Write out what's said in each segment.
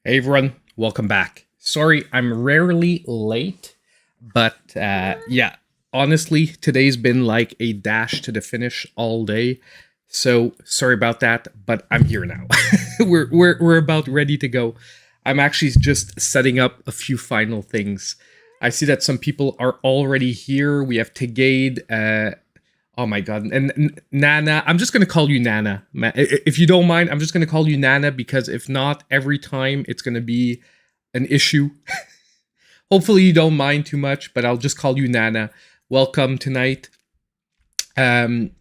Hey everyone, welcome back. Sorry, I'm rarely late, but yeah, honestly, today's been like a dash to the finish all day. So sorry about that, but I'm here now. we're about ready to go. I'm actually just setting up a few final things. I see that some people are already here. We have Tegade, oh my god, and Nana. I'm just gonna call you Nana. If you don't mind, I'm just gonna call you Nana because if not, every time it's gonna be an issue. Hopefully you don't mind too much, but I'll just call you Nana. Welcome tonight. Um,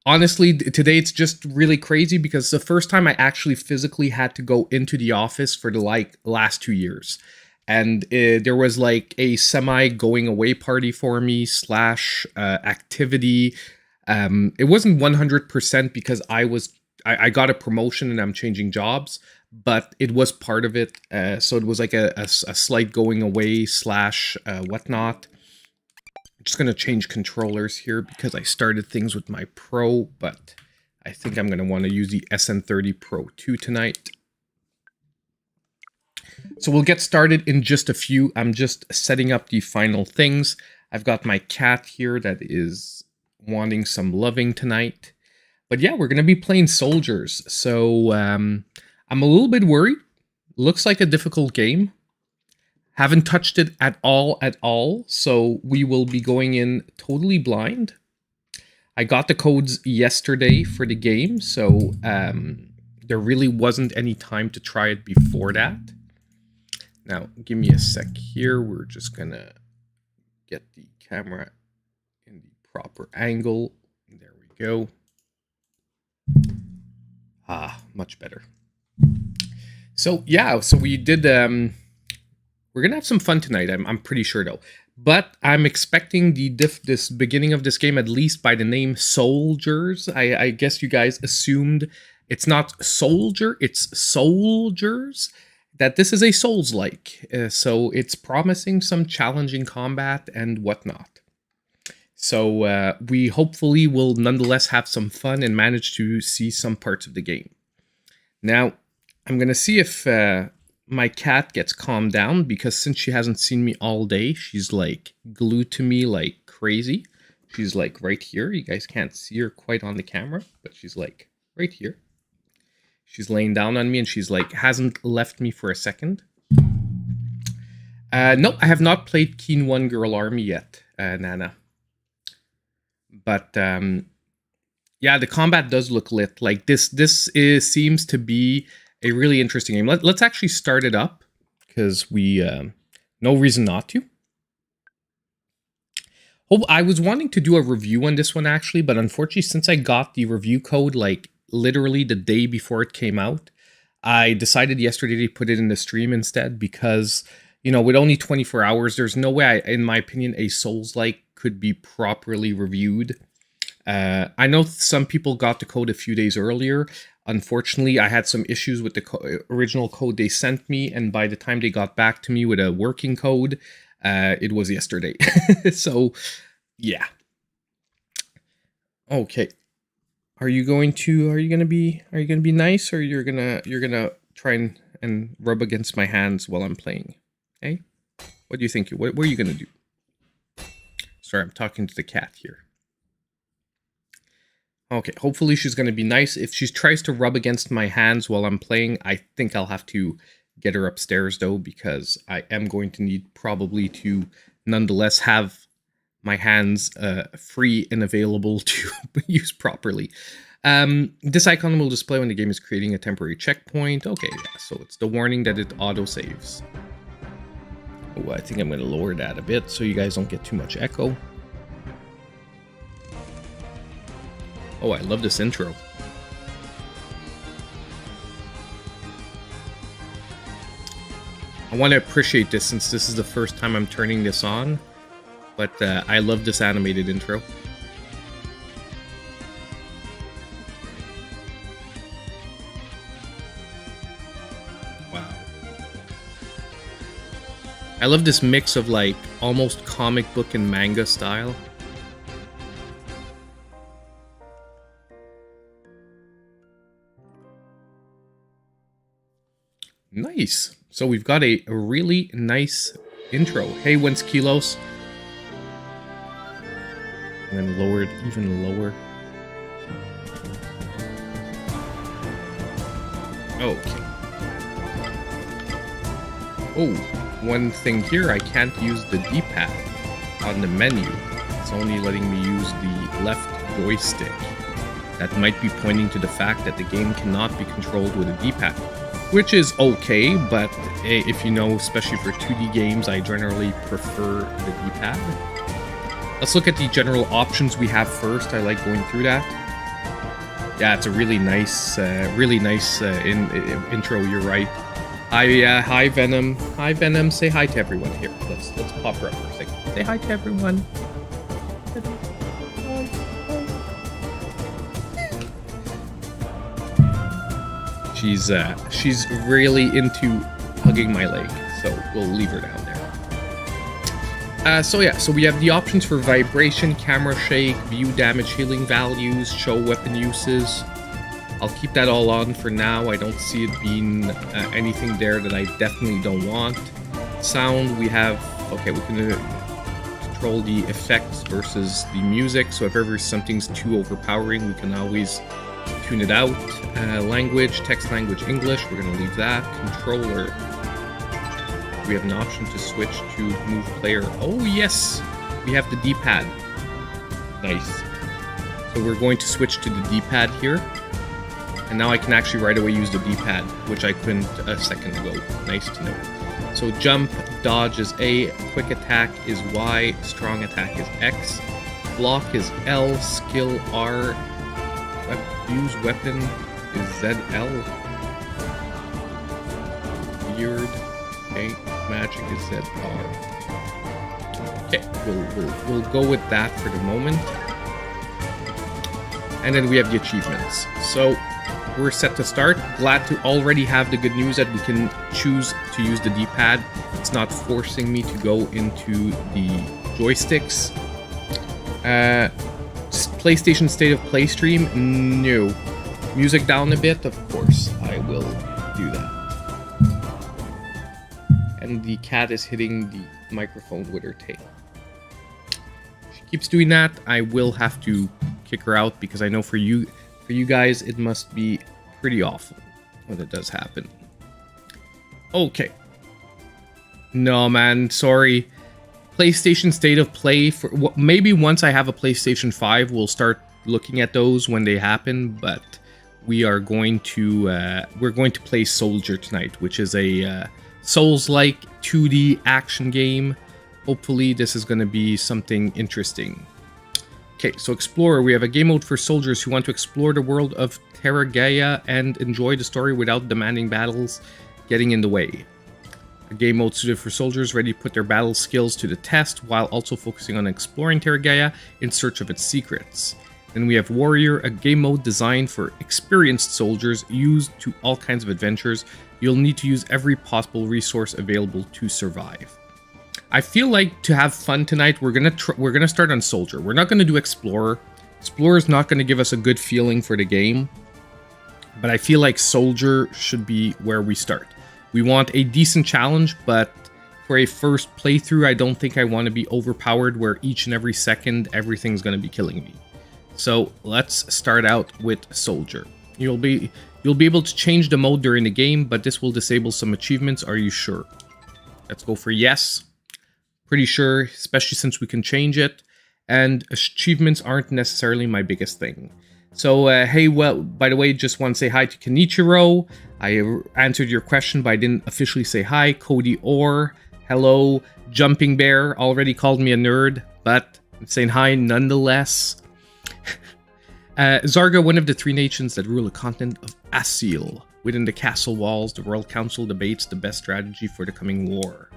Honestly, today it's just really crazy because it's the first time I actually physically had to go into the office for the last 2 years. And there was like a semi going away party for me slash activity. It wasn't 100% because I got a promotion and I'm changing jobs, but it was part of it. So it was like a slight going away slash whatnot. I'm just going to change controllers here because I started things with my Pro, but I think I'm going to want to use the SN30 Pro 2 tonight. So we'll get started in just a few. I'm just setting up the final things. I've got my cat here that is wanting some loving tonight. But yeah, we're going to be playing Soldiers. So I'm a little bit worried. Looks like a difficult game. Haven't touched it at all. So we will be going in totally blind. I got the codes yesterday for the game. So there really wasn't any time to try it before that. Now, give me a sec here. We're just going to get the camera in the proper angle. There we go. Ah, much better. So, yeah, so we did... we're going to have some fun tonight, I'm pretty sure, though. But I'm expecting this beginning of this game, at least by the name Soldiers. I guess you guys assumed it's not Soldier, it's Soldiers. That this is a Souls-like, so it's promising some challenging combat and whatnot. So we hopefully will nonetheless have some fun and manage to see some parts of the game. Now, I'm going to see if my cat gets calmed down, because since she hasn't seen me all day, she's like glued to me like crazy. She's like right here. You guys can't see her quite on the camera, but she's like right here. She's laying down on me and she's like, hasn't left me for a second. No, I have not played Keen 1 Girl Army yet, Nana. But yeah, the combat does look lit. Like this seems to be a really interesting game. Let's actually start it up because we no reason not to. Oh, I was wanting to do a review on this one actually, but unfortunately, since I got the review code like literally the day before it came out, I decided yesterday to put it in the stream instead because, you know, with only 24 hours, there's no way, in my opinion, a Souls-like could be properly reviewed. I know some people got the code a few days earlier. Unfortunately, I had some issues with the original code they sent me, and by the time they got back to me with a working code, it was yesterday. So, yeah. Okay. Are you gonna be nice, or you're gonna try and rub against my hands while I'm playing? Hey, what do you think? What are you gonna do? Sorry, I'm talking to the cat here. Okay, hopefully she's gonna be nice. If she tries to rub against my hands while I'm playing, I think I'll have to get her upstairs though, because I am going to need probably to nonetheless have my hands free and available to use properly. This icon will display when the game is creating a temporary checkpoint. Okay, yeah, so it's the warning that it auto-saves. Oh, I think I'm going to lower that a bit so you guys don't get too much echo. Oh, I love this intro. I want to appreciate this since this is the first time I'm turning this on. But I love this animated intro. Wow. I love this mix of like almost comic book and manga style. Nice. So we've got a really nice intro. Hey, when's Kilos? And then lowered even lower. Okay. Oh, one thing here, I can't use the D-pad on the menu. It's only letting me use the left joystick. That might be pointing to the fact that the game cannot be controlled with a D-pad, which is okay, but if you know, especially for 2D games, I generally prefer the D-pad. Let's look at the general options we have first. I like going through that. Yeah, it's a really nice intro. You're right. Hi Venom. Hi Venom. Say hi to everyone here. Let's pop her up for a second. Say hi to everyone. She's really into hugging my leg, so we'll leave her down there. So we have the options for vibration, camera shake, view damage, healing values, show weapon uses. I'll keep that all on for now. I don't see it being anything there that I definitely don't want. Sound, we have, okay, we can control the effects versus the music. So if ever something's too overpowering, we can always tune it out. Language, text language, English, we're gonna leave that. Controller, we have an option to switch to move player. Oh yes, we have the D-pad. Nice. So we're going to switch to the D-pad here. And now I can actually right away use the D-pad, which I couldn't a second ago. Nice to know. So jump, dodge is A, quick attack is Y, strong attack is X, block is L, skill R, use weapon is ZL. Weird. Okay, magic is ZR. Okay, we'll go with that for the moment. And then we have the achievements. So we're set to start. Glad to already have the good news that we can choose to use the D-pad. It's not forcing me to go into the joysticks. PlayStation State of Play stream? No. Music down a bit? Of course, I will do that. And the cat is hitting the microphone with her tail. She keeps doing that. I will have to kick her out because I know for you guys, it must be pretty awful when it does happen. Okay. No, man, sorry. PlayStation State of Play, for maybe once I have a PlayStation 5, we'll start looking at those when they happen, but we are going to we're going to play Soldier tonight, which is a Souls-like 2D action game. Hopefully this is going to be something interesting. Okay, so Explorer, we have a game mode for soldiers who want to explore the world of Terra Gaia and enjoy the story without demanding battles getting in the way. A game mode suited for soldiers ready to put their battle skills to the test while also focusing on exploring Terra Gaia in search of its secrets. Then we have Warrior, a game mode designed for experienced soldiers used to all kinds of adventures. You'll need to use every possible resource available to survive. I feel like to have fun tonight, we're gonna start on Soldier. We're not gonna do Explorer. Explorer is not gonna give us a good feeling for the game, but I feel like Soldier should be where we start. We want a decent challenge, but for a first playthrough, I don't think I want to be overpowered where each and every second everything's gonna be killing me. So let's start out with Soldier. You'll be able to change the mode during the game, but this will disable some achievements. Are you sure? Let's go for yes. Pretty sure, especially since we can change it, and achievements aren't necessarily my biggest thing. So, hey, well, by the way, just want to say hi to Kenichiro. I answered your question, but I didn't officially say hi. Cody Orr, hello. Jumping Bear already called me a nerd, but I'm saying hi nonetheless. Zarga, one of the 3 nations that rule the continent of Asil. Within the castle walls, the Royal Council debates the best strategy for the coming war.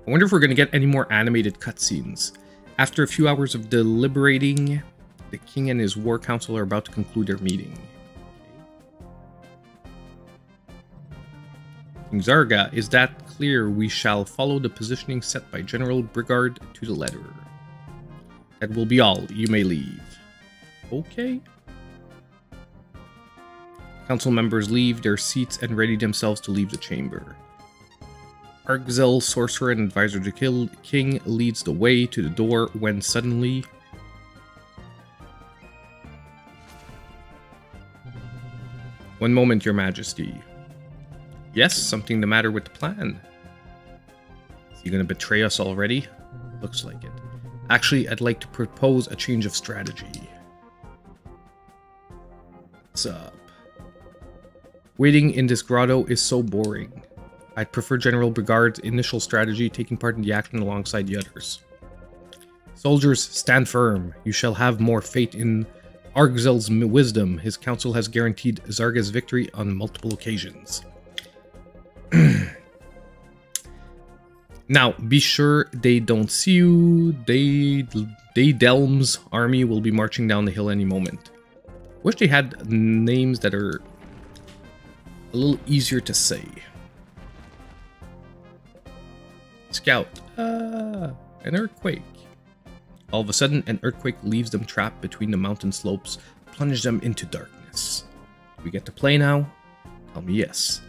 I wonder if we're going to get any more animated cutscenes. After a few hours of deliberating, the king and his war council are about to conclude their meeting. King Zarga, is that clear? We shall follow the positioning set by General Brigard to the letter. That will be all. You may leave. Okay. Council members leave their seats and ready themselves to leave the chamber. Argzel, sorcerer and advisor to the king, leads the way to the door when suddenly... One moment, your majesty. Yes, something the matter with the plan. Is he gonna betray us already? Looks like it. Actually, I'd like to propose a change of strategy. What's up? Waiting in this grotto is so boring. I'd prefer General Brigard's initial strategy, taking part in the action alongside the others. Soldiers, stand firm. You shall have more faith in Argzel's wisdom. His council has guaranteed Zarga's victory on multiple occasions. Now, be sure they don't see you. Delm's army will be marching down the hill any moment. Wish they had names that are a little easier to say. Scout. An earthquake. All of a sudden, an earthquake leaves them trapped between the mountain slopes, plunges them into darkness. Do we get to play now? Tell me yes.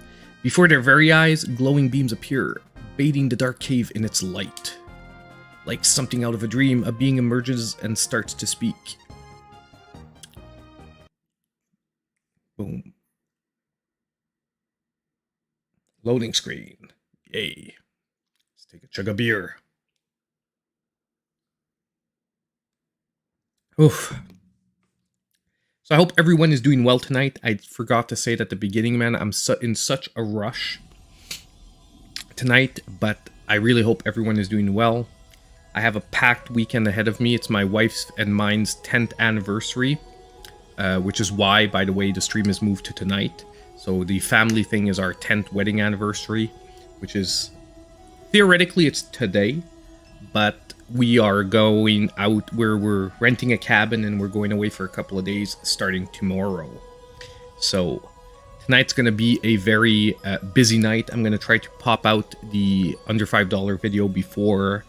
Before their very eyes, glowing beams appear, bathing the dark cave in its light. Like something out of a dream, a being emerges and starts to speak. Boom. Loading screen. Yay. Let's take a chug of beer. Oof. So I hope everyone is doing well tonight. I forgot to say it at the beginning, man. I'm in such a rush tonight, but I really hope everyone is doing well. I have a packed weekend ahead of me. It's my wife's and mine's 10th anniversary, which is why, by the way, the stream is moved to tonight. So the family thing is our 10th wedding anniversary, which is theoretically it's today, but we are going out where we're renting a cabin and we're going away for a couple of days starting tomorrow. So tonight's going to be a very busy night. I'm going to try to pop out the under $5 video before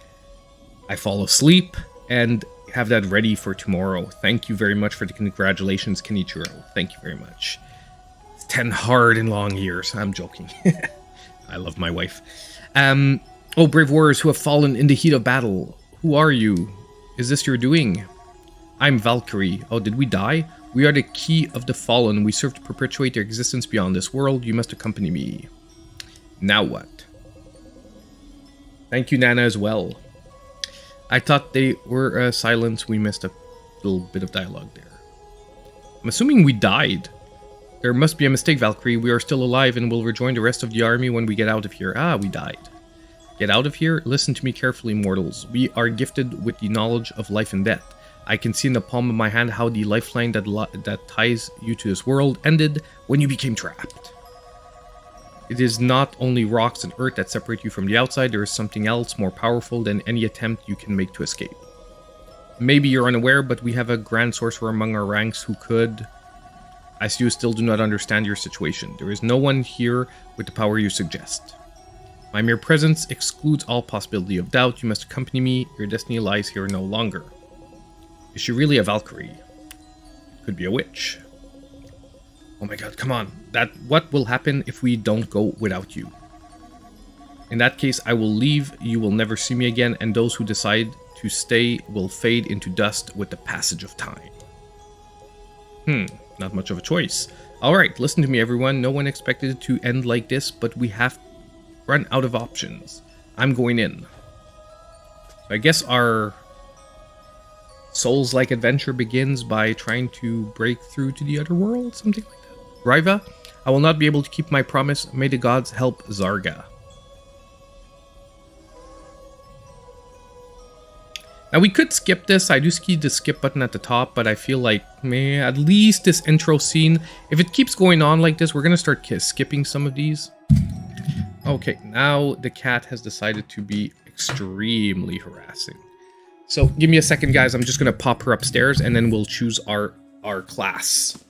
I fall asleep and have that ready for tomorrow. Thank you very much for the congratulations, Kenichiro. Thank you very much. It's 10 hard and long years. I'm joking. I love my wife. Oh, brave warriors who have fallen in the heat of battle. Who are you? Is this your doing? I'm Valkyrie. Oh, did we die? We are the key of the fallen. We serve to perpetuate their existence beyond this world. You must accompany me. Now what? Thank you, Nana, as well. I thought they were silent. We missed a little bit of dialogue there. I'm assuming we died. There must be a mistake, Valkyrie. We are still alive and will rejoin the rest of the army when we get out of here. Ah, we died. Get out of here? Listen to me carefully, mortals. We are gifted with the knowledge of life and death. I can see in the palm of my hand how the lifeline that ties you to this world ended when you became trapped. It is not only rocks and earth that separate you from the outside, there is something else more powerful than any attempt you can make to escape. Maybe you're unaware, but we have a grand sorcerer among our ranks who could... I see you still do not understand your situation. There is no one here with the power you suggest. My mere presence excludes all possibility of doubt. You must accompany me. Your destiny lies here no longer. Is she really a Valkyrie? Could be a witch. Oh my god, come on. What will happen if we don't go without you? In that case, I will leave. You will never see me again, and those who decide to stay will fade into dust with the passage of time. Not much of a choice. Alright, listen to me, everyone. No one expected it to end like this, but we have run out of options. I'm going in. So I guess our Souls-like adventure begins by trying to break through to the other world, something like that. Riva, I will not be able to keep my promise. May the gods help Zarga. Now we could skip this. I do see the skip button at the top, but I feel like, man, at least this intro scene, if it keeps going on like this, we're going to start skipping some of these. Okay, now the cat has decided to be extremely harassing. So give me a second, guys. I'm just going to pop her upstairs, and then we'll choose our class.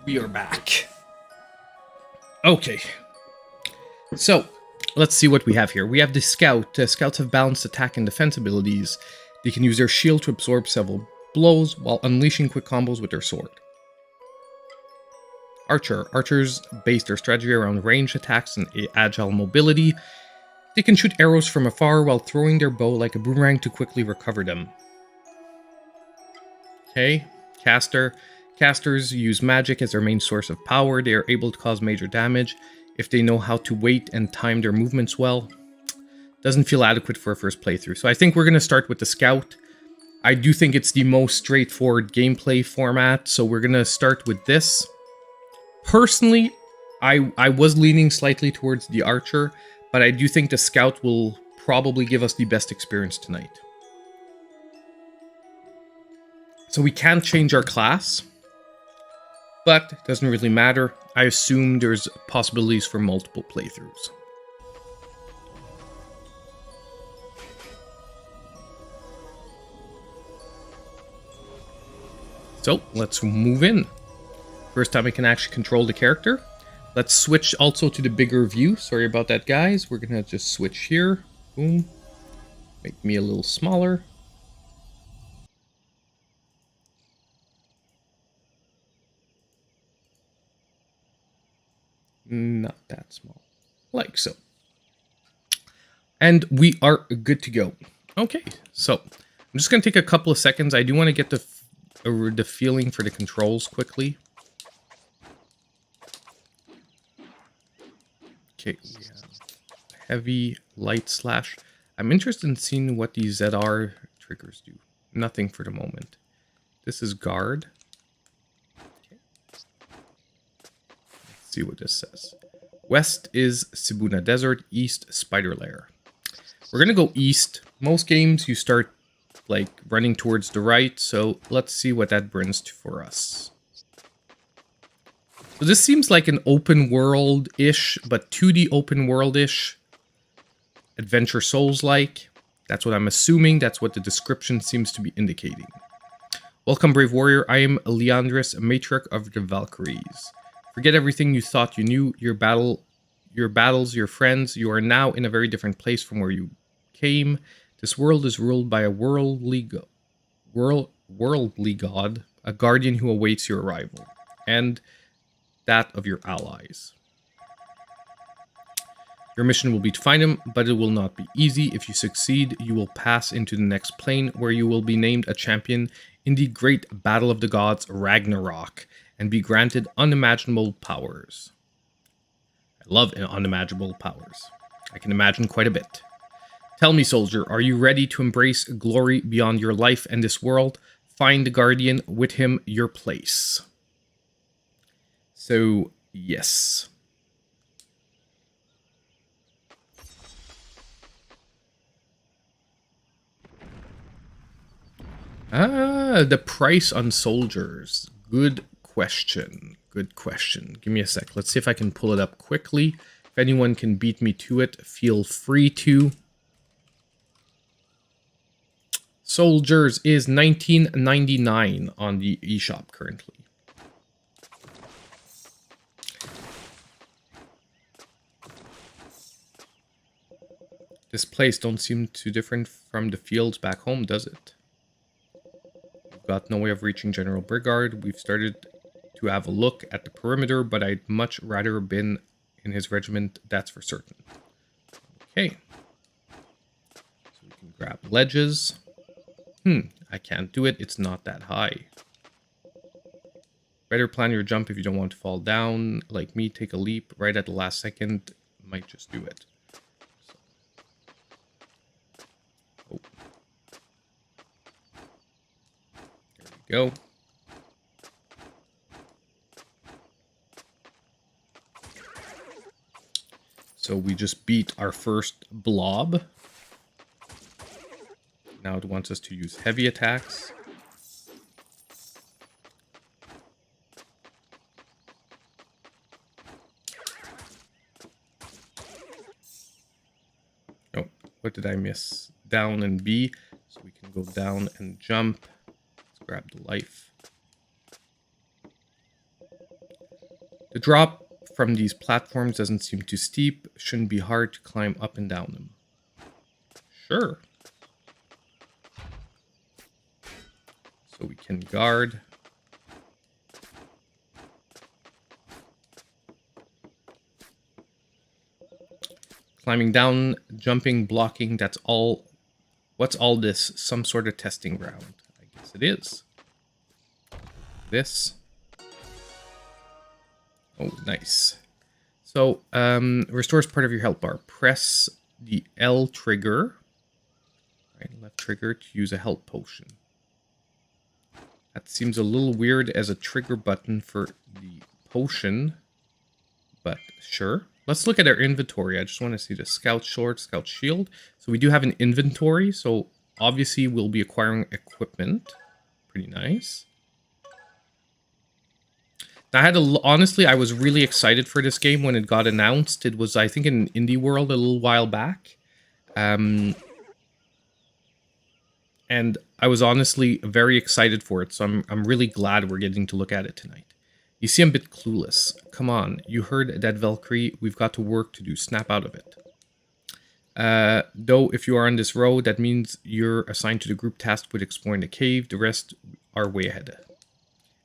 We are back. Okay. So, let's see what we have here. We have the Scout. Scouts have balanced attack and defense abilities. They can use their shield to absorb several blows while unleashing quick combos with their sword. Archer. Archers base their strategy around ranged attacks and agile mobility. They can shoot arrows from afar while throwing their bow like a boomerang to quickly recover them. Okay. Caster. Casters use magic as their main source of power. They are able to cause major damage if they know how to wait and time their movements well. Doesn't feel adequate for a first playthrough. So I think we're going to start with the Scout. I do think it's the most straightforward gameplay format, so we're going to start with this. Personally, I was leaning slightly towards the Archer, but I do think the Scout will probably give us the best experience tonight. So we can't change our class, but it doesn't really matter. I assume there's possibilities for multiple playthroughs. So let's move in. First time I can actually control the character. Let's switch also to the bigger view. Sorry about that, guys. We're gonna just switch here. Boom. Make me a little smaller. Not that small. Like so. And we are good to go. Okay, so I'm just gonna take a couple of seconds. I do want to get the feeling for the controls quickly. Okay, we have heavy, light, slash. I'm interested in seeing what these ZR triggers do. Nothing for the moment. This is guard. Okay. Let's see what this says. West is Sibuna Desert, east Spider Lair. We're gonna go east. Most games you start like running towards the right, so let's see what that brings for us. So this seems like an open world-ish, but 2D open world-ish adventure Souls-like. That's what I'm assuming. That's what the description seems to be indicating. Welcome, brave warrior. I am Leandris, matriarch of the Valkyries. Forget everything you thought you knew. Your battles, your friends. You are now in a very different place from where you came. This world is ruled by a worldly god, a guardian who awaits your arrival, and that of your allies. Your mission will be to find him, but it will not be easy. If you succeed, you will pass into the next plane, where you will be named a champion in the great battle of the gods Ragnarok, and be granted unimaginable powers. I love unimaginable powers. I can imagine quite a bit. Tell me, soldier, are you ready to embrace glory beyond your life and this world? Find the guardian, with him your place. So, yes. The price on soldiers. Good question. Good question. Give me a sec. Let's see if I can pull it up quickly. If anyone can beat me to it, feel free to. Soldiers is $19.99 on the eShop currently. This place don't seem too different from the fields back home, does it? We've got no way of reaching General Brigard. We've started to have a look at the perimeter, but I'd much rather have been in his regiment, that's for certain. Okay. So we can grab ledges. I can't do it. It's not that high. Better plan your jump if you don't want to fall down. Like me, take a leap right at the last second. Might just do it. Oh. There we go. So we just beat our first blob. Now it wants us to use heavy attacks. Oh, what did I miss? Down and B. So we can go down and jump. Let's grab the life. drop from these platforms doesn't seem too steep. Shouldn't be hard to climb up and down them. Sure. So we can guard. Climbing down, jumping, blocking, that's all. What's all this? Some sort of testing ground. I guess it is. This. Oh, nice. So, restores part of your health bar. Press the L trigger. Right, left trigger to use a health potion. That seems a little weird as a trigger button for the potion. But sure. Let's look at our inventory. I just want to see the scout sword, scout shield. So we do have an inventory. So obviously we'll be acquiring equipment. Pretty nice. Now, honestly, I was really excited for this game when it got announced. It was, I think, in Indie World a little while back. And I was honestly very excited for it. So I'm really glad we're getting to look at it tonight. You see, I'm a bit clueless. Come on, you heard that, Valkyrie. We've got to work to do. Snap out of it. Though, if you are on this road, that means you're assigned to the group tasked with exploring the cave. The rest are way ahead.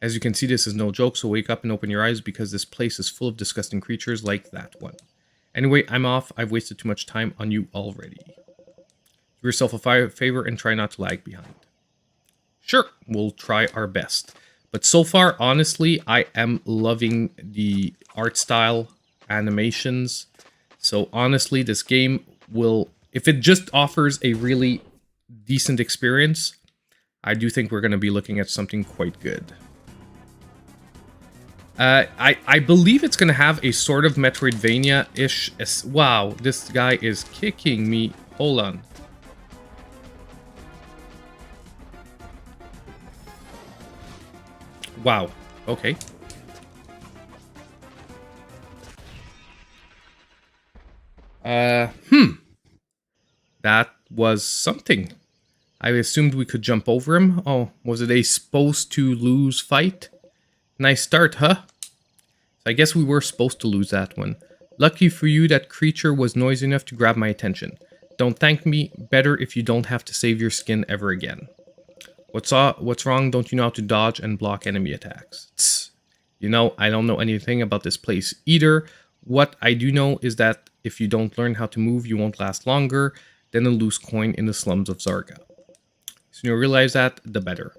As you can see, this is no joke, so wake up and open your eyes because this place is full of disgusting creatures like that one. Anyway, I'm off. I've wasted too much time on you already. Do yourself a favor and try not to lag behind. Sure, we'll try our best. But so far, honestly, I am loving the art style, animations. So honestly, this game will, if it just offers a really decent experience, I do think we're going to be looking at something quite good. I believe it's going to have a sort of Metroidvania-ish... Wow, this guy is kicking me. Hold on. Wow. Okay. That was something. I assumed we could jump over him. Oh, was it a supposed to lose fight? Nice start, huh? So I guess we were supposed to lose that one. Lucky for you, that creature was noisy enough to grab my attention. Don't thank me. Better if you don't have to save your skin ever again. What's wrong? Don't you know how to dodge and block enemy attacks? Tss. You know, I don't know anything about this place either. What I do know is that if you don't learn how to move, you won't last longer than a loose coin in the slums of Zarga. So you realize that, the better.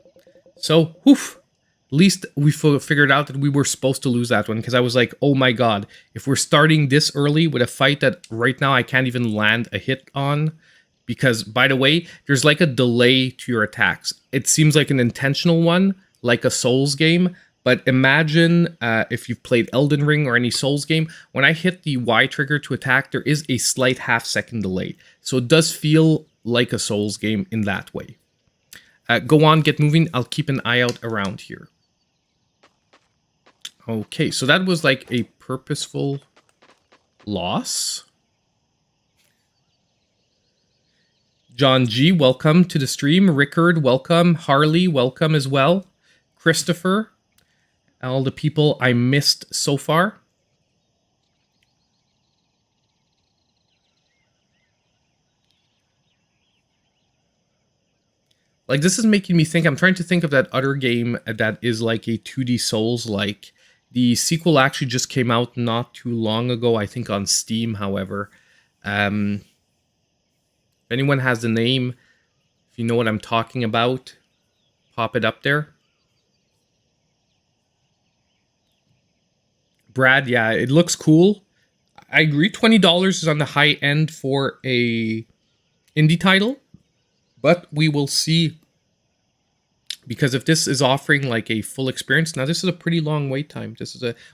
So, woof. At least we figured out that we were supposed to lose that one, because I was like, oh my god, if we're starting this early with a fight that right now I can't even land a hit on, because, by the way, there's like a delay to your attacks. It seems like an intentional one, like a Souls game, but imagine if you've played Elden Ring or any Souls game, when I hit the Y trigger to attack, there is a slight half-second delay. So it does feel like a Souls game in that way. Go on, get moving. I'll keep an eye out around here. Okay, so that was like a purposeful loss. John G, welcome to the stream. Rickard, welcome. Harley, welcome as well. Christopher, all the people I missed so far. Like, this is making me think, I'm trying to think of that other game that is like a 2D Souls-like. The sequel actually just came out not too long ago, I think on Steam, however. If anyone has the name, if you know what I'm talking about, pop it up there. Brad, yeah, it looks cool. I agree, $20 is on the high end for a indie title, but we will see. Because if this is offering like a full experience, now this is a pretty long wait time.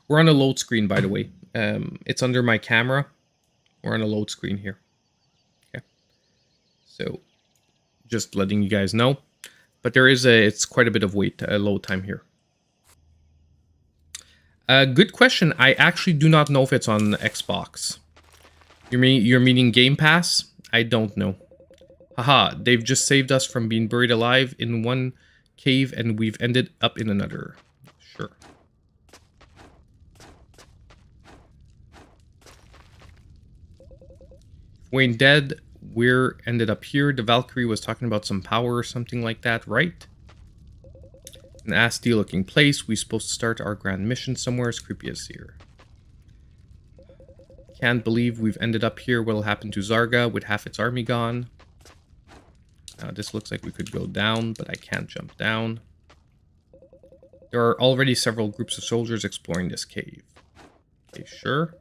We're on a load screen, by the way. It's under my camera. We're on a load screen here. Okay. So just letting you guys know. But it's quite a bit of load time here. Good question. I actually do not know if it's on Xbox. You're meaning Game Pass? I don't know. Haha, they've just saved us from being buried alive in one cave and we've ended up in another. Sure. If we ain't dead, we're ended up here. The Valkyrie was talking about some power or something like that, right? An nasty looking place. We supposed to start our grand mission somewhere as creepy as here. Can't believe we've ended up here. What'll happen to Zarga with half its army gone? This looks like we could go down, but I can't jump down. There are already several groups of soldiers exploring this cave. Okay, sure.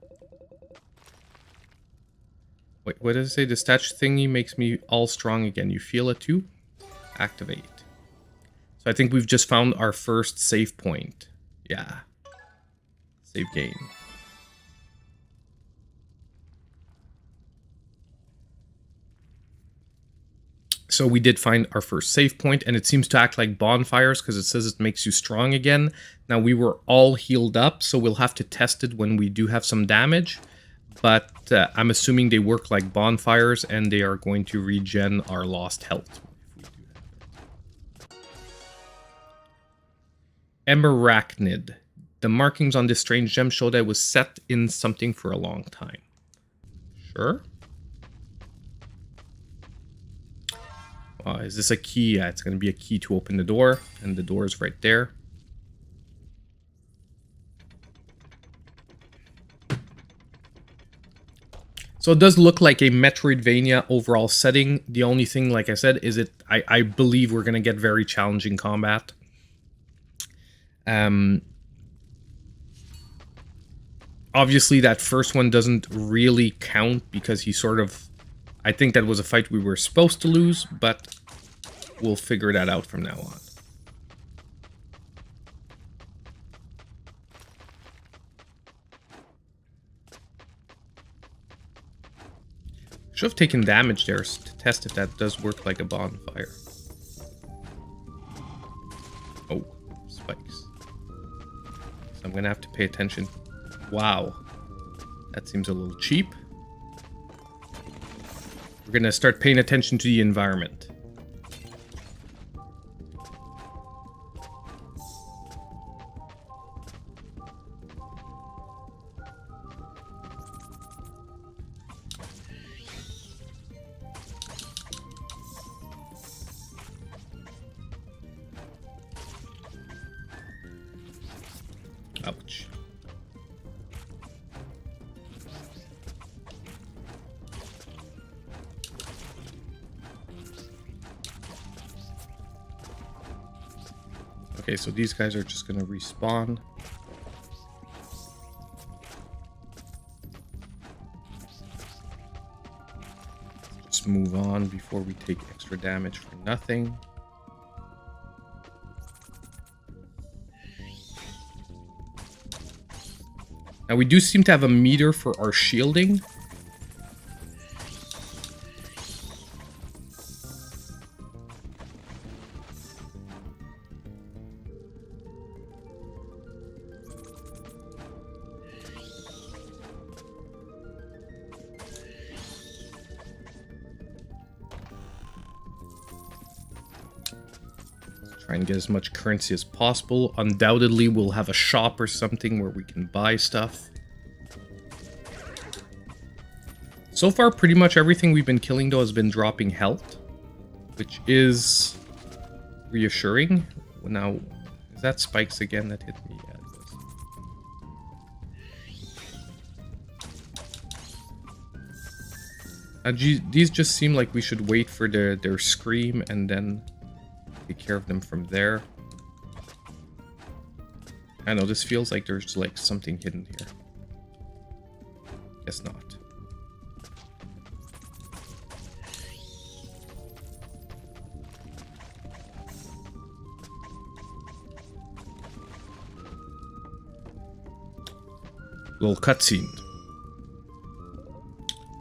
Wait, what does it say? The statue thingy makes me all strong again. You feel it too? Activate. So I think we've just found our first save point. Yeah. Save game. So we did find our first save point, and it seems to act like bonfires because it says it makes you strong again. Now, we were all healed up, so we'll have to test it when we do have some damage. But I'm assuming they work like bonfires, and they are going to regen our lost health. Emerachnid. The markings on this strange gem show that it was set in something for a long time. Sure. Is this a key? Yeah, it's going to be a key to open the door, and the door is right there. So it does look like a Metroidvania overall setting. The only thing, like I said, is I believe we're going to get very challenging combat. Obviously, that first one doesn't really count because he sort of... I think that was a fight we were supposed to lose, but we'll figure that out from now on. Should have taken damage there to test if that does work like a bonfire. Oh, spikes. So I'm gonna have to pay attention. Wow. That seems a little cheap. We're gonna start paying attention to the environment. Ouch. Okay, so these guys are just gonna respawn. Just move on before we take extra damage for nothing. Now we do seem to have a meter for our shielding. Try and get as much currency as possible. Undoubtedly, we'll have a shop or something where we can buy stuff. So far, pretty much everything we've been killing, though, has been dropping health, which is reassuring. Now, is that spikes again that hit me? Yeah, it was. These just seem like we should wait for their scream and then take care of them from there. I know, this feels like there's like something hidden here. Guess not. Little cutscene.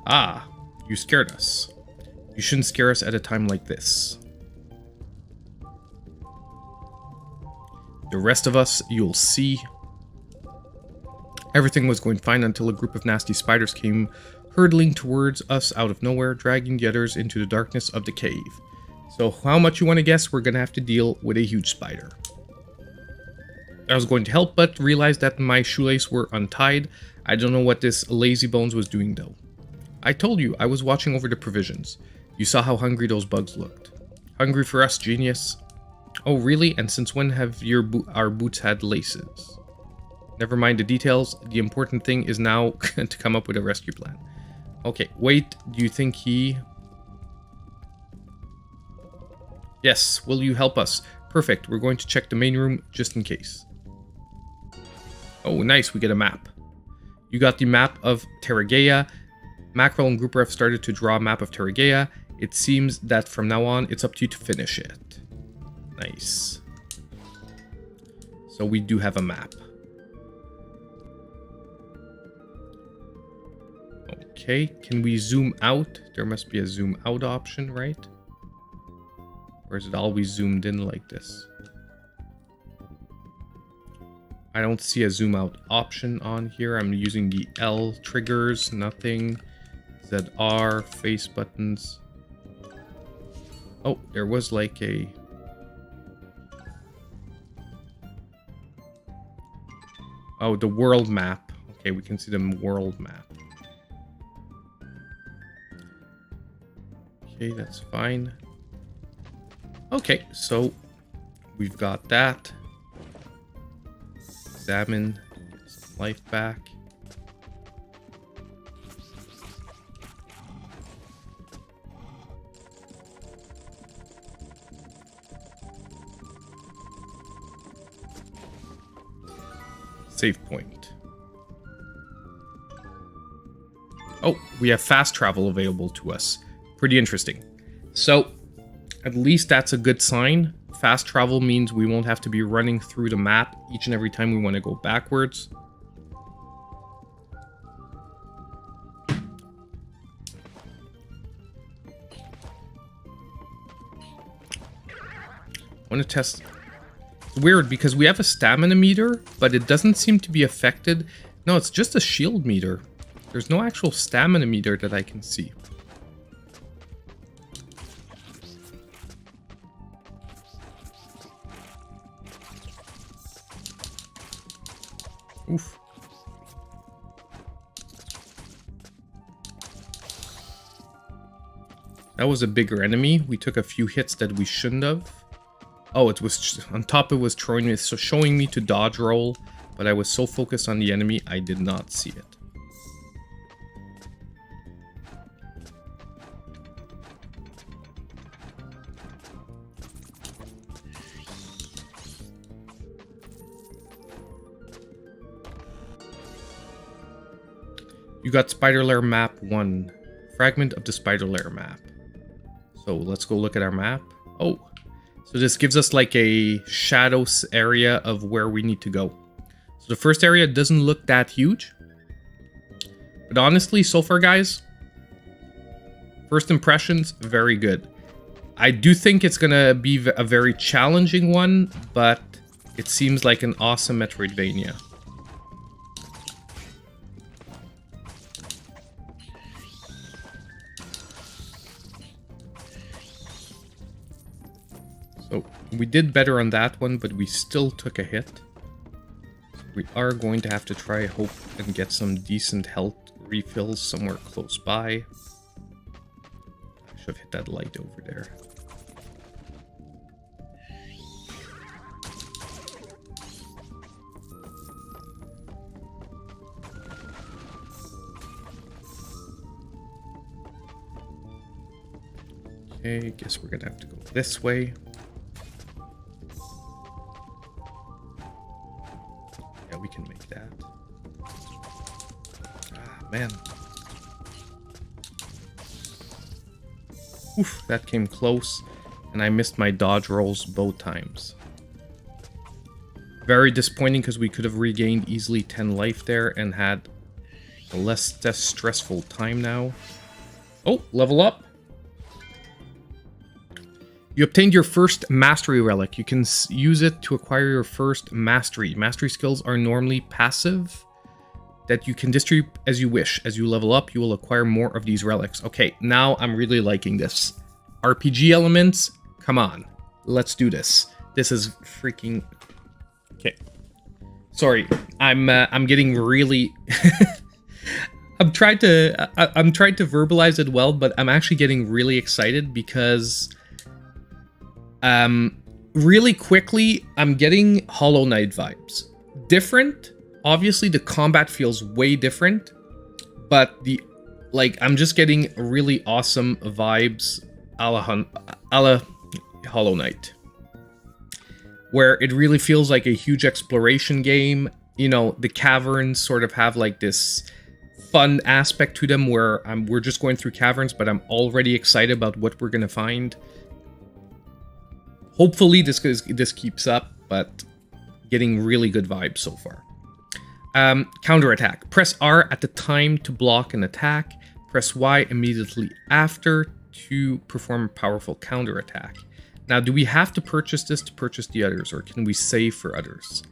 Ah, you scared us. You shouldn't scare us at a time like this. The rest of us, you'll see. Everything was going fine until a group of nasty spiders came hurtling towards us out of nowhere, dragging the others into the darkness of the cave. So how much you want to guess, we're going to have to deal with a huge spider. I was going to help, but realized that my shoelaces were untied. I don't know what this lazy bones was doing though. I told you, I was watching over the provisions. You saw how hungry those bugs looked. Hungry for us, genius. Oh, really? And since when have our boots had laces? Never mind the details. The important thing is now to come up with a rescue plan. Okay, wait. Do you think he... Yes, will you help us? Perfect. We're going to check the main room just in case. Oh, nice. We get a map. You got the map of Terragea. Mackerel and Grouper have started to draw a map of Terragea. It seems that from now on, it's up to you to finish it. Nice. So we do have a map. Okay, can we zoom out? There must be a zoom out option, right? Or is it always zoomed in like this? I don't see a zoom out option on here. I'm using the L triggers, nothing. ZR, face buttons. Oh, there was like a... Oh, the world map. Okay, we can see the world map. Okay, that's fine. Okay, so we've got that. Examine, get some life back. Save point. Oh, we have fast travel available to us. Pretty interesting. So, at least that's a good sign. Fast travel means we won't have to be running through the map each and every time we want to go backwards. I want to test... It's weird because we have a stamina meter, but it doesn't seem to be affected. No, it's just a shield meter. There's no actual stamina meter that I can see. Oof. That was a bigger enemy. We took a few hits that we shouldn't have. Oh, it was on top. It was showing me to dodge roll, but I was so focused on the enemy, I did not see it. You got Spider Lair map 1. Fragment of the Spider Lair map. So let's go look at our map. Oh, so this gives us like a shadows area of where we need to go. So the first area doesn't look that huge. But honestly, so far guys, first impressions, very good. I do think it's gonna be a very challenging one, but it seems like an awesome Metroidvania. So we did better on that one, but we still took a hit. So we are going to have to try, hope, and get some decent health refills somewhere close by. I should have hit that light over there. Okay, guess we're gonna have to go this way. Yeah, we can make that. Ah, man. Oof, that came close, and I missed my dodge rolls both times. Very disappointing because we could have regained easily 10 life there and had a less stressful time now. Oh, level up. You obtained your first mastery relic. You can use it to acquire your first mastery. Mastery skills are normally passive that you can distribute as you wish. As you level up, you will acquire more of these relics. Okay, now I'm really liking this. RPG elements, come on. Let's do this. This is freaking... Okay. Sorry, I'm getting really... I'm trying to verbalize it well, but I'm actually getting really excited because really quickly I'm getting Hollow Knight vibes. Different. Obviously the combat feels way different, but I'm just getting really awesome vibes a la Hollow Knight, where it really feels like a huge exploration game. You know, the caverns sort of have like this fun aspect to them where we're just going through caverns, but I'm already excited about what we're gonna find. Hopefully this keeps up, but getting really good vibes so far. Counterattack. Press R at the time to block an attack. Press Y immediately after to perform a powerful counterattack. Now, do we have to purchase this to purchase the others, or can we save for others?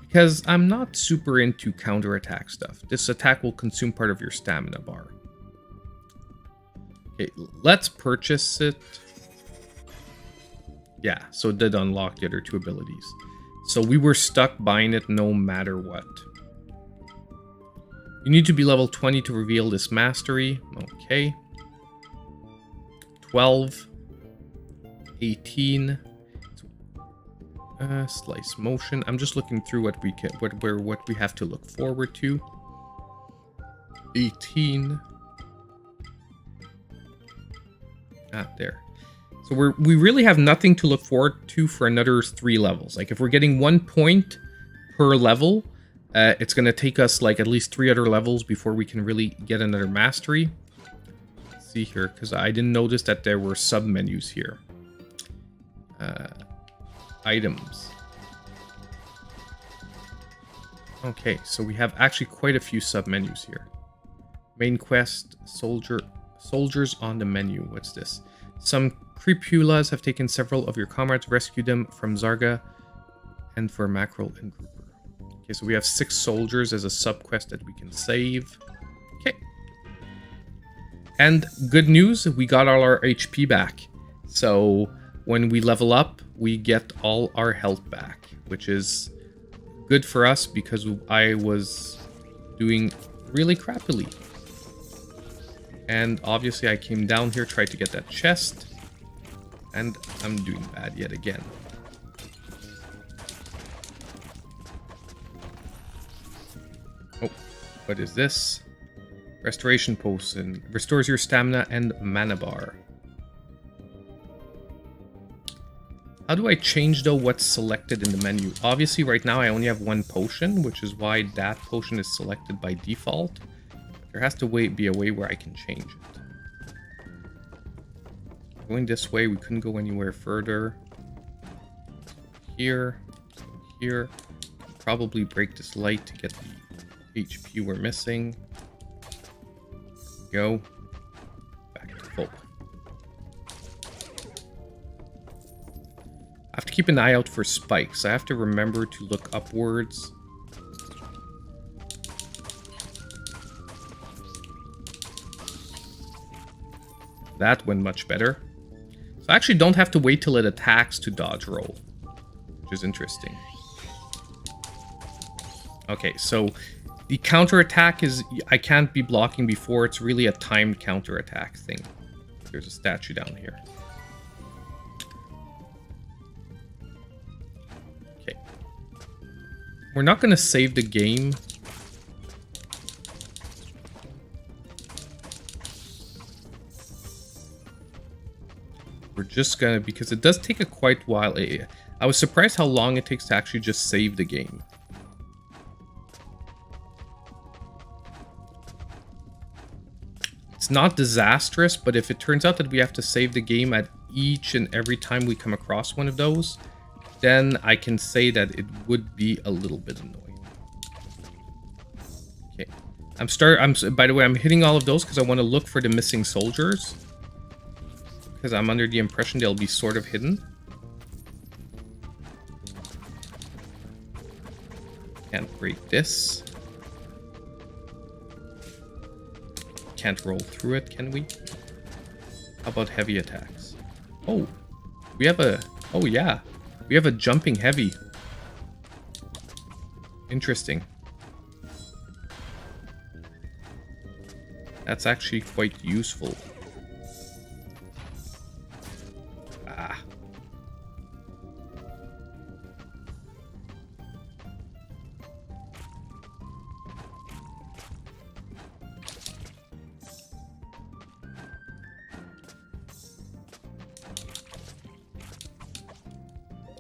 Because I'm not super into counterattack stuff. This attack will consume part of your stamina bar. Okay, let's purchase it. Yeah, so it did unlock the other two abilities. So we were stuck buying it no matter what. You need to be level 20 to reveal this mastery. Okay. 12. 18. Slice motion. I'm just looking through what we can, what we have to look forward to. 18. Ah, there. So we really have nothing to look forward to for another 3 levels. Like if we're getting 1 point per level, it's going to take us like at least 3 other levels before we can really get another mastery. Let's see here, because I didn't notice that there were sub-menus here. Items. Okay, so we have actually quite a few sub-menus here. Main quest, soldiers on the menu. What's this? Some creepulas have taken several of your comrades, rescued them from Zarga, and for Mackerel and Grouper. Okay, so we have 6 soldiers as a sub-quest that we can save. Okay. And good news, we got all our HP back. So when we level up, we get all our health back, which is good for us because I was doing really crappily. And obviously I came down here, tried to get that chest, and I'm doing bad yet again. Oh, what is this? Restoration potion. Restores your stamina and mana bar. How do I change, though, what's selected in the menu? Obviously, right now, I only have 1 potion, which is why that potion is selected by default. There has to be a way where I can change it. Going this way, we couldn't go anywhere further. Here. Here. Probably break this light to get the HP we're missing. Go. Back to full. I have to keep an eye out for spikes. I have to remember to look upwards. That went much better. So I actually don't have to wait till it attacks to dodge roll, which is interesting. Okay, so the counterattack is, I can't be blocking before. It's really a timed counterattack thing. There's a statue down here. Okay. We're not going to save the game. We're just going to, because it does take a quite while. I was surprised how long it takes to actually just save the game. It's not disastrous, but if it turns out that we have to save the game at each and every time we come across one of those, then I can say that it would be a little bit annoying. Okay, by the way, I'm hitting all of those because I want to look for the missing soldiers, because I'm under the impression they'll be sort of hidden. Can't break this. Can't roll through it, can we? How about heavy attacks? Oh, we have a... Oh, yeah. We have a jumping heavy. Interesting. That's actually quite useful. Ah.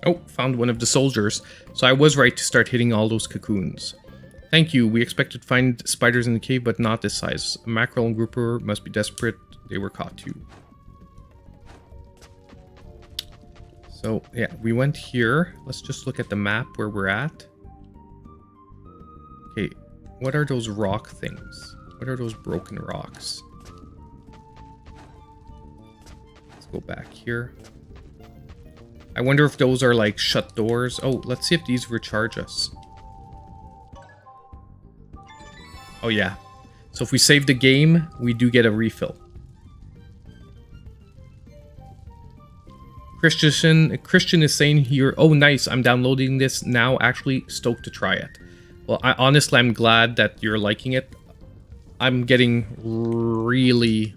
Oh, found one of the soldiers. So I was right to start hitting all those cocoons. Thank you. We expected to find spiders in the cave, but not this size. A mackerel and grouper must be desperate. They were caught too. So, yeah, we went here. Let's just look at the map where we're at. Okay, what are those rock things? What are those broken rocks? Let's go back here. I wonder if those are like shut doors. Oh, let's see if these recharge us. Oh yeah. So if we save the game, we do get a refill. Christian is saying here, oh nice, I'm downloading this now, actually stoked to try it. Well, honestly, I'm glad that you're liking it. I'm getting really...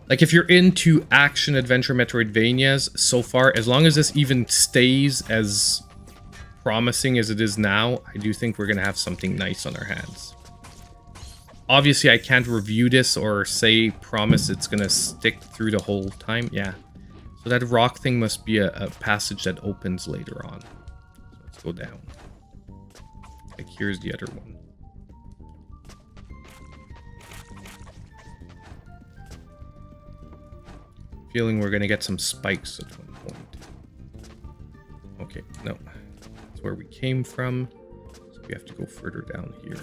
Like, if you're into action-adventure Metroidvanias so far, as long as this even stays as promising as it is now, I do think we're going to have something nice on our hands. Obviously, I can't review this or say, promise it's going to stick through the whole time. Yeah. So that rock thing must be a passage that opens later on. So let's go down. Like, here's the other one. Feeling we're gonna get some spikes at one point. Okay, no. That's where we came from. So we have to go further down here.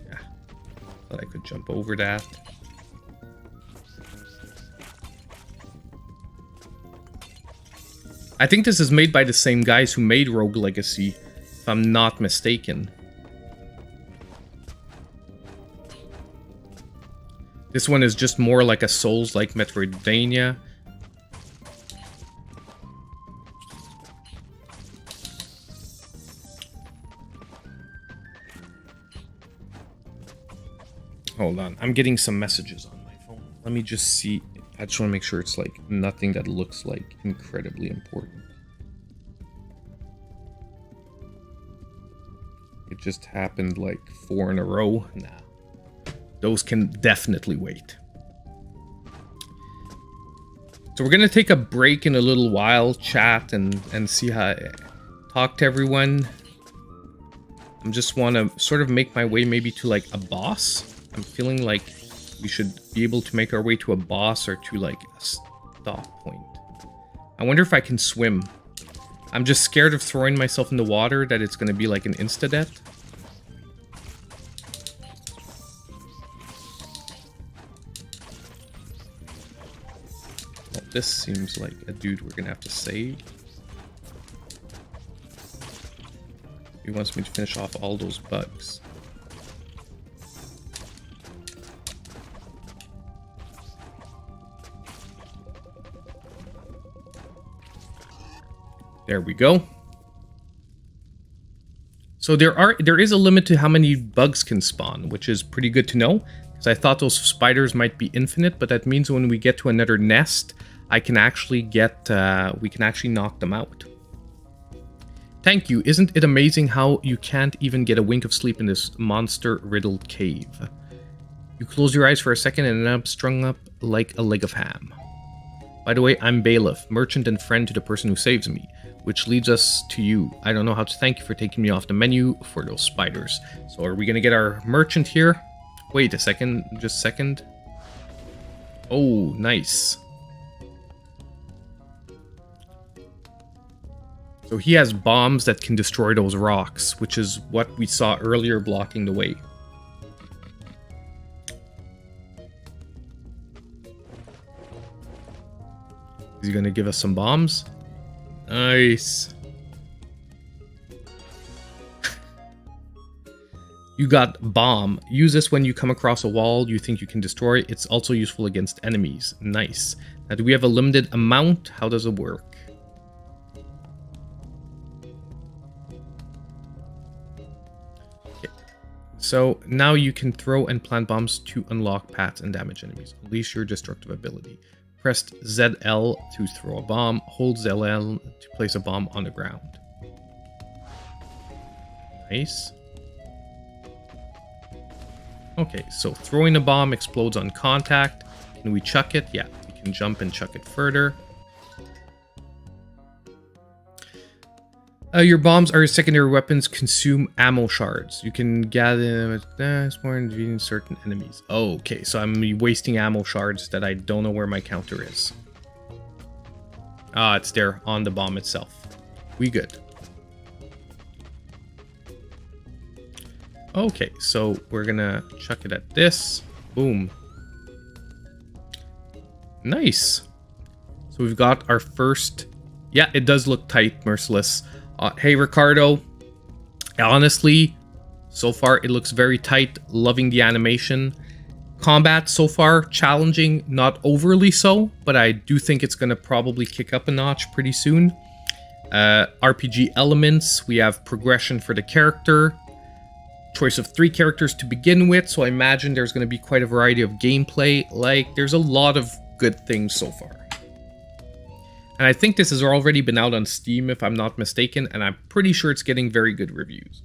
Yeah. Thought I could jump over that. I think this is made by the same guys who made Rogue Legacy, if I'm not mistaken. This one is just more like a Souls-like Metroidvania. Hold on, I'm getting some messages on my phone. Let me just see. I just want to make sure it's like nothing that looks like incredibly important. It just happened like 4 in a row. Nah. Those can definitely wait. So we're gonna take a break in a little while, chat and see how talk to everyone. I just want to sort of make my way maybe to like a boss. I'm feeling like we should be able to make our way to a boss or to like a stop point. I wonder if I can swim. I'm just scared of throwing myself in the water that it's gonna be like an insta-death. This seems like a dude we're gonna have to save. He wants me to finish off all those bugs. There we go. So there is a limit to how many bugs can spawn, which is pretty good to know. Because I thought those spiders might be infinite, but that means when we get to another nest, I can actually get, we can actually knock them out. Thank you. Isn't it amazing how you can't even get a wink of sleep in this monster-riddled cave? You close your eyes for a second and end up strung up like a leg of ham. By the way, I'm Bailiff, merchant and friend to the person who saves me, which leads us to you. I don't know how to thank you for taking me off the menu for those spiders. So are we gonna get our merchant here? Wait a second, just a second. Oh, nice. So he has bombs that can destroy those rocks, which is what we saw earlier blocking the way. Is he gonna give us some bombs? Nice. You got bomb. Use this when you come across a wall you think you can destroy. It's also useful against enemies. Nice. Now, do we have a limited amount? How does it work? So now you can throw and plant bombs to unlock paths and damage enemies. Unleash your destructive ability. Press ZL to throw a bomb. Hold ZL to place a bomb on the ground. Nice. Okay, so throwing a bomb explodes on contact. Can we chuck it? Yeah, we can jump and chuck it further. Your bombs are secondary weapons, consume ammo shards. You can gather them more in certain enemies. Okay, so I'm wasting ammo shards that I don't know where my counter is. Ah, it's there on the bomb itself. We good. Okay, so we're gonna chuck it at this. Boom. Nice. So we've got our first... Yeah, it does look tight, Merciless. Hey, Ricardo. Honestly, so far it looks very tight. Loving the animation. Combat so far, challenging. Not overly so, but I do think it's going to probably kick up a notch pretty soon. RPG elements. We have progression for the character. Choice of 3 characters to begin with, so I imagine there's going to be quite a variety of gameplay. Like, there's a lot of good things so far. And I think this has already been out on Steam, if I'm not mistaken, and I'm pretty sure it's getting very good reviews.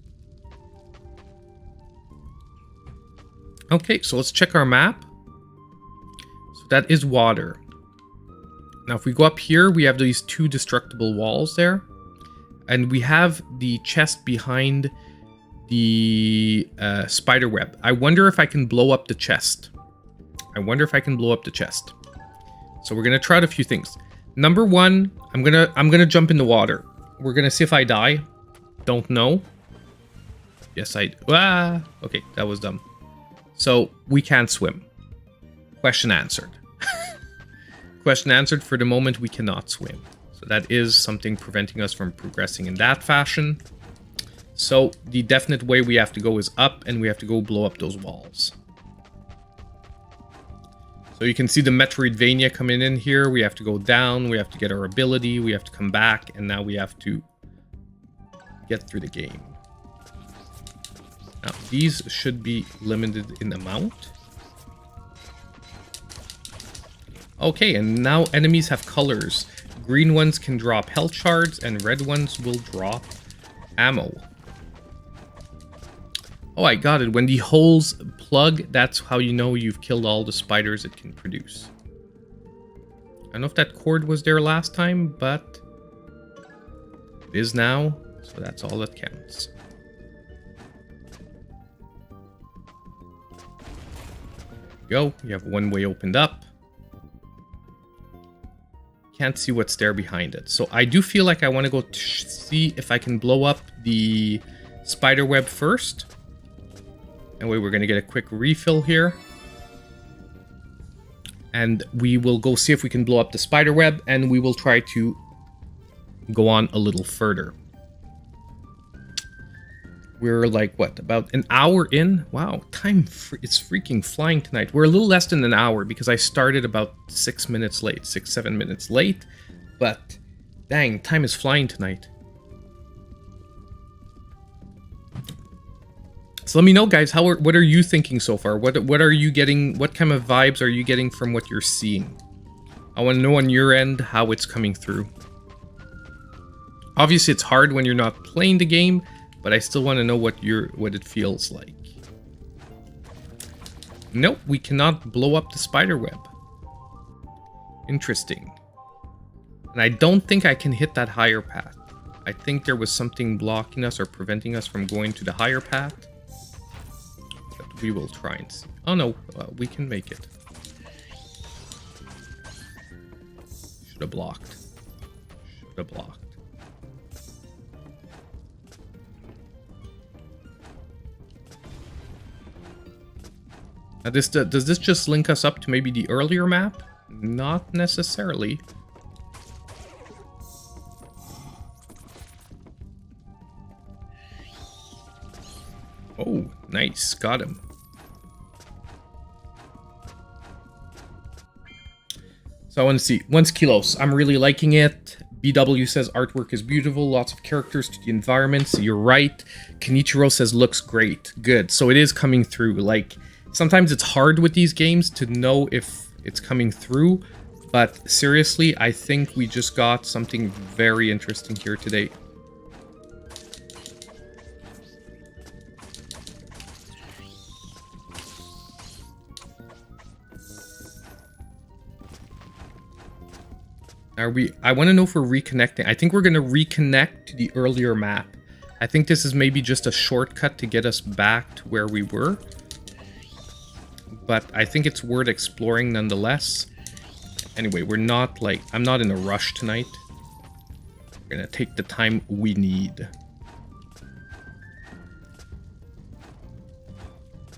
Okay, so let's check our map. So that is water. Now, if we go up here, we have these 2 destructible walls there. And we have the chest behind the spider web. I wonder if I can blow up the chest. So we're going to try out a few things. Number 1, I'm gonna jump in the water. We're gonna see if I die. Don't know. Yes, okay, that was dumb. So we can't swim. Question answered. Question answered. For the moment, we cannot swim. So that is something preventing us from progressing in that fashion. So the definite way we have to go is up, and we have to go blow up those walls. So you can see the Metroidvania coming in here. We have to go down, we have to get our ability, we have to come back, and now we have to get through the game. Now, these should be limited in amount. Okay, and now enemies have colors. Green ones can drop health shards, and red ones will drop ammo. Oh, I got it. When the holes plug, that's how you know you've killed all the spiders it can produce. I don't know if that cord was there last time, but it is now, so that's all that counts. Go. You have one way opened up. Can't see what's there behind it. So I do feel like I want to go see if I can blow up the spider web first. Anyway, we're going to get a quick refill here. And we will go see if we can blow up the spider web, and we will try to go on a little further. We're like, what, about an hour in? Wow, time it's freaking flying tonight. We're a little less than an hour because I started about 6 minutes late, 6-7 minutes late. But dang, time is flying tonight. So let me know, guys, what are you thinking so far? What are you getting? What kind of vibes are you getting from what you're seeing? I want to know on your end how it's coming through. Obviously, it's hard when you're not playing the game, but I still want to know what it feels like. Nope, we cannot blow up the spider web. Interesting. And I don't think I can hit that higher path. I think there was something blocking us or preventing us from going to the higher path. But we will try and see. Oh no, we can make it. Should have blocked. Should have blocked. Now does this just link us up to maybe the earlier map? Not necessarily. Oh, nice. Got him. So I want to see. 1 kilos. I'm really liking it. BW says artwork is beautiful, lots of characters to the environments. You're right. Kenichiro says looks great. Good. So it is coming through. Like, sometimes it's hard with these games to know if it's coming through, but seriously, I think we just got something very interesting here today. I want to know if we're reconnecting. I think we're going to reconnect to the earlier map. I think this is maybe just a shortcut to get us back to where we were. But I think it's worth exploring nonetheless. Anyway, we're not like... I'm not in a rush tonight. We're going to take the time we need.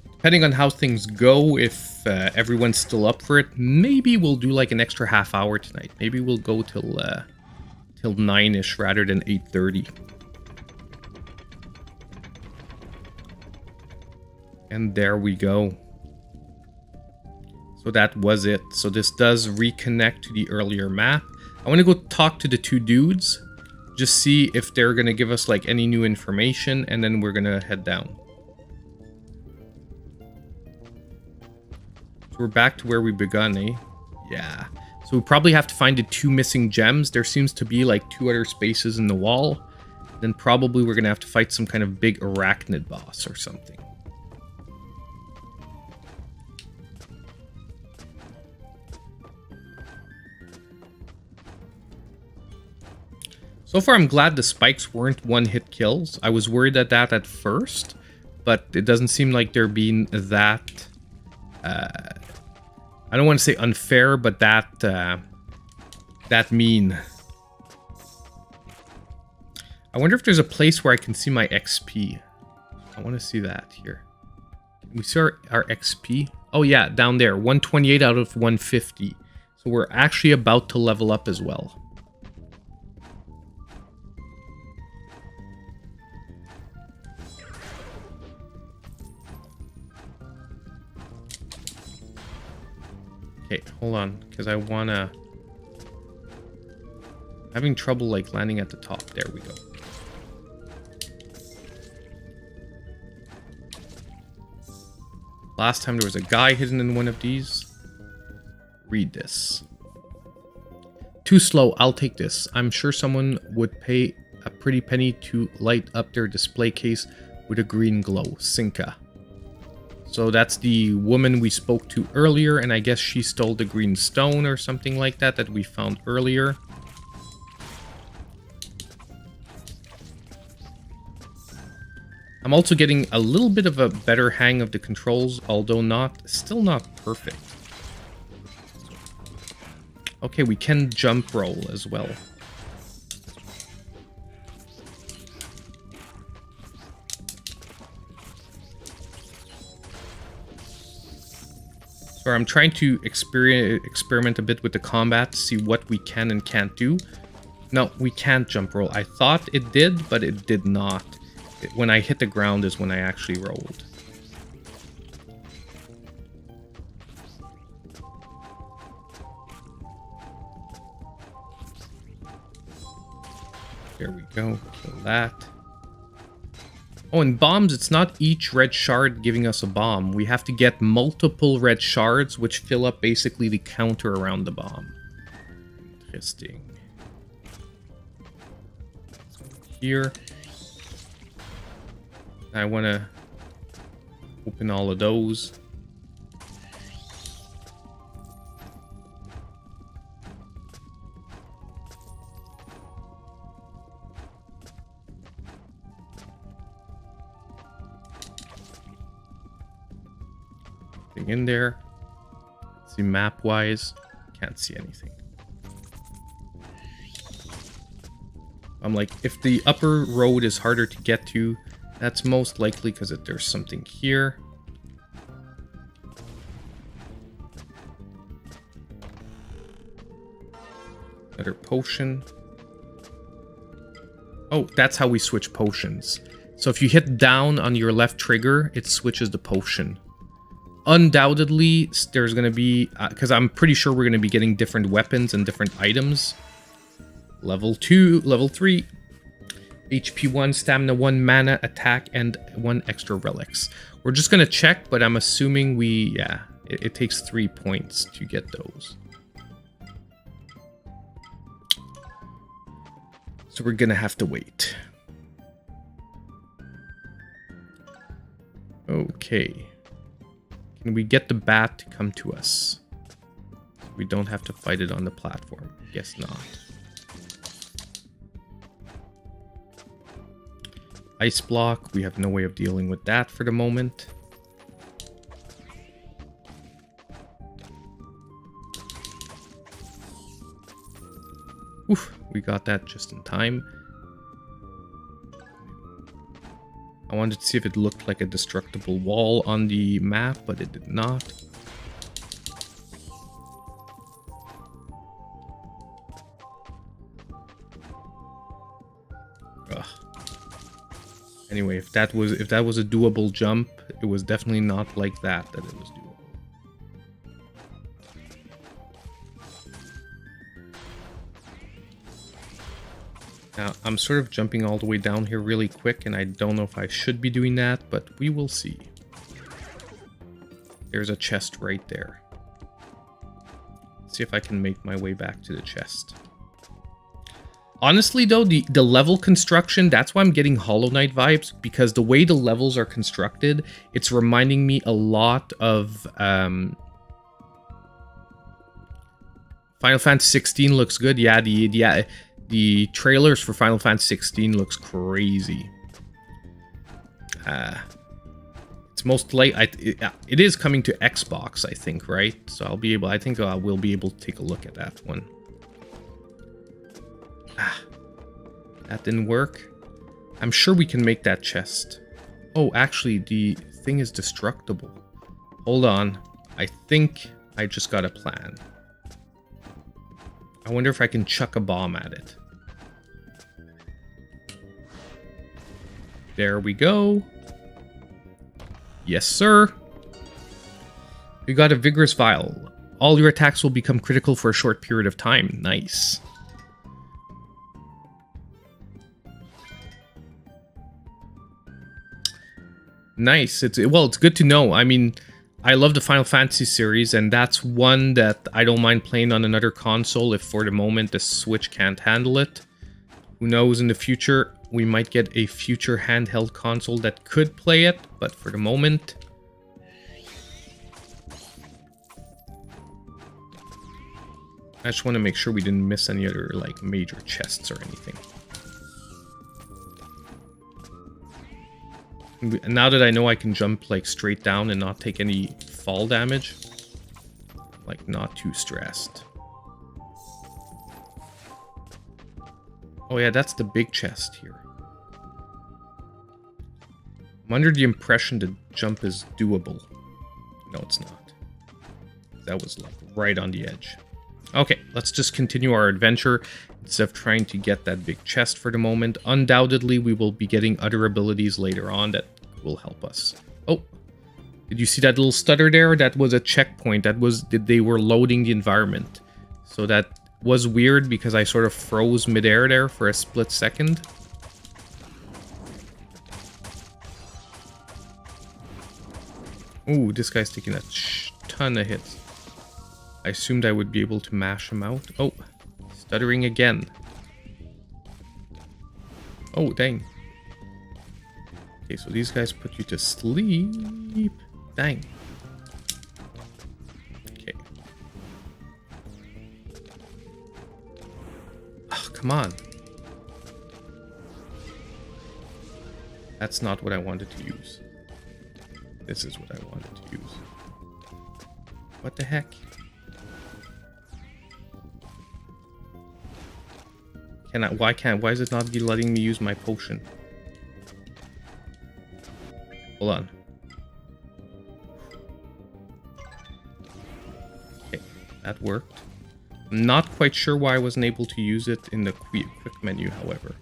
Depending on how things go, if everyone's still up for it, maybe we'll do like an extra half hour tonight. Maybe we'll go till 9-ish rather than 8:30. And there we go. So that was it. So this does reconnect to the earlier map. I want to go talk to the two dudes. Just see if they're going to give us like any new information. And then we're going to head down. So we're back to where we begun, eh? Yeah. So we probably have to find the two missing gems. There seems to be like 2 other spaces in the wall. Then probably we're going to have to fight some kind of big arachnid boss or something. So far, I'm glad the spikes weren't one-hit kills. I was worried at that at first, but it doesn't seem like they're being that... I don't want to say unfair, but that mean. I wonder if there's a place where I can see my XP. I want to see that here. Can we see our XP? Oh yeah, down there. 128 out of 150. So we're actually about to level up as well. Okay, hold on, because I wanna... having trouble like landing at the top. There we go. Last time there was a guy hidden in one of these. Read this. Too slow, I'll take this. I'm sure someone would pay a pretty penny to light up their display case with a green glow. Sinka. So that's the woman we spoke to earlier, and I guess she stole the green stone or something like that that we found earlier. I'm also getting a little bit of a better hang of the controls, although still not perfect. Okay, we can jump roll as well. So I'm trying to experiment a bit with the combat to see what we can and can't do. No, we can't jump roll. I thought it did, but it did not. When I hit the ground is when I actually rolled. There we go. Kill that. Oh, and bombs, it's not each red shard giving us a bomb. We have to get multiple red shards, which fill up basically the counter around the bomb. Interesting. Here. I want to open all of those. In there. Let's see, map wise, can't see anything. I'm like, if the upper road is harder to get to, that's most likely because there's something here. Another potion. Oh, that's how we switch potions. So if you hit down on your left trigger, it switches the potion. Undoubtedly, there's going to be... because I'm pretty sure we're going to be getting different weapons and different items. Level 2, level 3. HP 1, stamina 1, mana, attack, and 1 extra relics. We're just gonna check, but I'm assuming it takes 3 points to get those. So we're gonna have to wait. Okay. Can we get the bat to come to us? We don't have to fight it on the platform. Guess not. Ice block. We have no way of dealing with that for the moment. Oof, we got that just in time. I wanted to see if it looked like a destructible wall on the map, but it did not. Ugh. Anyway, if that was a doable jump, it was definitely not like that it was doable. Now, I'm sort of jumping all the way down here really quick, and I don't know if I should be doing that, but we will see. There's a chest right there. Let's see if I can make my way back to the chest. Honestly, though, the level construction, that's why I'm getting Hollow Knight vibes, because the way the levels are constructed, it's reminding me a lot of... Final Fantasy 16 looks good. Yeah, the trailers for Final Fantasy 16 looks crazy. It's most like it is coming to Xbox, I think, right? So I'll be able. I think we'll be able to take a look at that one. That didn't work. I'm sure we can make that chest. Oh, actually, the thing is destructible. Hold on. I think I just got a plan. I wonder if I can chuck a bomb at it. There we go. Yes, sir. You got a vigorous vial. All your attacks will become critical for a short period of time. Nice. Nice. It's good to know. I mean, I love the Final Fantasy series, and that's one that I don't mind playing on another console if for the moment the Switch can't handle it. Who knows, in the future, we might get a future handheld console that could play it, but for the moment... I just want to make sure we didn't miss any other, like, major chests or anything. Now that I know I can jump like straight down and not take any fall damage, like not too stressed. Oh yeah, that's the big chest here. I'm under the impression the jump is doable. No, it's not. That was like right on the edge. Okay, let's just continue our adventure instead of trying to get that big chest for the moment. Undoubtedly, we will be getting other abilities later on that will help us. Oh, did you see that little stutter there? That was a checkpoint. They were loading the environment. So that was weird because I sort of froze midair there for a split second. Ooh, this guy's taking a ton of hits. I assumed I would be able to mash him out. Oh, stuttering again. Oh, dang. Okay, so these guys put you to sleep. Dang. Okay. Oh, come on. That's not what I wanted to use. This is what I wanted to use. What the heck? Why is it not letting me use my potion? Hold on. Okay, that worked. I'm not quite sure why I wasn't able to use it in the quick menu, however.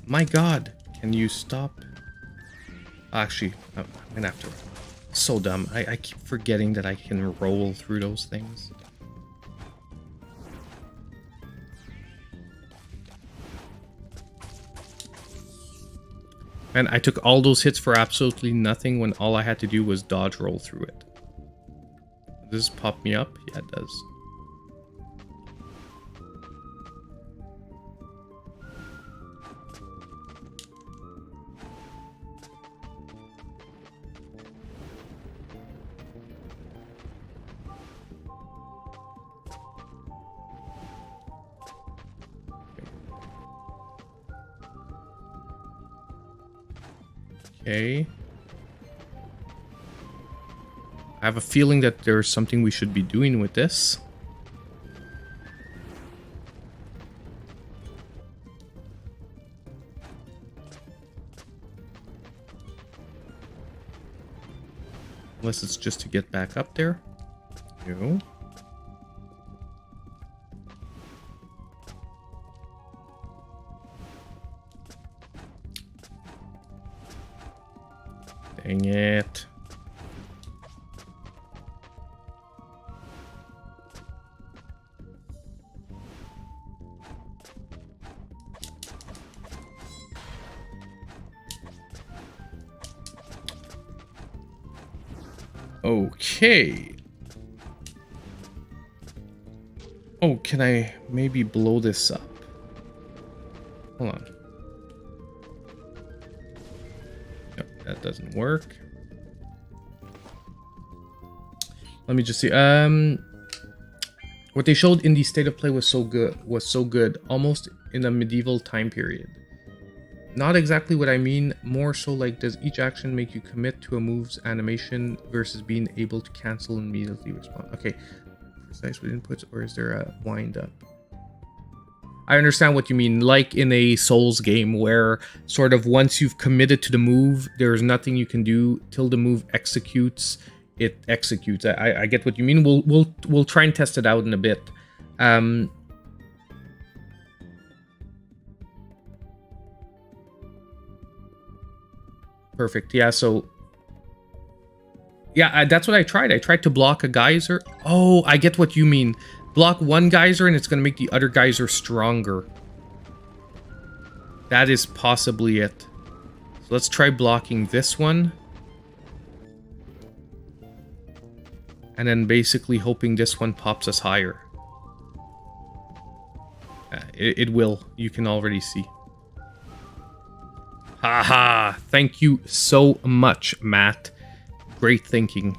My god, can you stop? Actually, I'm gonna have to... So dumb. I keep forgetting that I can roll through those things. And I took all those hits for absolutely nothing when all I had to do was dodge roll through it. Does this pop me up? Yeah, it does. Okay. I have a feeling that there's something we should be doing with this. Unless it's just to get back up there. No. Dang it. Okay. Oh, can I maybe blow this up? Hold on. Nope, that doesn't work. Let me just see. What they showed in the state of play was so good, almost in a medieval time period. Not exactly what I mean, more so like, does each action make you commit to a move's animation versus being able to cancel and immediately respond? Okay, precise with inputs, or is there a wind up? I understand what you mean, like in a Souls game where sort of once you've committed to the move, there's nothing you can do till the move executes. It executes. I get what you mean. We'll try and test it out in a bit. Perfect. Yeah, so... Yeah, that's what I tried. I tried to block a geyser. Oh, I get what you mean. Block one geyser and it's going to make the other geyser stronger. That is possibly it. So let's try blocking this one. And then basically hoping this one pops us higher. It will. You can already see. Haha, thank you so much, Matt. Great thinking.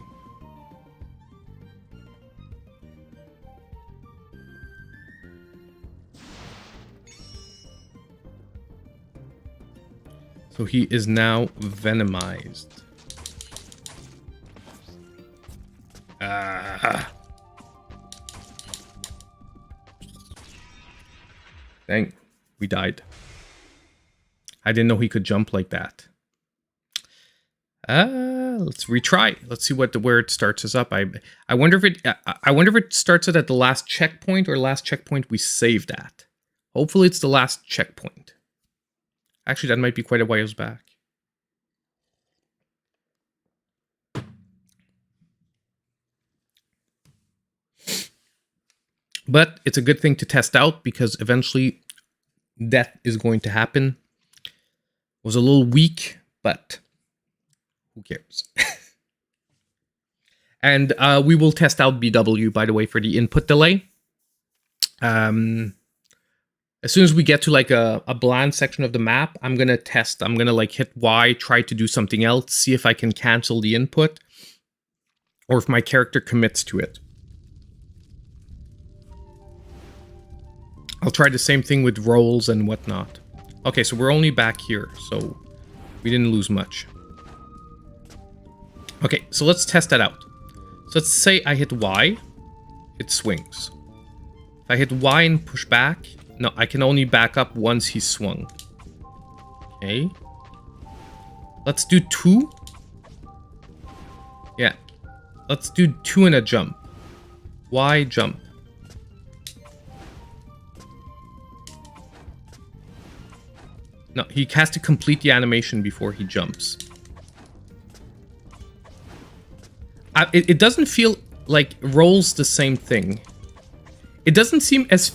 So he is now venomized. Dang, we died. I didn't know he could jump like that. Let's retry. Let's see where it starts us up. I wonder if it starts it at the last checkpoint or last checkpoint we saved at. Hopefully it's the last checkpoint. Actually, that might be quite a ways back. But it's a good thing to test out because eventually death is going to happen. Was a little weak, but who cares? And we will test out BW, by the way, for the input delay. As soon as we get to like a bland section of the map, I'm going to test. I'm going to like hit Y, try to do something else, see if I can cancel the input or if my character commits to it. I'll try the same thing with rolls and whatnot. Okay, so we're only back here, so we didn't lose much. Okay, so let's test that out. So let's say I hit Y, it swings. If I hit Y and push back, no, I can only back up once he's swung. Okay. Let's do 2. Yeah. Let's do 2 and a jump. Y, jump. No, he has to complete the animation before he jumps. It doesn't feel like rolls the same thing. It doesn't seem as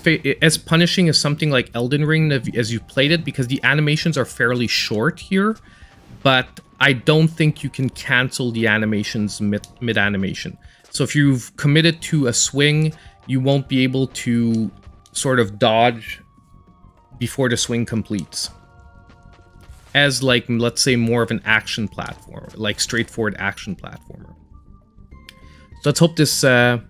punishing as something like Elden Ring as you played it because the animations are fairly short here. but I don't think you can cancel the animations mid-animation. So if you've committed to a swing, you won't be able to sort of dodge before the swing completes. As like, let's say, more of an action platform, like straightforward action platformer. So let's hope this the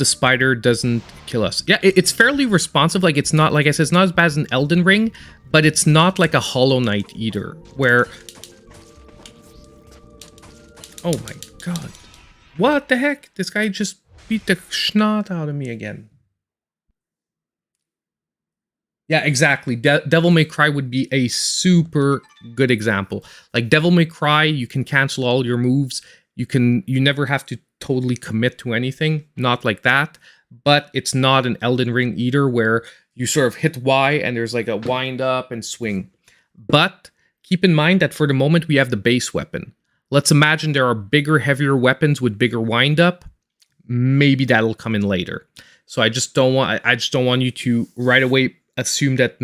spider doesn't kill us. Yeah, it's fairly responsive. Like, it's not, like I said, it's not as bad as an Elden Ring, but it's not like a Hollow Knight either, where... Oh my god. What the heck? This guy just beat the schnot out of me again. Yeah, exactly. Devil May Cry would be a super good example. Like, Devil May Cry, you can cancel all your moves. You never have to totally commit to anything. Not like that. But it's not an Elden Ring either, where you sort of hit Y and there's like a wind up and swing. But keep in mind that for the moment we have the base weapon. Let's imagine there are bigger, heavier weapons with bigger wind up. Maybe that'll come in later. So I just don't want you to right away assume that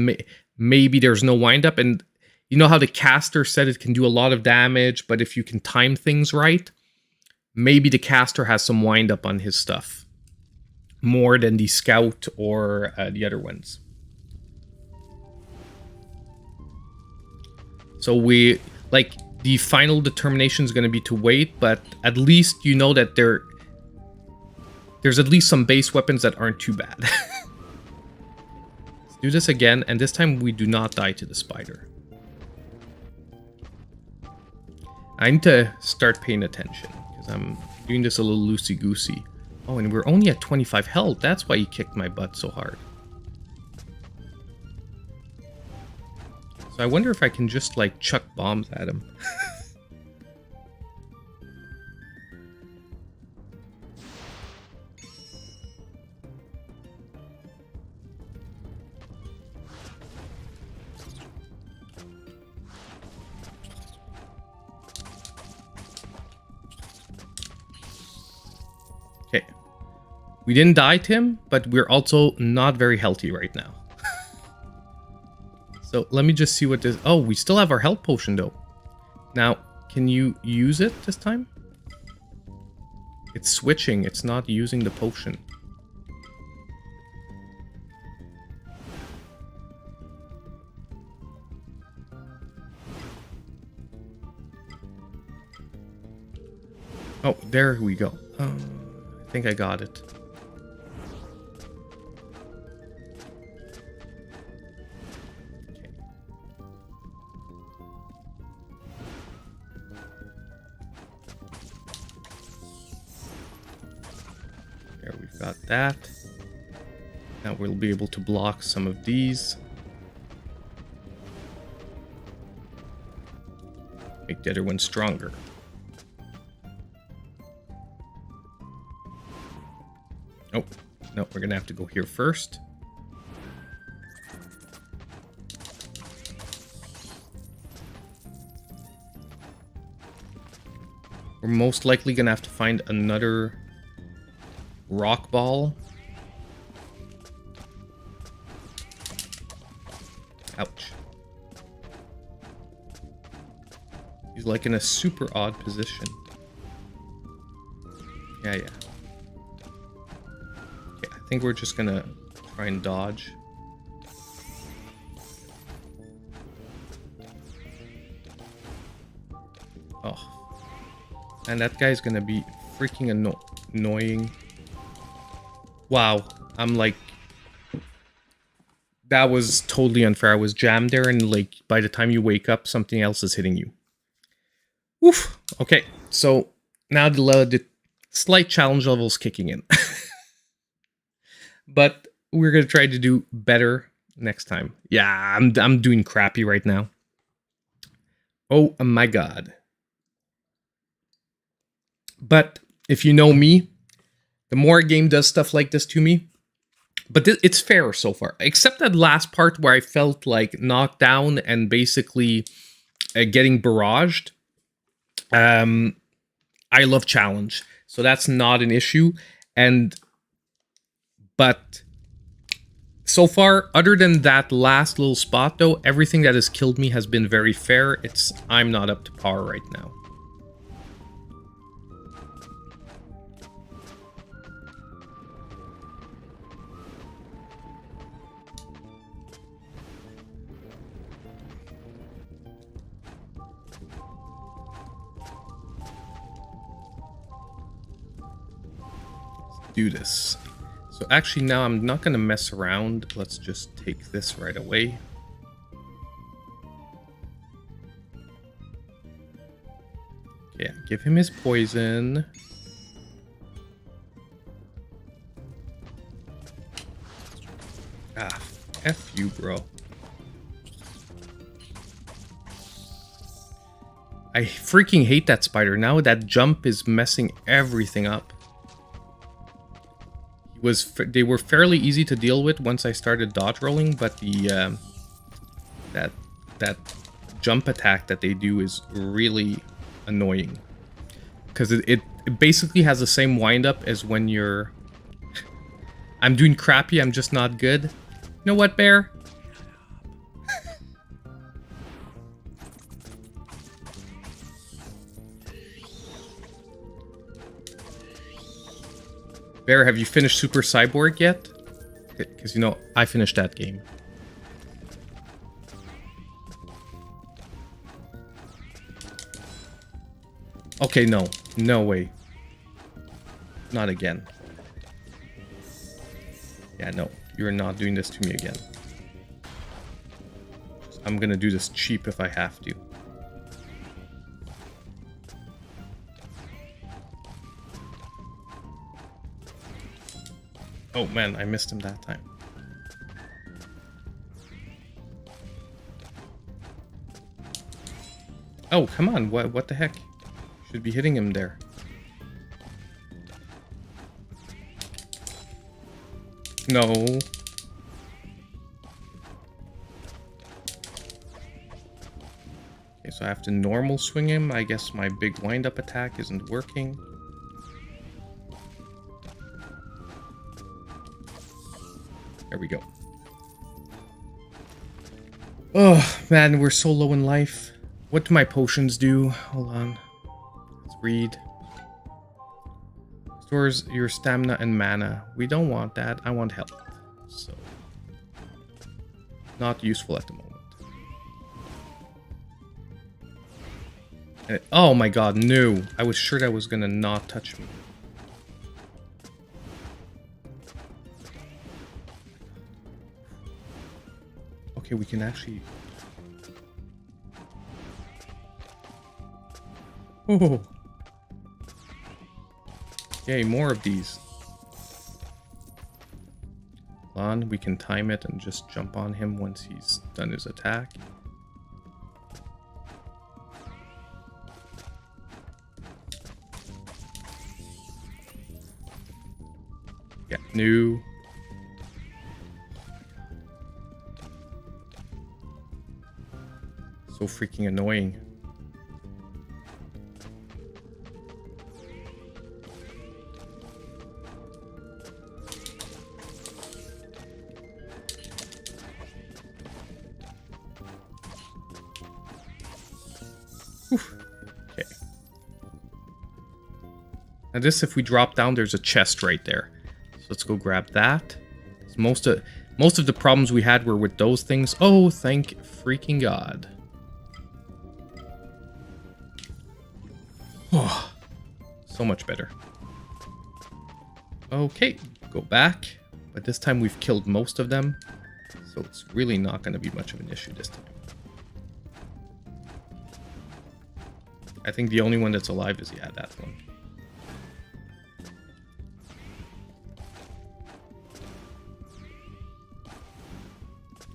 maybe there's no wind up. And you know how the caster said it can do a lot of damage, but if you can time things right, maybe the caster has some wind up on his stuff more than the scout or the other ones. So we, like, the final determination is going to be to wait, but at least you know that there's at least some base weapons that aren't too bad. Let's do this again, and this time we do not die to the spider. I need to start paying attention, because I'm doing this a little loosey-goosey. Oh, and we're only at 25 health. That's why he kicked my butt so hard. So I wonder if I can just, like, chuck bombs at him. Okay. We didn't die to him, but we're also not very healthy right now. So let me just see what this... Oh, we still have our health potion, though. Now, can you use it this time? It's switching. It's not using the potion. Oh, there we go. I think I got it. There, we've got that. Now we'll be able to block some of these. Make the other one stronger. Oh, no, we're gonna have to go here first. We're most likely gonna have to find another rock ball. Ouch. He's like in a super odd position. Yeah. I think we're just gonna try and dodge. Oh. And that guy's gonna be freaking annoying. Wow. I'm like... That was totally unfair. I was jammed there, and like by the time you wake up, something else is hitting you. Oof. Okay, so now the slight challenge level is kicking in. But we're gonna try to do better next time. Yeah, I'm doing crappy right now. Oh my god. But if you know me, the more a game does stuff like this to me, but it's fair so far. Except that last part where I felt like knocked down and basically getting barraged. I love challenge, so that's not an issue. But So far, other than that last little spot though, everything that has killed me has been very fair. I'm not up to par right now. Let's do this. So actually now I'm not going to mess around. Let's just take this right away. Yeah, give him his poison. Ah, F you, bro. I freaking hate that spider. Now that jump is messing everything up. They were fairly easy to deal with once I started dodge rolling, but the that jump attack that they do is really annoying because it basically has the same windup as when you're I'm doing crappy, I'm just not good. You know what, bear? Bear, have you finished Super Cyborg yet? Because, you know, I finished that game. Okay, no. No way. Not again. Yeah, no. You're not doing this to me again. I'm gonna do this cheap if I have to. Oh man, I missed him that time. Oh, come on, what the heck? Should be hitting him there. No. Okay, so I have to normal swing him. I guess my big wind-up attack isn't working. There we go. Oh, man, we're so low in life. What do my potions do? Hold on. Let's read. Restores your stamina and mana. We don't want that. I want health. So, not useful at the moment. Oh my god, no. I was sure that was gonna not touch me. Okay, we can actually... Oh! Yay, more of these. Hold on, we can time it and just jump on him once he's done his attack. Yeah, new. So freaking annoying. Okay. Now this, if we drop down, there's a chest right there. So let's go grab that. Most of the problems we had were with those things. Oh, thank freaking God. Oh, so much better. Okay, go back. But this time we've killed most of them. So it's really not going to be much of an issue this time. I think the only one that's alive is, yeah, that one.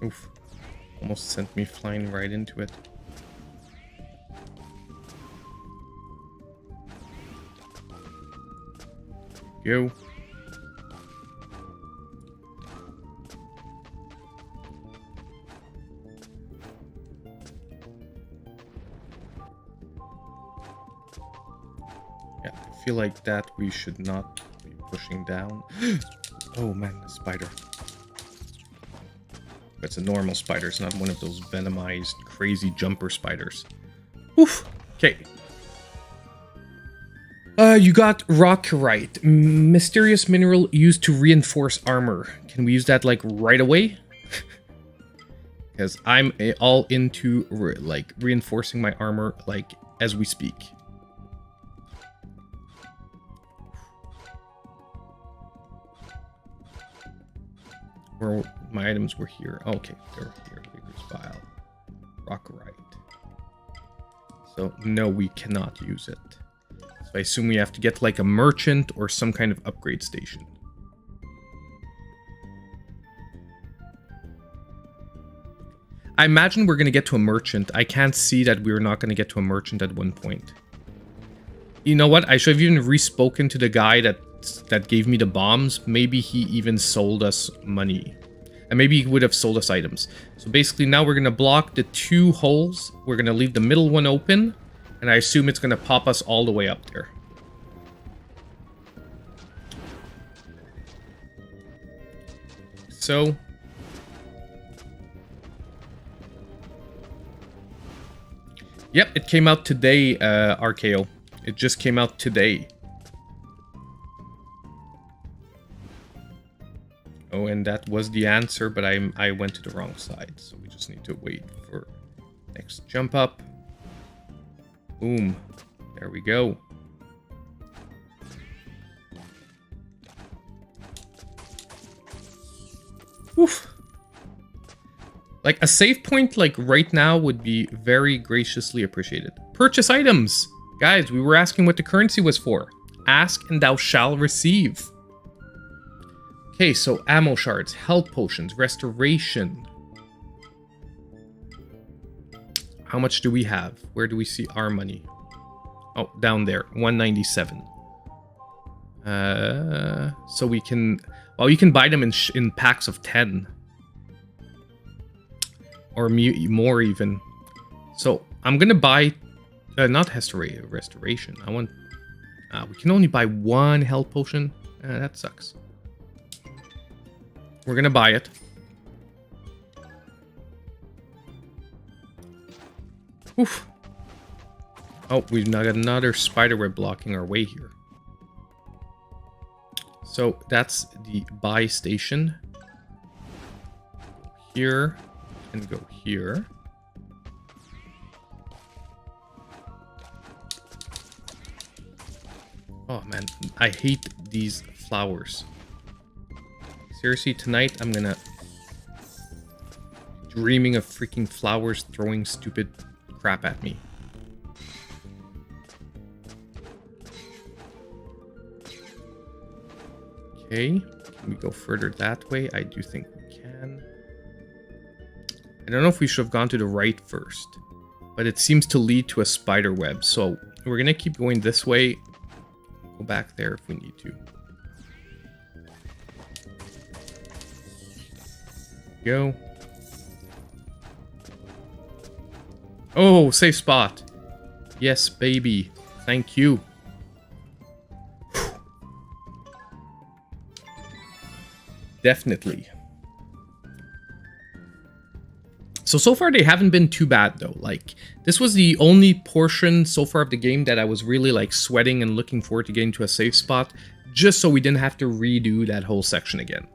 Oof. Almost sent me flying right into it. Go. Yeah, I feel like that we should not be pushing down. Oh man, the spider. It's a normal spider. It's not one of those venomized, crazy jumper spiders. Oof. Okay. You got rockite, mysterious mineral used to reinforce armor. Can we use that like right away? Because I'm all into like reinforcing my armor like as we speak. Where my items were here. Okay, they're here. Vigor's Vial. Rockite. So no, we cannot use it. So I assume we have to get like a merchant or some kind of upgrade station. I imagine we're going to get to a merchant. I can't see that we're not going to get to a merchant at one point. You know what? I should have even re-spoken to the guy that gave me the bombs. Maybe he even sold us money. And maybe he would have sold us items. So basically now we're going to block the 2 holes. We're going to leave the middle one open. And I assume it's going to pop us all the way up there. So... Yep, it came out today, RKO. It just came out today. Oh, and that was the answer, but I went to the wrong side. So we just need to wait for next jump up. Boom. There we go. Oof. Like, a save point, like, right now would be very graciously appreciated. Purchase items! Guys, we were asking what the currency was for. Ask and thou shalt receive. Okay, so ammo shards, health potions, restoration. How much do we have? Where do we see our money? Oh, down there, 197. So we can... Well, you can buy them in packs of 10. Or more even. So I'm gonna buy not restoration. I want we can only buy 1 health potion. That sucks. We're gonna buy it. Oof. Oh, we've now got another spiderweb blocking our way here. So that's the buy station. Here. And go here. Oh man, I hate these flowers. Seriously, tonight I'm gonna... dreaming of freaking flowers throwing stupid crap at me. Okay, can we go further that way? I do think we can. I don't know if we should have gone to the right first, but it seems to lead to a spider web. So we're going to keep going this way. Go back there if we need to. Go. Oh, safe spot. Yes, baby. Thank you. Definitely. So far they haven't been too bad though. Like, this was the only portion so far of the game that I was really like sweating and looking forward to getting to a safe spot, just so we didn't have to redo that whole section again.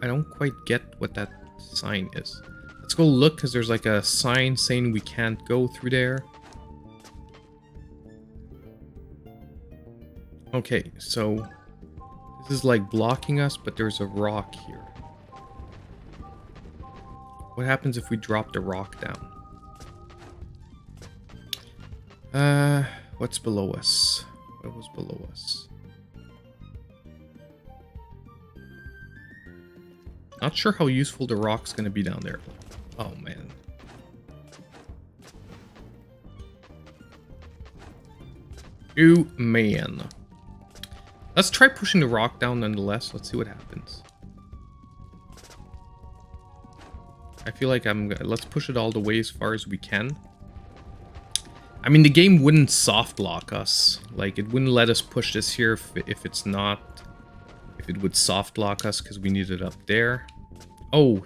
I don't quite get what that sign is. Let's go look, because there's like a sign saying we can't go through there. Okay, so this is like blocking us, but there's a rock here. What happens if we drop the rock down? What's below us? What was below us? Not sure how useful the rock's gonna be down there. Oh man. Oh man. Let's try pushing the rock down nonetheless. Let's see what happens. I feel like let's push it all the way as far as we can. I mean, the game wouldn't soft lock us. Like, it wouldn't let us push this here if it's not... If it would soft lock us because we need it up there. Oh,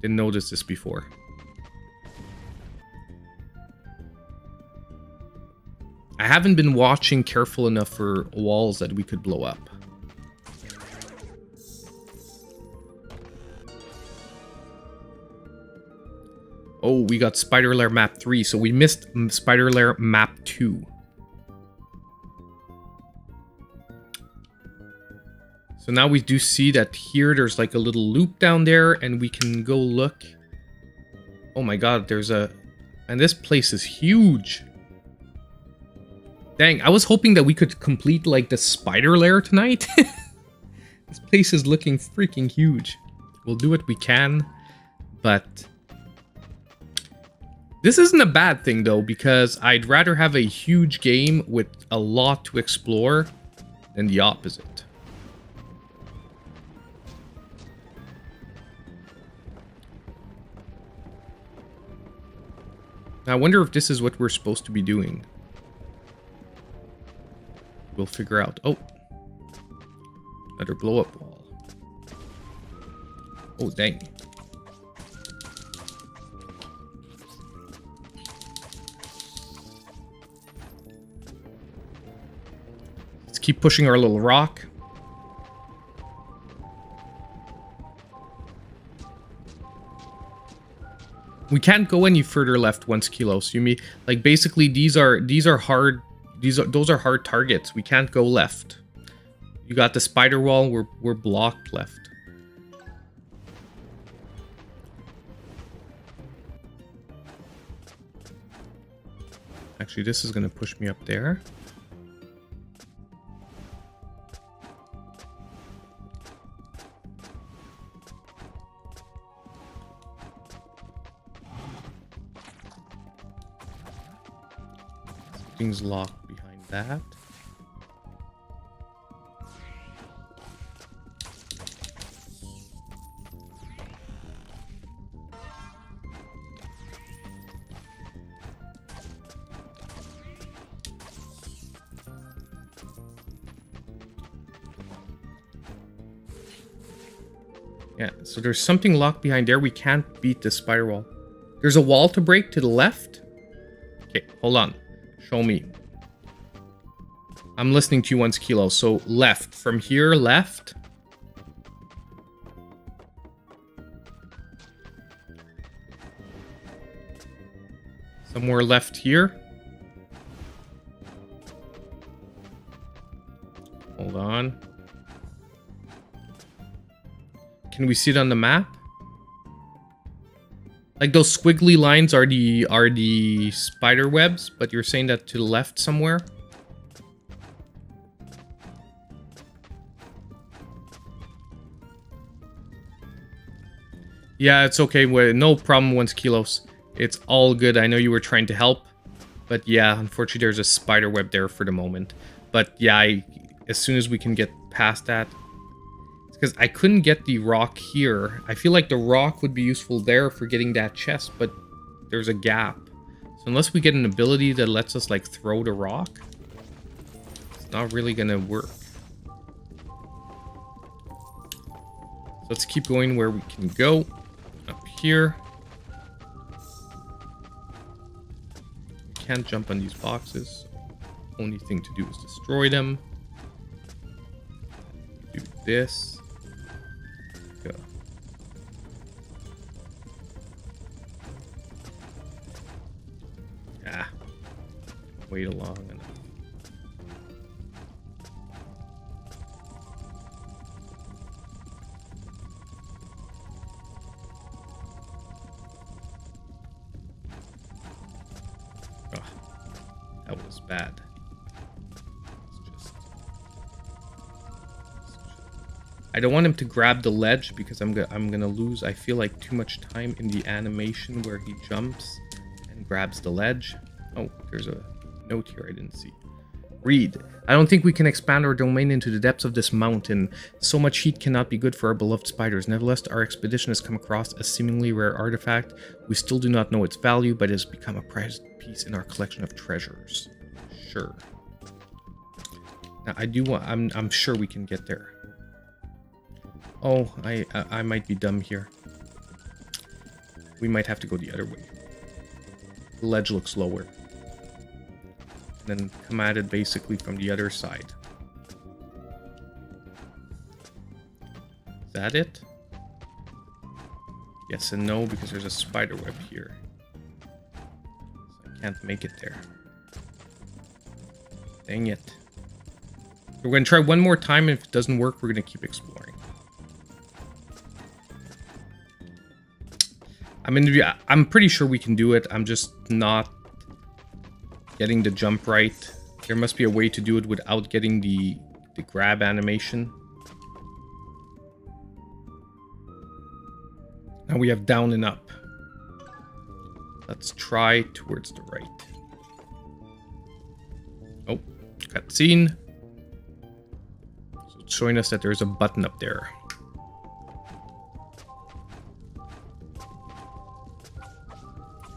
didn't notice this before. I haven't been watching careful enough for walls that we could blow up. Oh, we got Spider Lair map 3, so we missed Spider Lair map 2. So now we do see that here there's like a little loop down there and we can go look. Oh my god, there's a... And this place is huge. Dang, I was hoping that we could complete like the Spider Lair tonight. This place is looking freaking huge. We'll do what we can, but... This isn't a bad thing though, because I'd rather have a huge game with a lot to explore than the opposite. I wonder if this is what we're supposed to be doing. We'll figure out. Oh. Another blow-up wall. Oh, dang. Let's keep pushing our little rock. We can't go any further left once kilos. You mean like basically these are hard. Those are hard targets. We can't go left. You got the spider wall. We're blocked left. Actually, this is gonna push me up there. Things locked behind that. Yeah, so there's something locked behind there. We can't beat the spider wall. There's a wall to break to the left. Okay, hold on. Show me. I'm listening to you once, Kilo. So left. From here, left. Somewhere left here. Hold on. Can we see it on the map? Like those squiggly lines are the spider webs, but you're saying that to the left somewhere? Yeah, it's okay. No problem once kilos. It's all good. I know you were trying to help, but yeah, unfortunately there's a spider web there for the moment. But yeah, as soon as we can get past that, because I couldn't get the rock here. I feel like the rock would be useful there for getting that chest, but there's a gap. So unless we get an ability that lets us like throw the rock, it's not really gonna work. So let's keep going where we can go. Up here. We can't jump on these boxes. Only thing to do is destroy them. Do this. Go. Ah. Wait long enough. That was bad. I don't want him to grab the ledge because I'm gonna lose, I feel like, too much time in the animation where he jumps and grabs the ledge. Oh, there's a note here I didn't see. Read. I don't think we can expand our domain into the depths of this mountain. So much heat cannot be good for our beloved spiders. Nevertheless, our expedition has come across a seemingly rare artifact. We still do not know its value, but it has become a prized piece in our collection of treasures. Sure. Now, I do want... I'm sure we can get there. Oh, I might be dumb here. We might have to go the other way. The ledge looks lower. Then come at it basically from the other side. Is that it? Yes and no, because there's a spider web here. So I can't make it there. Dang it. We're going to try one more time, and if it doesn't work, we're going to keep exploring. I'm pretty sure we can do it. I'm just not getting the jump right. There must be a way to do it without getting the grab animation. Now we have down and up. Let's try towards the right. Oh, cutscene. So it's showing us that there's a button up there.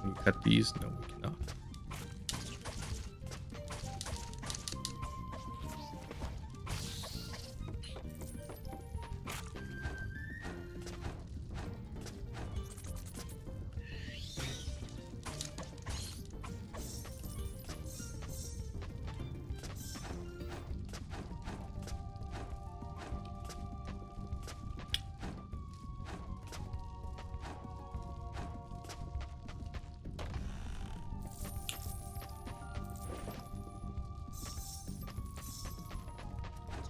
Can we cut these? No, we cannot.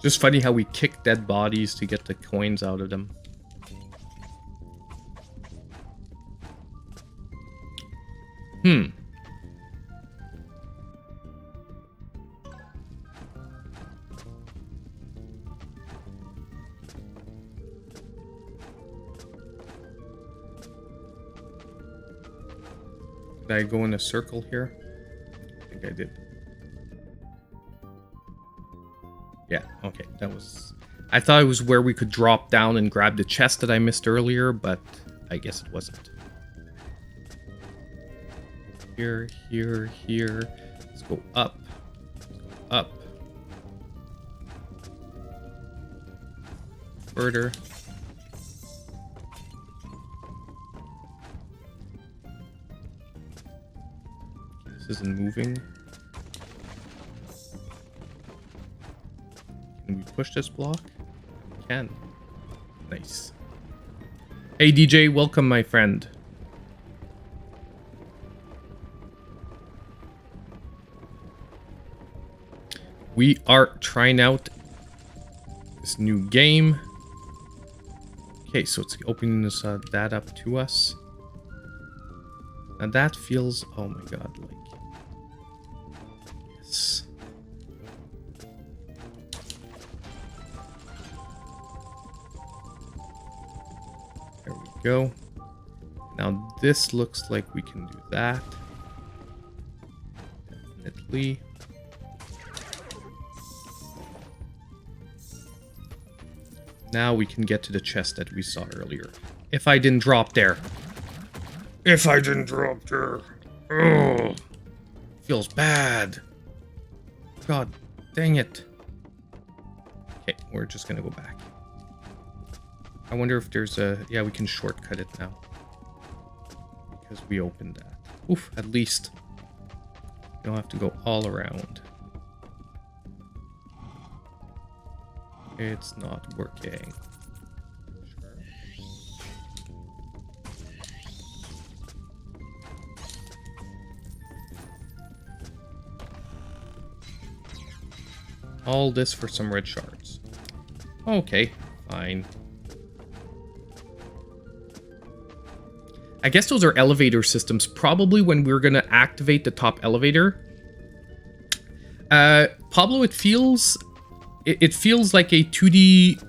Just funny how we kick dead bodies to get the coins out of them. Did I go in a circle here? I think I did. Yeah, okay, that was... I thought it was where we could drop down and grab the chest that I missed earlier, but I guess it wasn't. Here, here, here. Let's go up. Let's go up. Further. This isn't moving. Can we push this block? We can. Nice. Hey DJ, welcome my friend. We are trying out this new game. Okay, so it's opening this that up to us. And that feels, oh my god, like, yes. There we go. Now this looks like we can do that. Definitely. Now we can get to the chest that we saw earlier. If I didn't drop there. If I didn't drop there. Oh, feels bad. God dang it. Okay, we're just gonna go back. I wonder if there's a... Yeah, we can shortcut it now. Because we opened that. Oof, at least. You don't have to go all around. It's not working. Sure. All this for some red shards. Okay, fine. I guess those are elevator systems. Probably when we're gonna activate the top elevator. Pablo, it feels like a 2D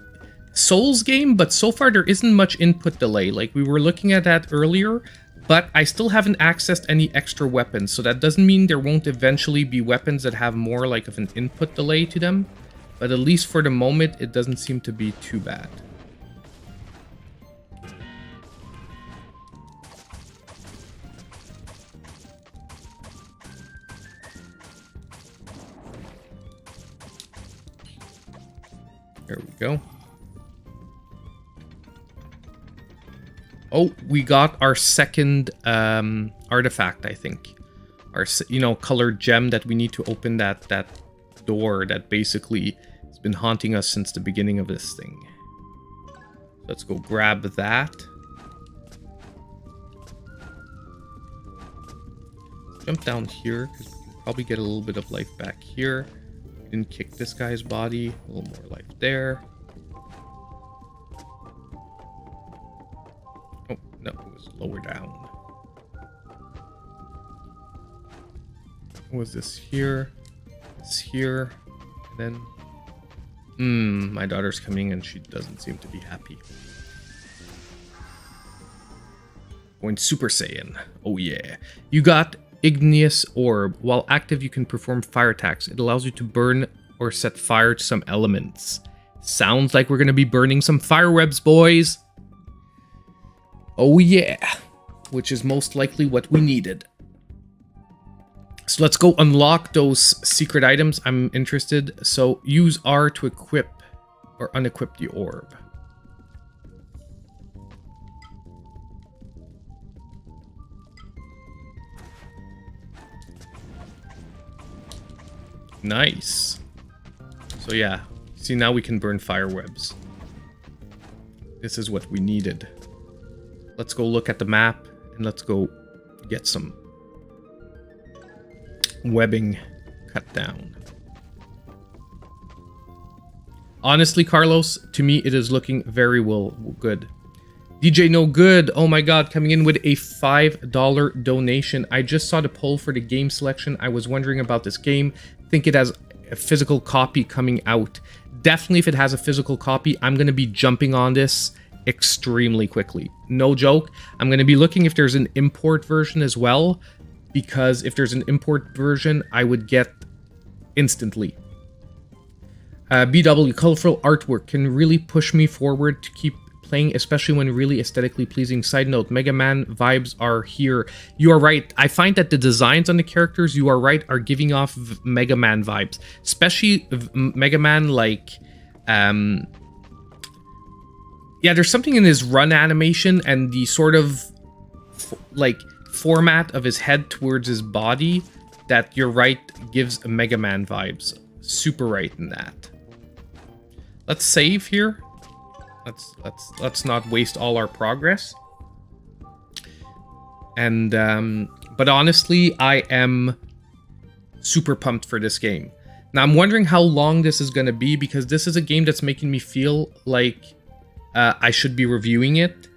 Souls game, but so far there isn't much input delay. Like we were looking at that earlier. But I still haven't accessed any extra weapons, so that doesn't mean there won't eventually be weapons that have more like of an input delay to them. But at least for the moment, it doesn't seem to be too bad. There we go. Oh, we got our second artifact, I think. Our, you know, colored gem that we need to open that door that basically has been haunting us since the beginning of this thing. Let's go grab that. Jump down here, because we can probably get a little bit of life back here. We didn't kick this guy's body. A little more life there. Oh, no, it was lower down. What was this here? This here. And then... my daughter's coming and she doesn't seem to be happy. Going Super Saiyan. Oh yeah. You got Igneous Orb. While active, you can perform fire attacks. It allows you to burn or set fire to some elements. Sounds like we're going to be burning some fire webs, boys. Oh yeah. Which is most likely what we needed. So let's go unlock those secret items. I'm interested. So use R to equip or unequip the orb. Nice. So yeah, see, now we can burn fire webs. This is what we needed. Let's go look at the map and let's go get some webbing cut down. Honestly, Carlos, to me it is looking very well good. DJ No Good, oh my god, coming in with a $5 donation. I just saw the poll for the game selection. I was wondering about this game. Think it has a physical copy coming out. Definitely if it has a physical copy, I'm going to be jumping on this extremely quickly. No joke. I'm going to be looking if there's an import version as well, because if there's an import version, I would get instantly. BW, colorful artwork can really push me forward to keep playing, especially when really aesthetically pleasing. Side note, Mega Man vibes are here. You are right. I find that the designs on the characters, you are right, are giving off Mega Man vibes. Especially Mega Man, like... yeah, there's something in his run animation and the sort of, like, format of his head towards his body that, you're right, gives Mega Man vibes. Super right in that. Let's save here. Let's not waste all our progress. And but honestly, I am super pumped for this game. Now I'm wondering how long this is going to be, because this is a game that's making me feel like I should be reviewing it.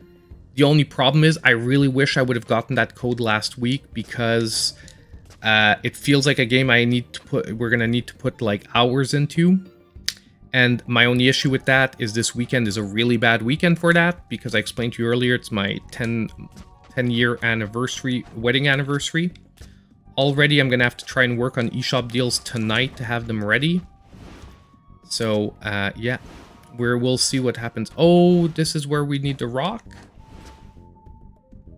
The only problem is I really wish I would have gotten that code last week, because it feels like a game we're gonna need to put like hours into. And my only issue with that is this weekend is a really bad weekend for that, because I explained to you earlier, it's my 10-year anniversary, wedding anniversary. Already, I'm going to have to try and work on eShop deals tonight to have them ready. So, yeah, we'll see what happens. Oh, this is where we need the rock?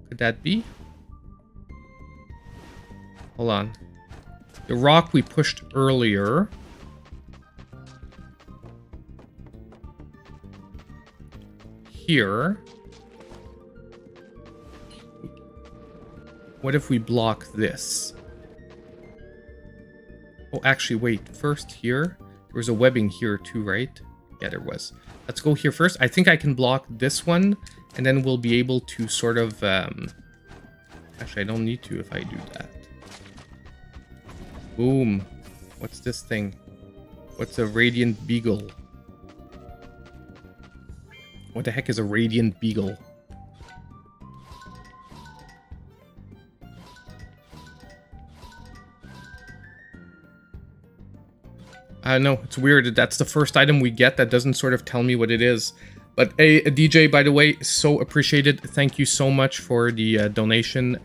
Could that be? Hold on. The rock we pushed earlier... here. What if we block this? Oh, actually, wait. First here. There was a webbing here too, right? Yeah, there was. Let's go here first. I think I can block this one, and then we'll be able to sort of... Actually, I don't need to if I do that. Boom. What's this thing? What's a radiant beagle? What the heck is a radiant beagle? No, it's weird. That's the first item we get that doesn't sort of tell me what it is. But hey, DJ, by the way, so appreciated. Thank you so much for the donation.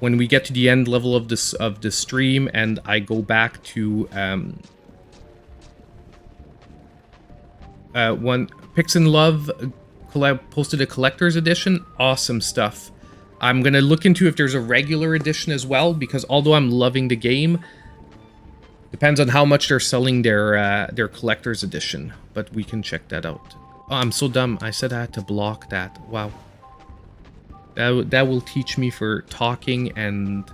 When we get to the end level of the stream and I go back to one Pix and Love posted a collector's edition. Awesome stuff. I'm gonna look into if there's a regular edition as well, because although I'm loving the game, depends on how much they're selling their collector's edition. But we can check that out. Oh, I'm so dumb. I said I had to block that. Wow. That will teach me for talking and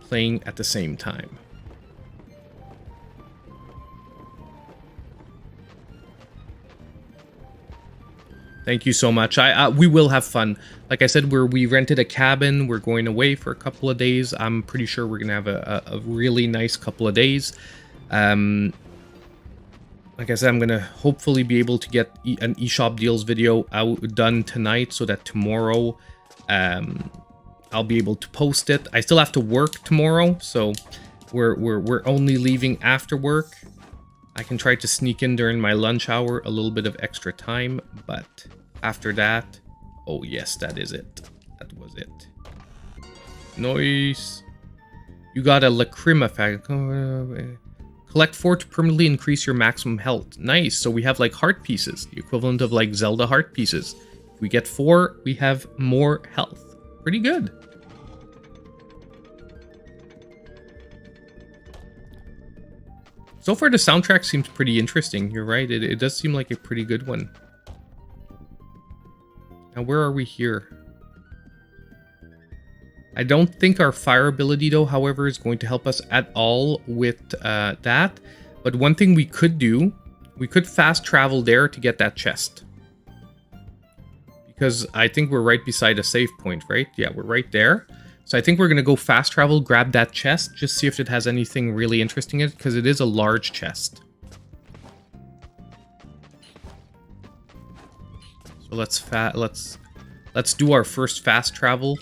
playing at the same time. Thank you so much. We will have fun. Like I said, we rented a cabin. We're going away for a couple of days. I'm pretty sure we're gonna have a really nice couple of days. Like I said, I'm gonna hopefully be able to get an eShop deals video done tonight, so that tomorrow I'll be able to post it. I still have to work tomorrow, so we're only leaving after work. I can try to sneak in during my lunch hour a little bit of extra time, but after that, oh yes, that is it. That was it. Nice. You got a lacrima fact. Collect 4 to permanently increase your maximum health. Nice. So we have like heart pieces, the equivalent of like Zelda heart pieces. If we get 4, we have more health. Pretty good. So far, the soundtrack seems pretty interesting. You're right. It does seem like a pretty good one. Now, where are we here? I don't think our fire ability, though, however, is going to help us at all with that. But one thing we could do, we could fast travel there to get that chest. Because I think we're right beside a save point, right? Yeah, we're right there. So I think we're going to go fast travel, grab that chest, just see if it has anything really interesting in it, because it is a large chest. So let's do our first fast travel.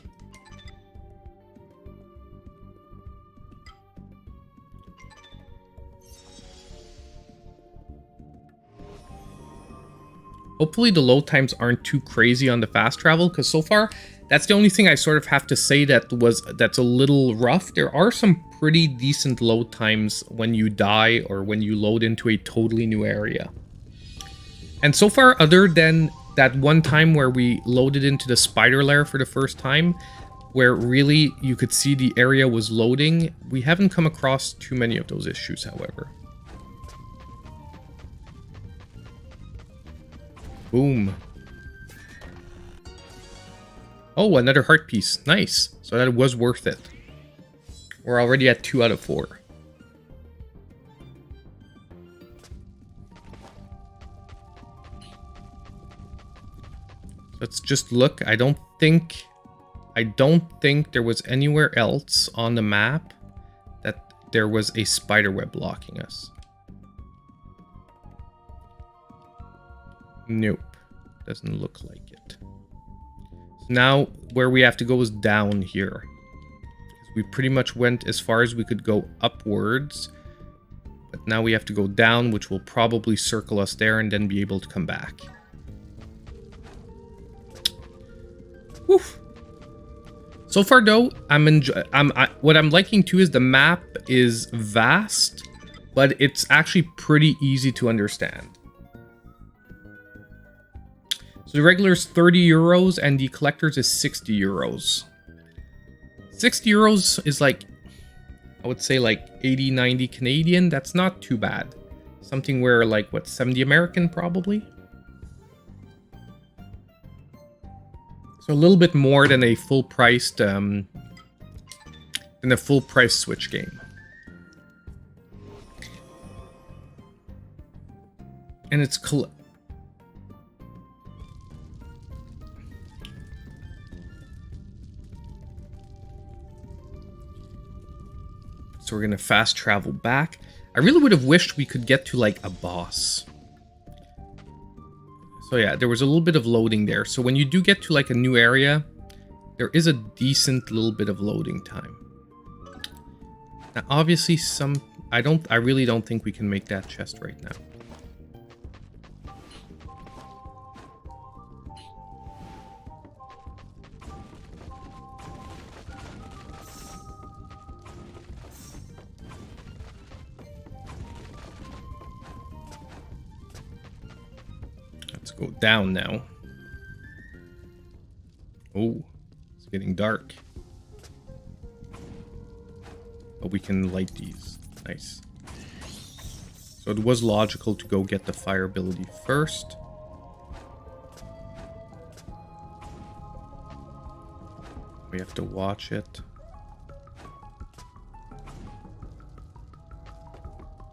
Hopefully the load times aren't too crazy on the fast travel, because so far that's the only thing I sort of have to say that's a little rough. There are some pretty decent load times when you die or when you load into a totally new area. And so far, other than that one time where we loaded into the spider lair for the first time, where really you could see the area was loading, we haven't come across too many of those issues, however. Boom. Oh, another heart piece. Nice. So that was worth it. We're already at 2 out of 4. Let's just look. I don't think there was anywhere else on the map that there was a spider web blocking us. Nope. Doesn't look like it. Now, where we have to go is down here. We pretty much went as far as we could go upwards. But now we have to go down, which will probably circle us there and then be able to come back. Woof. So far, though, what I'm liking too is the map is vast, but it's actually pretty easy to understand. So the regular is 30 euros and the collector's is 60 euros. 60 euros is like, I would say like 80, 90 Canadian. That's not too bad. Something where like, what, 70 American probably? So a little bit more than a full-priced, Switch game. And it's so we're gonna fast travel back. I really would have wished we could get to like a boss. So yeah, there was a little bit of loading there. So when you do get to like a new area, there is a decent little bit of loading time. Now obviously I really don't think we can make that chest right now. Let's go down now. Oh, it's getting dark. But we can light these. Nice. So it was logical to go get the fire ability first. We have to watch it.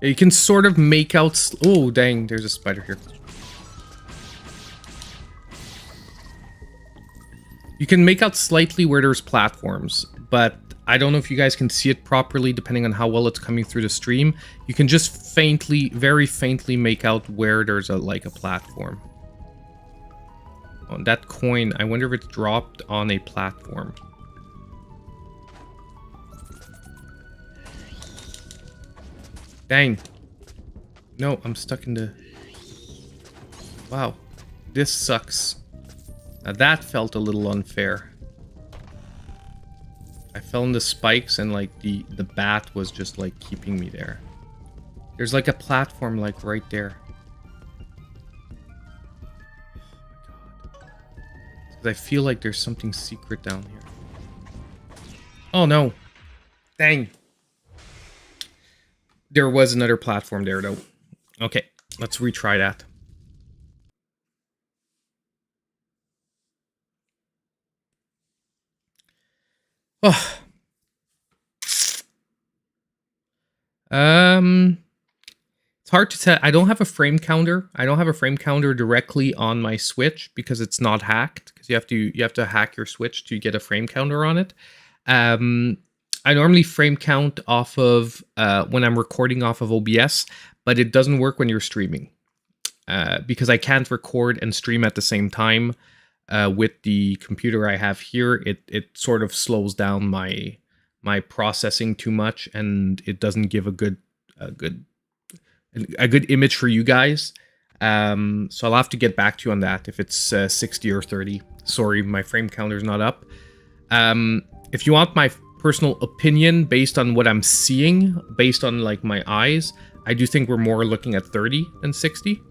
Yeah, you can sort of make out... Oh, dang, there's a spider here. You can make out slightly where there's platforms, but I don't know if you guys can see it properly depending on how well it's coming through the stream. You can just faintly, very faintly make out where there's a platform. On that coin, I wonder if it's dropped on a platform. Dang. No, I'm stuck in the... Wow. This sucks. Now that felt a little unfair. I fell in the spikes and like the bat was just like keeping me there. There's like a platform like right there. Oh my god. Because I feel like there's something secret down here. Oh no. Dang. There was another platform there though. Okay, let's retry that. Oh. It's hard to tell. I don't have a frame counter. I don't have a frame counter directly on my Switch because it's not hacked. Because you have to hack your Switch to get a frame counter on it. I normally frame count off of when I'm recording off of OBS, but it doesn't work when you're streaming because I can't record and stream at the same time. With the computer I have here, it sort of slows down my processing too much, and it doesn't give a good image for you guys. So I'll have to get back to you on that if it's 60 or 30. Sorry, my frame counter's not up. If you want my personal opinion based on what I'm seeing, based on like my eyes, I do think we're more looking at 30 than 60.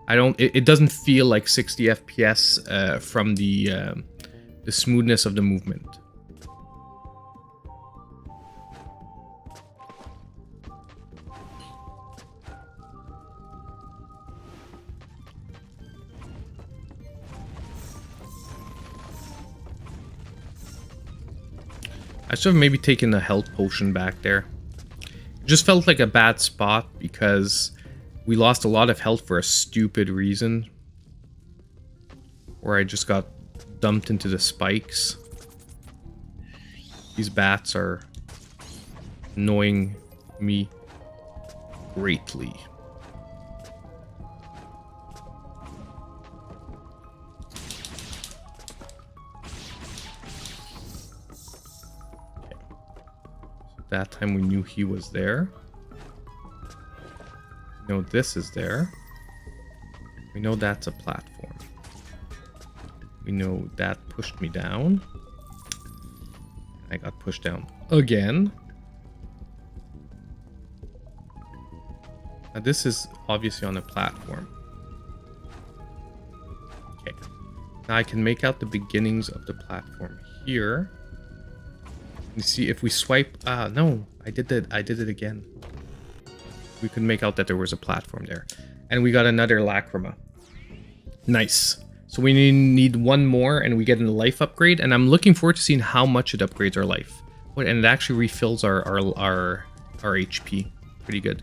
It doesn't feel like 60 FPS from the smoothness of the movement. I should have maybe taken a health potion back there. It just felt like a bad spot because we lost a lot of health for a stupid reason. Where I just got dumped into the spikes. These bats are annoying me greatly. That time we knew he was there. We know this is there. We know that's a platform. We know that pushed me down. I got pushed down again. Now this is obviously on a platform. Okay. Now I can make out the beginnings of the platform here. You see, if we swipe... no. I did it again. We could make out that there was a platform there. And we got another lacrima. Nice. So we need one more and we get a life upgrade. And I'm looking forward to seeing how much it upgrades our life. And it actually refills our HP. Pretty good.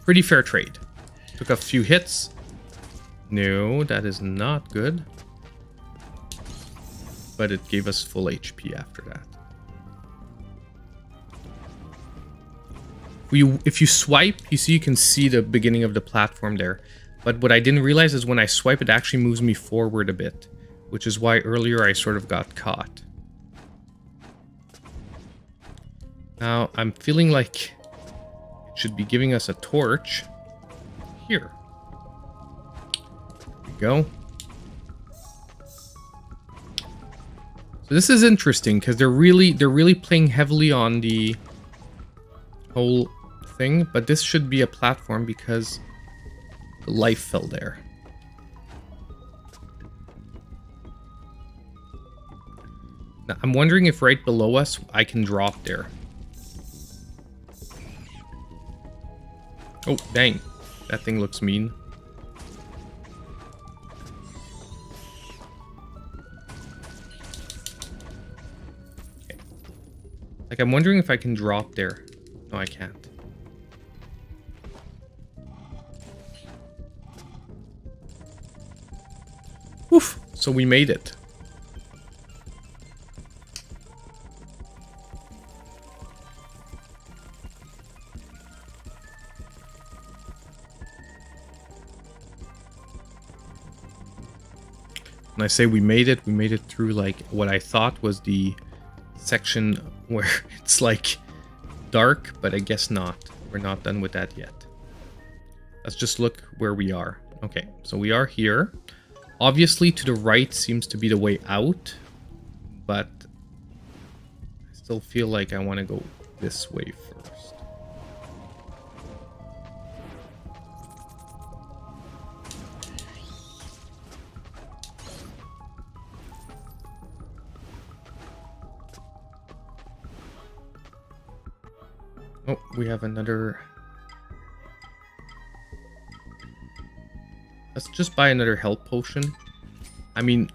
Pretty fair trade. Took a few hits. No, that is not good. But it gave us full HP after that. If you swipe, you can see the beginning of the platform there. But what I didn't realize is when I swipe, it actually moves me forward a bit. Which is why earlier I sort of got caught. Now, I'm feeling like it should be giving us a torch. Here. There we go. So this is interesting, because they're really playing heavily on the whole thing, but this should be a platform because The life fell there. Now, I'm wondering if right below us I can drop there. Oh, dang. That thing looks mean. Okay. Like, I'm wondering if I can drop there. No, I can't. Oof! So we made it. When I say we made it through like what I thought was the section where it's like dark, but I guess not. We're not done with that yet. Let's just look where we are. Okay, so we are here. Obviously to the right seems to be the way out, but I still feel like I want to go this way first. Oh, we have another... Let's just buy another health potion. I mean,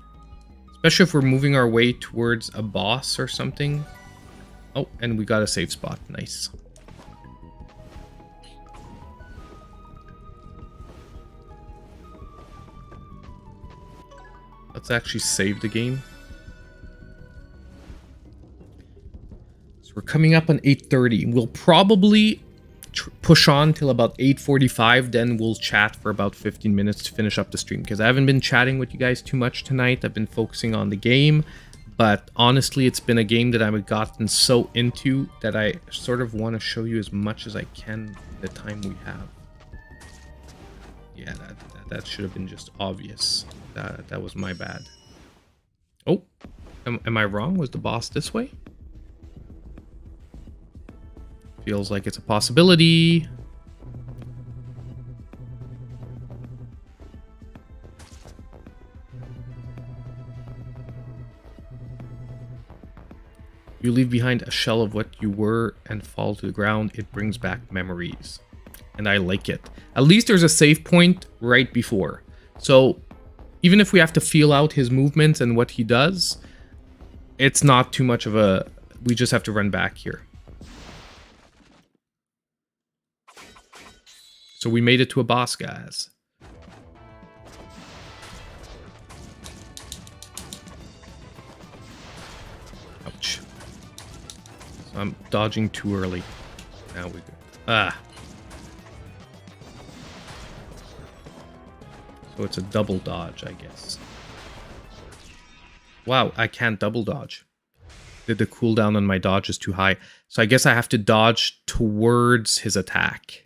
especially if we're moving our way towards a boss or something. Oh, and we got a safe spot. Nice. Let's actually save the game. So we're coming up on 8:30. We'll probably push on till about 8:45, then we'll chat for about 15 minutes to finish up the stream, because I haven't been chatting with you guys too much tonight. I've been focusing on the game, but honestly it's been a game that I've gotten so into that I sort of want to show you as much as I can the time we have. Yeah, that should have been just obvious. That was my bad. Oh, am I wrong? Was the boss this way? Feels like it's a possibility. You leave behind a shell of what you were and fall to the ground. It brings back memories. And I like it. At least there's a save point right before. So even if we have to feel out his movements and what he does, it's not too much of a... We just have to run back here. So we made it to a boss, guys. Ouch. So I'm dodging too early. Now we go. Ah. So it's a double dodge, I guess. Wow, I can't double dodge. The cooldown on my dodge is too high. So I guess I have to dodge towards his attack.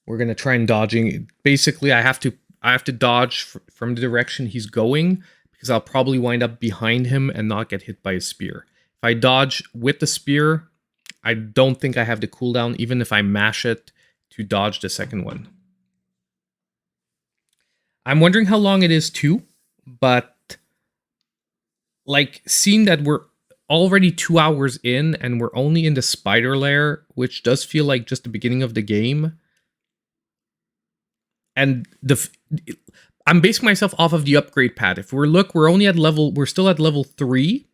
We're gonna try and dodging. Basically, I have to dodge from the direction he's going, because I'll probably wind up behind him and not get hit by a spear. If I dodge with the spear, I don't think I have the cooldown, even if I mash it to dodge the second one. I'm wondering how long it is too, but like seeing that we're already 2 hours in and we're only in the spider lair, which does feel like just the beginning of the game. And I'm basing myself off of the upgrade pad. If we're we're still at level 3.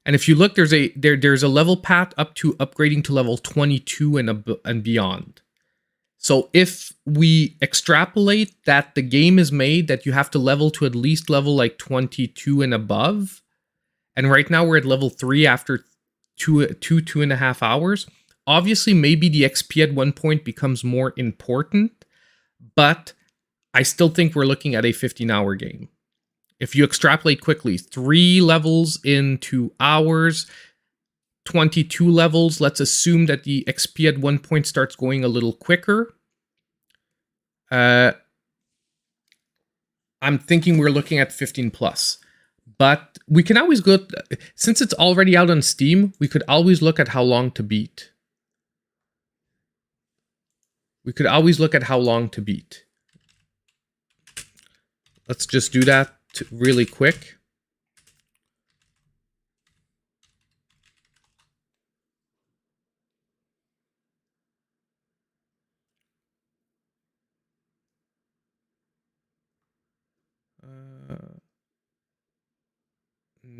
And if you look, there's a level path up to upgrading to level 22 and beyond. So if we extrapolate that the game is made that you have to level to at least level like 22 and above, and right now we're at level 3 after 2.5 hours, obviously maybe the XP at one point becomes more important, but I still think we're looking at a 15-hour game. If you extrapolate quickly, 3 levels in 2 hours, 22 levels, let's assume that the XP at one point starts going a little quicker. I'm thinking we're looking at 15 plus. But we can always go, since it's already out on Steam, we could always look at how long to beat. We could always look at how long to beat. Let's just do that really quick.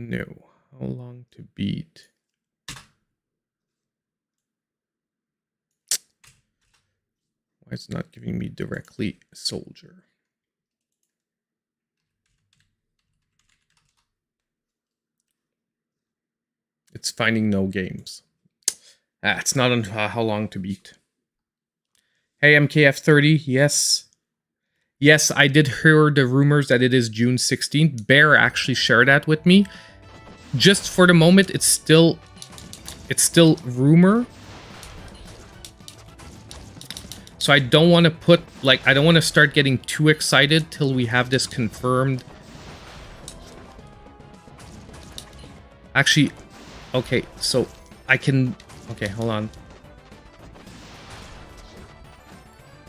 No. How long to beat? Why it's not giving me directly soldier? It's finding no games. It's not on how long to beat. Hey, MKF30, yes. Yes, I did hear the rumors that it is June 16th. Bear actually shared that with me. Just for the moment, it's still rumor. So I don't want to put, like, I don't want to start getting too excited till we have this confirmed. Actually, okay, so I can, okay, hold on.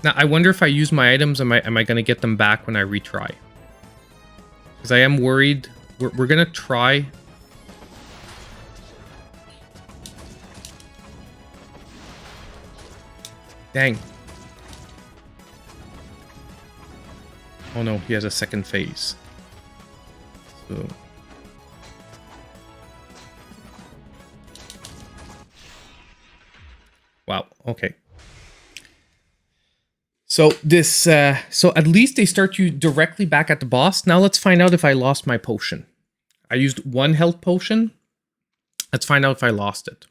Now, I wonder if I use my items, am I going to get them back when I retry? Because I am worried. We're going to try. Dang. Oh no, he has a second phase. So... Wow, okay. So this, so at least they start you directly back at the boss. Now let's find out if I lost my potion. I used 1 health potion. Let's find out if I lost it.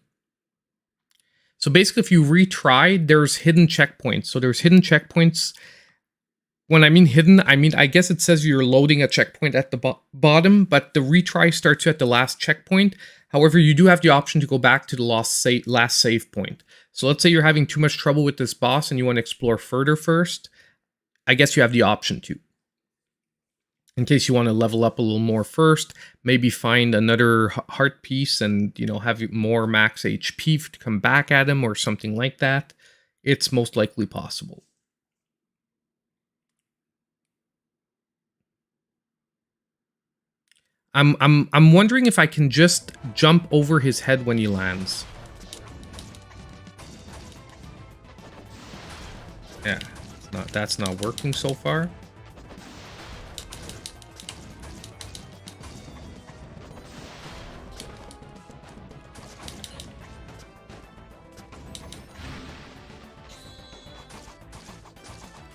So basically, if you retry, there's hidden checkpoints. So there's hidden checkpoints. When I mean hidden, I guess it says you're loading a checkpoint at the bottom, but the retry starts you at the last checkpoint. However, you do have the option to go back to the last save point. So let's say you're having too much trouble with this boss and you want to explore further first. I guess you have the option to. In case you want to level up a little more first, maybe find another heart piece and, you know, have more max HP to come back at him or something like that. It's most likely possible. I'm wondering if I can just jump over his head when he lands. Yeah, that's not working so far.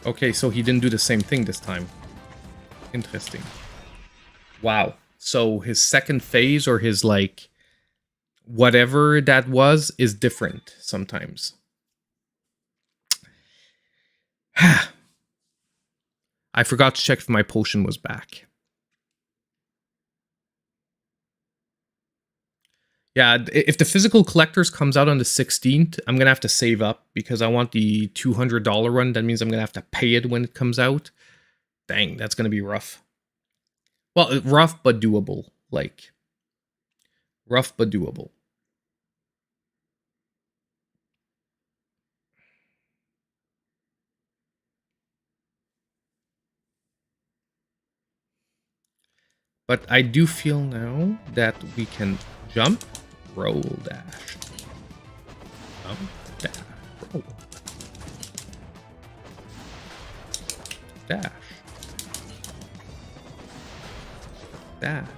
Okay, so he didn't do the same thing this time. Interesting. Wow. So his second phase or his, like, whatever that was is different sometimes. I forgot to check if my potion was back. Yeah, if the physical collectors comes out on the 16th, I'm going to have to save up because I want the $200 run. That means I'm going to have to pay it when it comes out. Dang, that's going to be rough. Well, rough but doable. Like, rough but doable. But I do feel now that we can jump, roll, dash. Jump, dash, roll. Dash. Dash.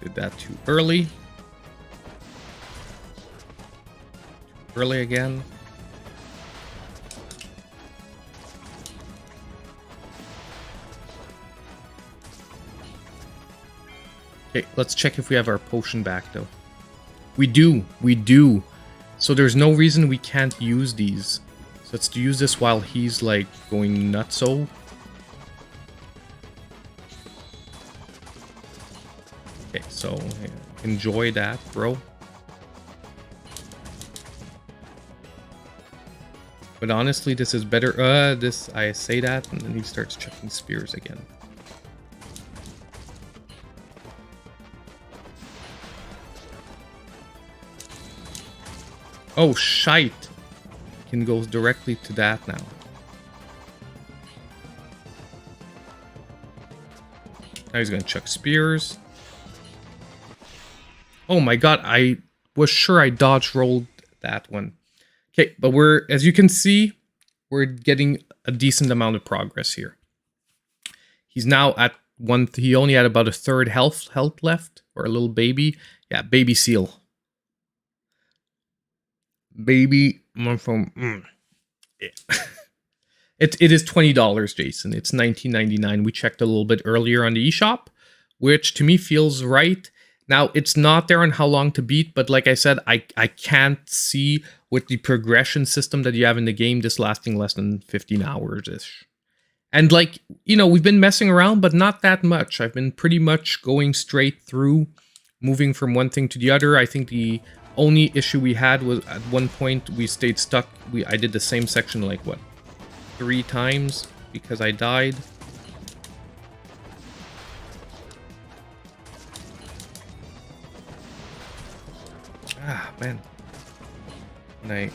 Did that too early. Early again. Okay, let's check if we have our potion back though. We do. So there's no reason we can't use these. So let's use this while he's like going nutso. Okay, so enjoy that, bro. But honestly, this is better. I say that, and then he starts chucking spears again. Oh, shite. Can go directly to that now. Now he's gonna chuck spears. Oh my god, I was sure I dodge rolled that one. Okay, but as you can see, we're getting a decent amount of progress here. He's now at he only had about a third health left, or a little baby. Yeah, baby seal. Baby from yeah. It is $20, Jason. It's $19.99. We checked a little bit earlier on the eShop, which to me feels right. Now, it's not there on how long to beat, but like I said, I can't see with the progression system that you have in the game this lasting less than 15 hours-ish. And like, you know, we've been messing around, but not that much. I've been pretty much going straight through, moving from one thing to the other. I think the only issue we had was at one point we stayed stuck. I did the same section like, what, 3 times because I died. Ah, man. When I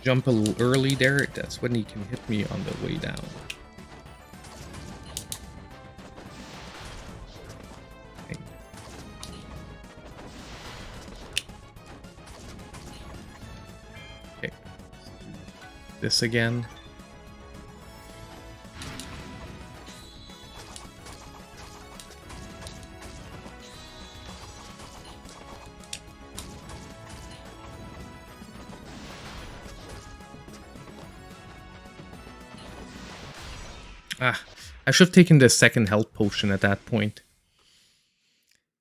jump a little early there, that's when he can hit me on the way down. Okay. Okay. This again. Ah, I should have taken the second health potion at that point.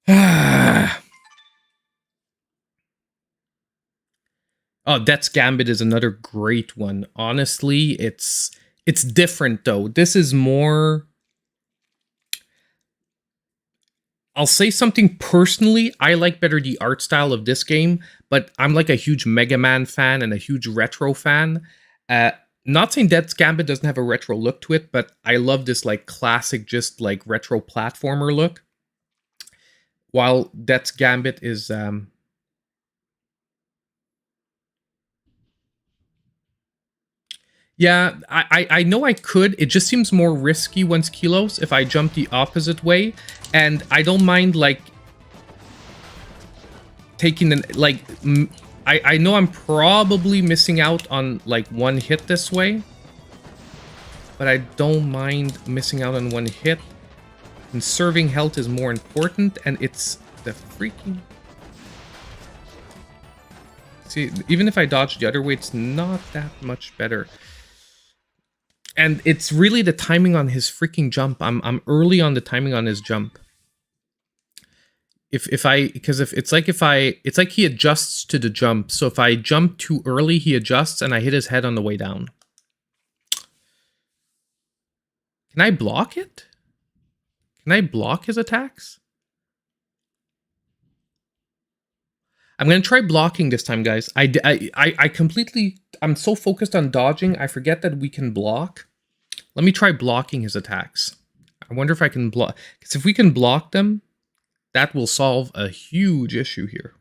Ah. Oh, Death's Gambit is another great one. Honestly, it's different though. This is more... I'll say something personally. I like better the art style of this game, but I'm like a huge Mega Man fan and a huge retro fan. Not saying Death's Gambit doesn't have a retro look to it, but I love this like classic, just like retro platformer look. While Death's Gambit is yeah, I know I could. It just seems more risky once kilos if I jump the opposite way, and I don't mind like taking an like. I know I'm probably missing out on like one hit this way, but I don't mind missing out on one hit. Conserving health is more important, and it's the freaking... See, even if I dodge the other way, it's not that much better. And it's really the timing on his freaking jump. I'm early on the timing on his jump. It's like he adjusts to the jump. So if I jump too early, he adjusts and I hit his head on the way down. Can I block it? Can I block his attacks? I'm going to try blocking this time, guys. I completely... I'm so focused on dodging, I forget that we can block. Let me try blocking his attacks. I wonder if I can block... Because if we can block them, that will solve a huge issue here.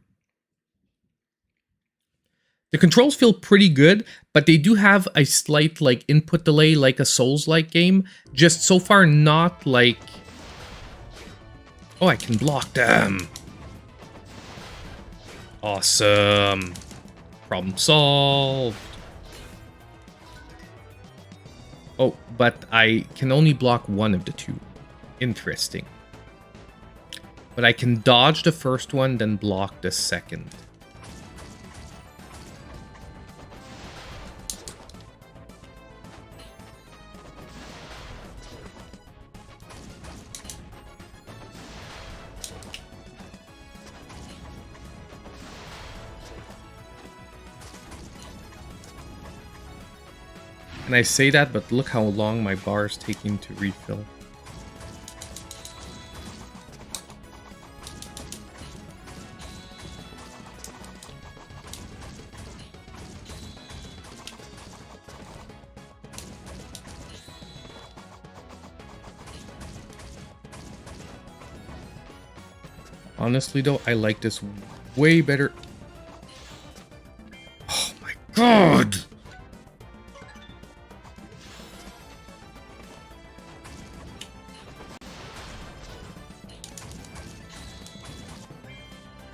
The controls feel pretty good, but they do have a slight like input delay like a Souls-like game. Just so far not like... Oh, I can block them. Awesome. Problem solved. Oh, but I can only block one of the two. Interesting. But I can dodge the first one, then block the second. And I say that, but look how long my bar is taking to refill. Honestly though, I like this way better.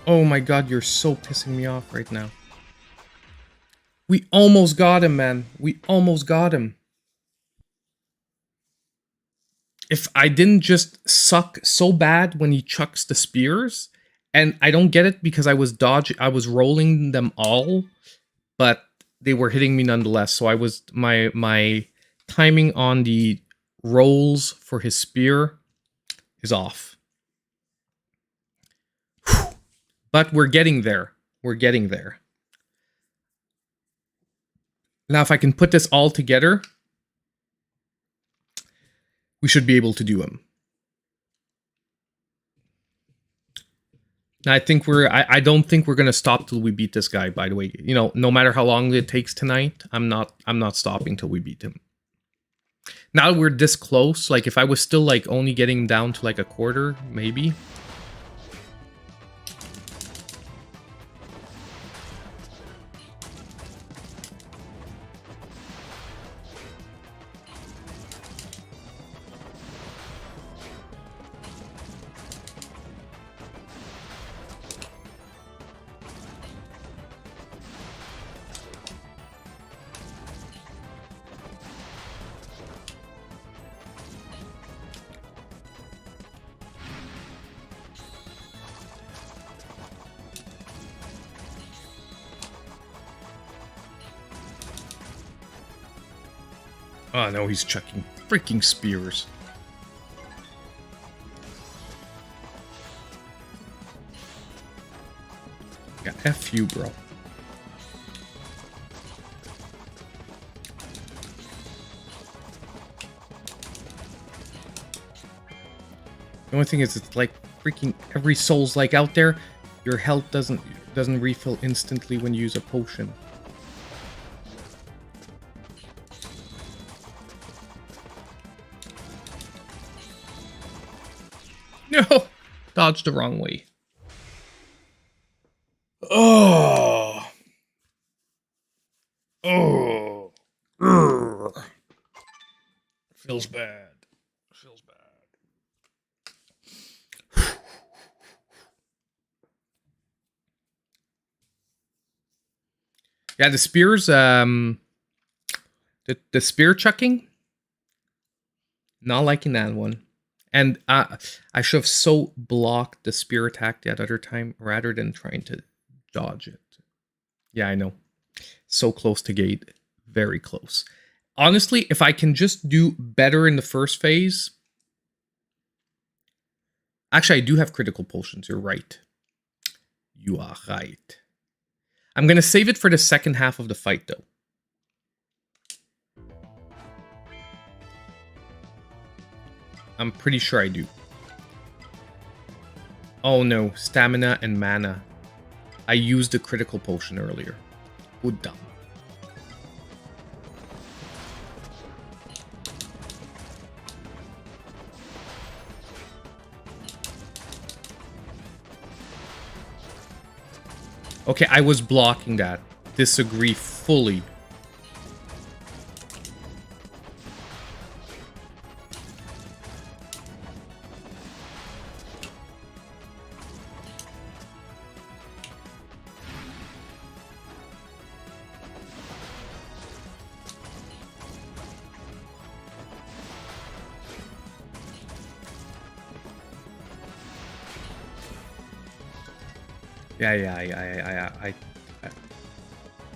Oh my god, you're so pissing me off right now. We almost got him, man. We almost got him. If I didn't just suck so bad when he chucks the spears, and I don't get it because I was rolling them all, but they were hitting me nonetheless. So I was my timing on the rolls for his spear is off. Whew. But we're getting there. We're getting there. Now, if I can put this all together, we should be able to do him. I think I don't think we're gonna stop till we beat this guy, by the way. You know, no matter how long it takes tonight, I'm not stopping till we beat him. Now we're this close, like if I was still like only getting down to like a quarter, maybe. Oh no, he's chucking freaking spears. Yeah, F you, bro. The only thing is, it's like freaking every Souls like out there, your health doesn't refill instantly when you use a potion. No! Dodged the wrong way. Oh! Oh! Urgh. Feels bad. Feels bad. Yeah, the spears, the spear chucking? Not liking that one. And I should have so blocked the spear attack that other time rather than trying to dodge it. Yeah, I know. So close to gate. Very close. Honestly, if I can just do better in the first phase... Actually, I do have critical potions. You're right. You are right. I'm going to save it for the second half of the fight, though. I'm pretty sure I do. Oh no, stamina and mana. I used the critical potion earlier. Good dumb. Okay, I was blocking that. Disagree fully. Yeah,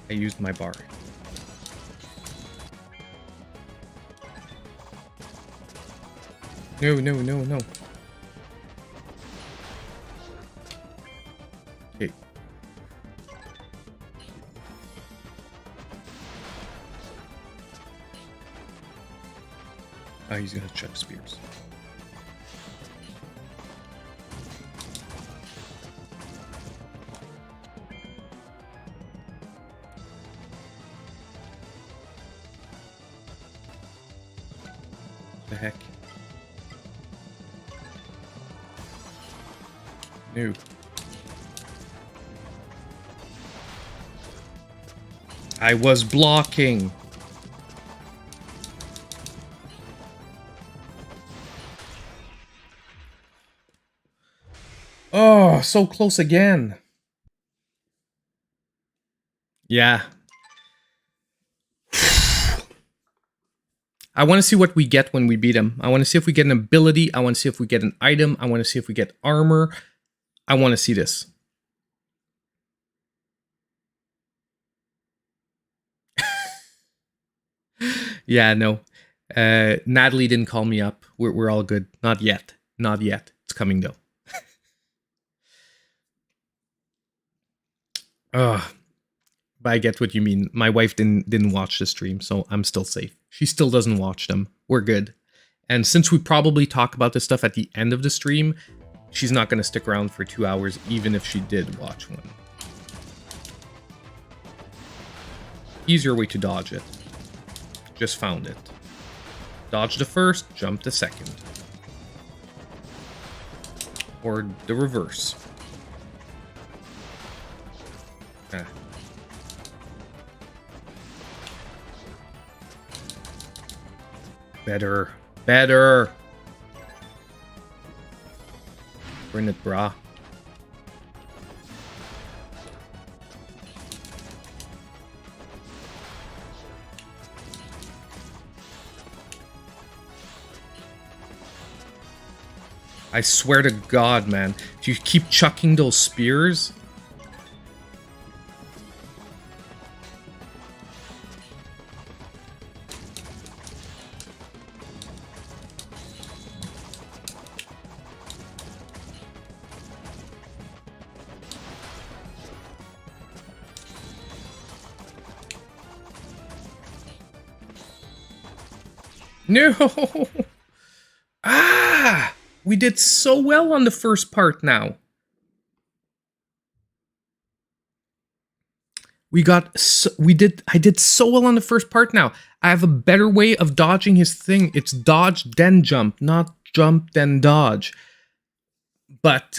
I used my bar. No. Okay. Oh, he's gonna chuck spears. The heck? No. I was blocking. Oh, so close again. Yeah. I want to see what we get when we beat him. I want to see if we get an ability. I want to see if we get an item. I want to see if we get armor. I want to see this. Yeah, no. Natalie didn't call me up. We're all good. Not yet. Not yet. It's coming though. Ugh. But I get what you mean. My wife didn't watch the stream, so I'm still safe. She still doesn't watch them. We're good. And since we probably talk about this stuff at the end of the stream, she's not going to stick around for 2 hours, even if she did watch one. Easier way to dodge it. Just found it. Dodge the first, jump the second. Or the reverse. Ah. Better. Better. Bring it, brah. I swear to God, man. If you keep chucking those spears... No! Ah! We did so well on the first part now. I did so well on the first part now. I have a better way of dodging his thing. It's dodge then jump, not jump then dodge. But,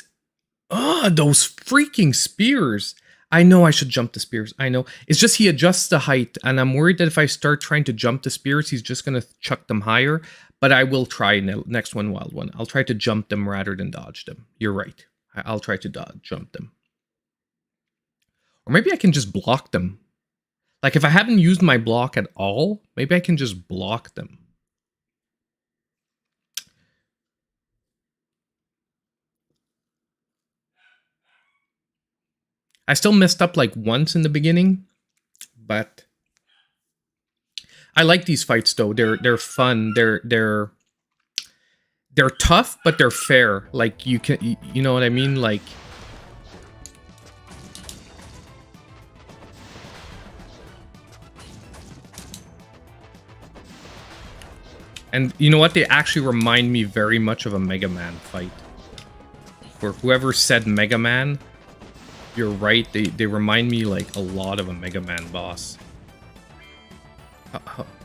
those freaking spears. I know I should jump the spears. I know. It's just he adjusts the height, and I'm worried that if I start trying to jump the spears, he's just going to chuck them higher. But I will try next one, wild one. I'll try to jump them rather than dodge them. You're right. I'll try to jump them. Or maybe I can just block them. Like, if I haven't used my block at all, maybe I can just block them. I still messed up like once in the beginning, but I like these fights though. They're fun. They're tough, but they're fair. Like you know what I mean? Like and you know what? They actually remind me very much of a Mega Man fight. For whoever said Mega Man, you're right. They remind me like a lot of a Mega Man boss.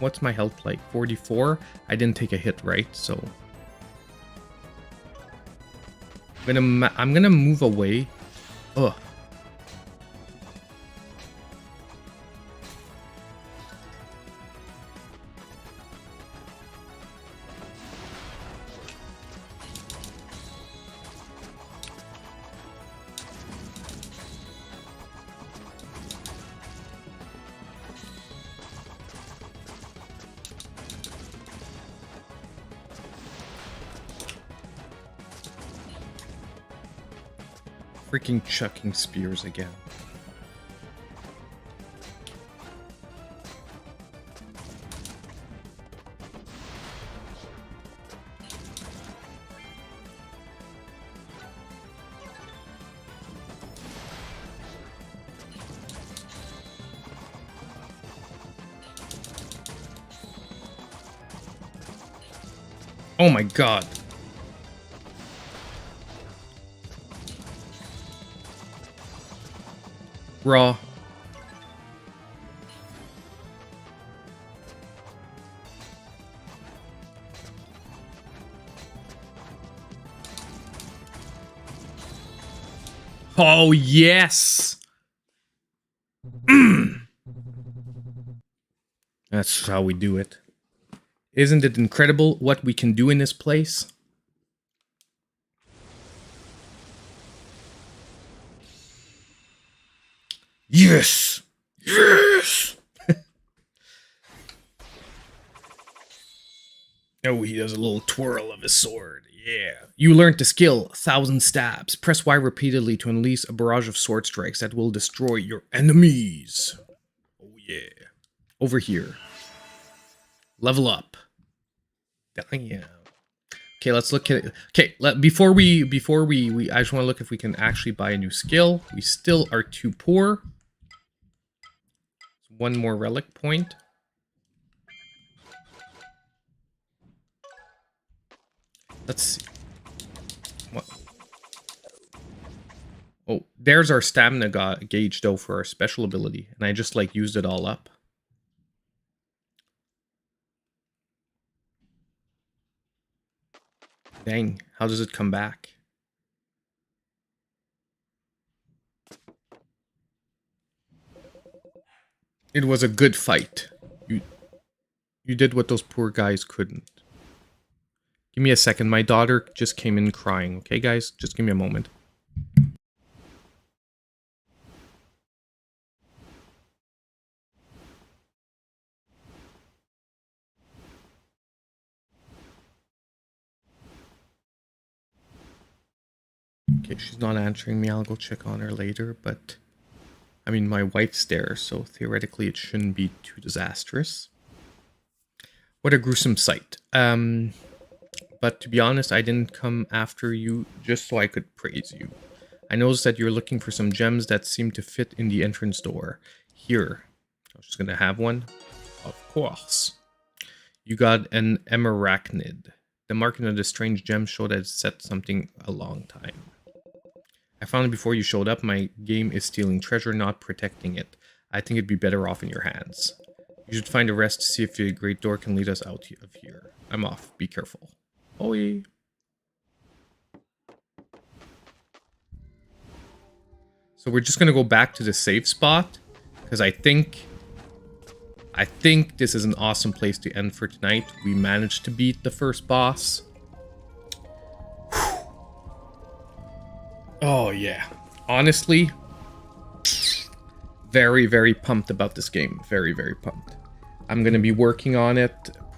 What's my health like? 44? I didn't take a hit, right? So I'm gonna move away. Ugh. Freaking chucking spears again. Oh my God. Raw. Oh, yes. That's how we do it. Isn't it incredible what we can do in this place? Yes! Yes! Oh, he does a little twirl of his sword. Yeah. You learned the skill, 1,000 stabs. Press Y repeatedly to unleash a barrage of sword strikes that will destroy your enemies. Oh, yeah. Over here. Level up. Yeah. Okay, let's look at it. Okay, before we I just want to look if we can actually buy a new skill. We still are too poor. One more relic point. Let's see. What? Oh, there's our stamina gauge though for our special ability, and I just like used it all up. Dang, how does it come back? It was a good fight. You did what those poor guys couldn't. Give me a second. My daughter just came in crying. Okay, guys? Just give me a moment. Okay, she's not answering me. I'll go check on her later, but... I mean, my wife's there, so theoretically it shouldn't be too disastrous. What a gruesome sight. But to be honest, I didn't come after you just so I could praise you. I noticed that you're looking for some gems that seem to fit in the entrance door. Here. I was just gonna have one. Of course. You got an emerachnid. The marking of the strange gem showed that it set something a long time. I found it before you showed up. My game is stealing treasure, not protecting it. I think it'd be better off in your hands. You should find a rest to see if the great door can lead us out of here. I'm off. Be careful. Oi. So we're just gonna go back to the safe spot, because I think this is an awesome place to end for tonight. We managed to beat the first boss. Oh yeah. Honestly, very, very pumped about this game. Very, very pumped. I'm gonna be working on it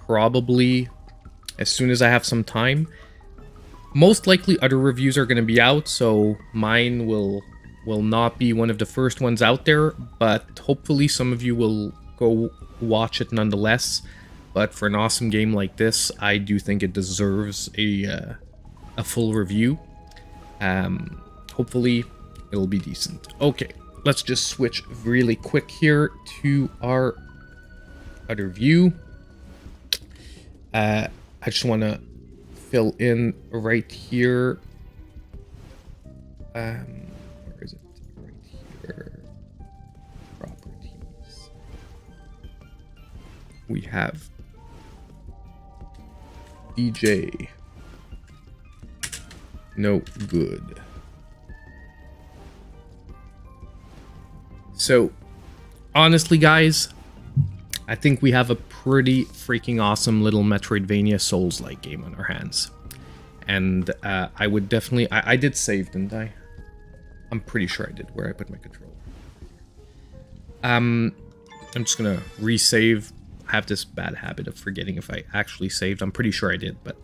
probably as soon as I have some time. Most likely other reviews are gonna be out, so mine will not be one of the first ones out there, but hopefully some of you will go watch it nonetheless. But for an awesome game like this, I do think it deserves a full review. Hopefully it'll be decent. Okay, let's just switch really quick here to our other view. I just want to fill in right here. Where is it? Right here. Properties. We have DJ. No good. So, honestly, guys, I think we have a pretty freaking awesome little Metroidvania Souls-like game on our hands. And I would definitely... I did save, didn't I? I'm pretty sure I did, where I put my controller. I'm just gonna resave. I have this bad habit of forgetting if I actually saved. I'm pretty sure I did, but...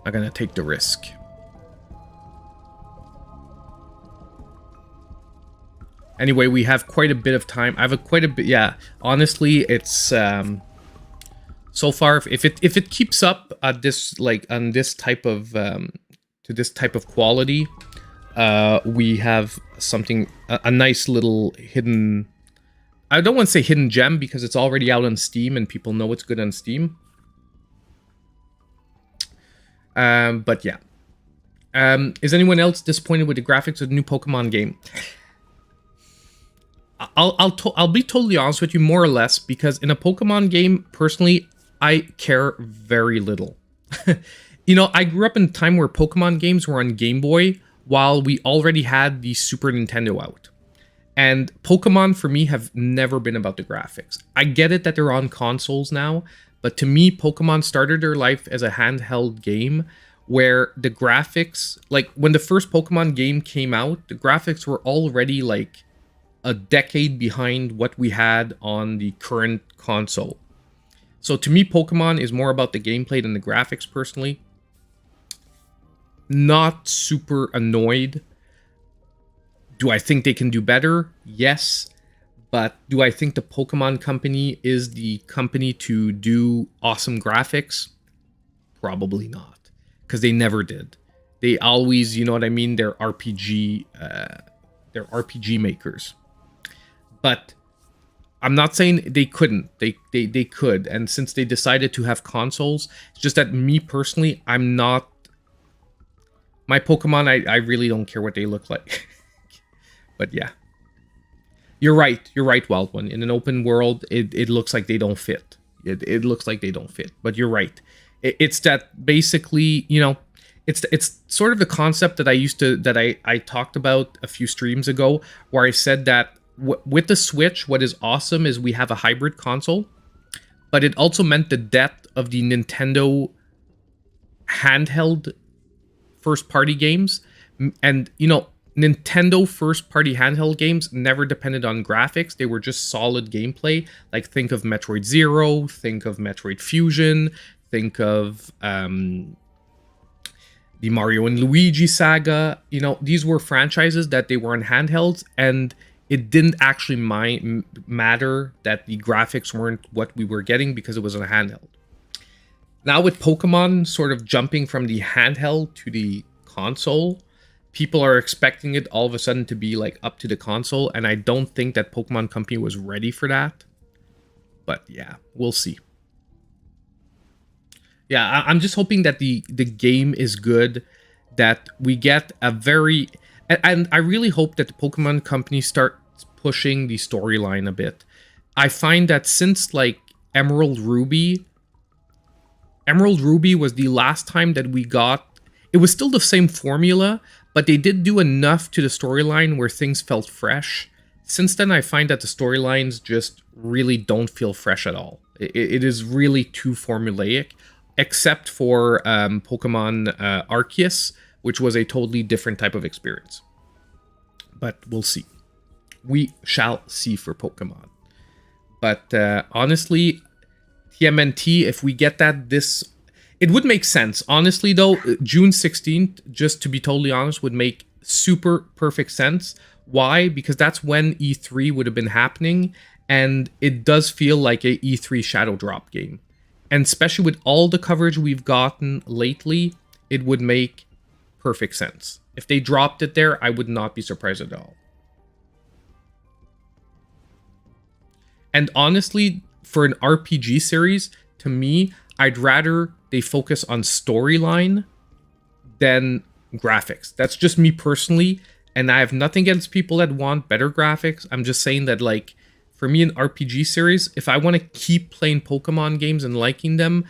I'm gonna take the risk. Anyway, we have quite a bit of time. I have quite a bit. Yeah, honestly, it's so far if it keeps up at this on this type of to this type of quality, we have something a nice little hidden. I don't want to say hidden gem because it's already out on Steam and people know it's good on Steam. But yeah. Is anyone else disappointed with the graphics of the new Pokemon game? I'll be totally honest with you, more or less, because in a Pokemon game, personally, I care very little. You know, I grew up in a time where Pokemon games were on Game Boy, while we already had the Super Nintendo out. And Pokemon, for me, have never been about the graphics. I get it that they're on consoles now, but to me, Pokemon started their life as a handheld game, where the graphics, like when the first Pokemon game came out, the graphics were already like a decade behind what we had on the current console. So to me, Pokemon is more about the gameplay than the graphics personally. Not super annoyed. Do I think they can do better? Yes. But do I think the Pokemon company is the company to do awesome graphics? Probably not. Because they never did. They always, you know what I mean? They're RPG makers. But I'm not saying they couldn't. They could. And since they decided to have consoles, it's just that me personally, I'm not... My Pokemon, I really don't care what they look like. But yeah. You're right, Wild One. In an open world, it looks like they don't fit. It looks like they don't fit. But you're right. It's that basically, you know, it's sort of the concept that I talked about a few streams ago, where I said that with the Switch, what is awesome is we have a hybrid console, but it also meant the death of the Nintendo handheld first-party games. And, you know, Nintendo first-party handheld games never depended on graphics. They were just solid gameplay. Like, think of Metroid Zero, think of Metroid Fusion, think of the Mario and Luigi saga. You know, these were franchises that they were on handhelds, and it didn't actually matter that the graphics weren't what we were getting because it was on a handheld. Now with Pokemon sort of jumping from the handheld to the console, people are expecting it all of a sudden to be like up to the console, and I don't think that Pokemon Company was ready for that. But yeah, we'll see. Yeah, I'm just hoping that the game is good, that we get a very... And I really hope that the Pokemon Company starts pushing the storyline a bit. I find that since, like, Emerald Ruby was the last time that we got... It was still the same formula, but they did do enough to the storyline where things felt fresh. Since then, I find that the storylines just really don't feel fresh at all. It is really too formulaic, except for Pokemon Arceus, which was a totally different type of experience. But we'll see. We shall see for Pokemon. But honestly, TMNT, if we get that this... It would make sense. Honestly, though, June 16th, just to be totally honest, would make super perfect sense. Why? Because that's when E3 would have been happening, and it does feel like a E3 Shadow Drop game. And especially with all the coverage we've gotten lately, it would make perfect sense. If they dropped it there, I would not be surprised at all. And honestly, for an RPG series, to me, I'd rather they focus on storyline than graphics. That's just me personally, and I have nothing against people that want better graphics. I'm just saying that, like, for me, an RPG series, if I want to keep playing Pokemon games and liking them,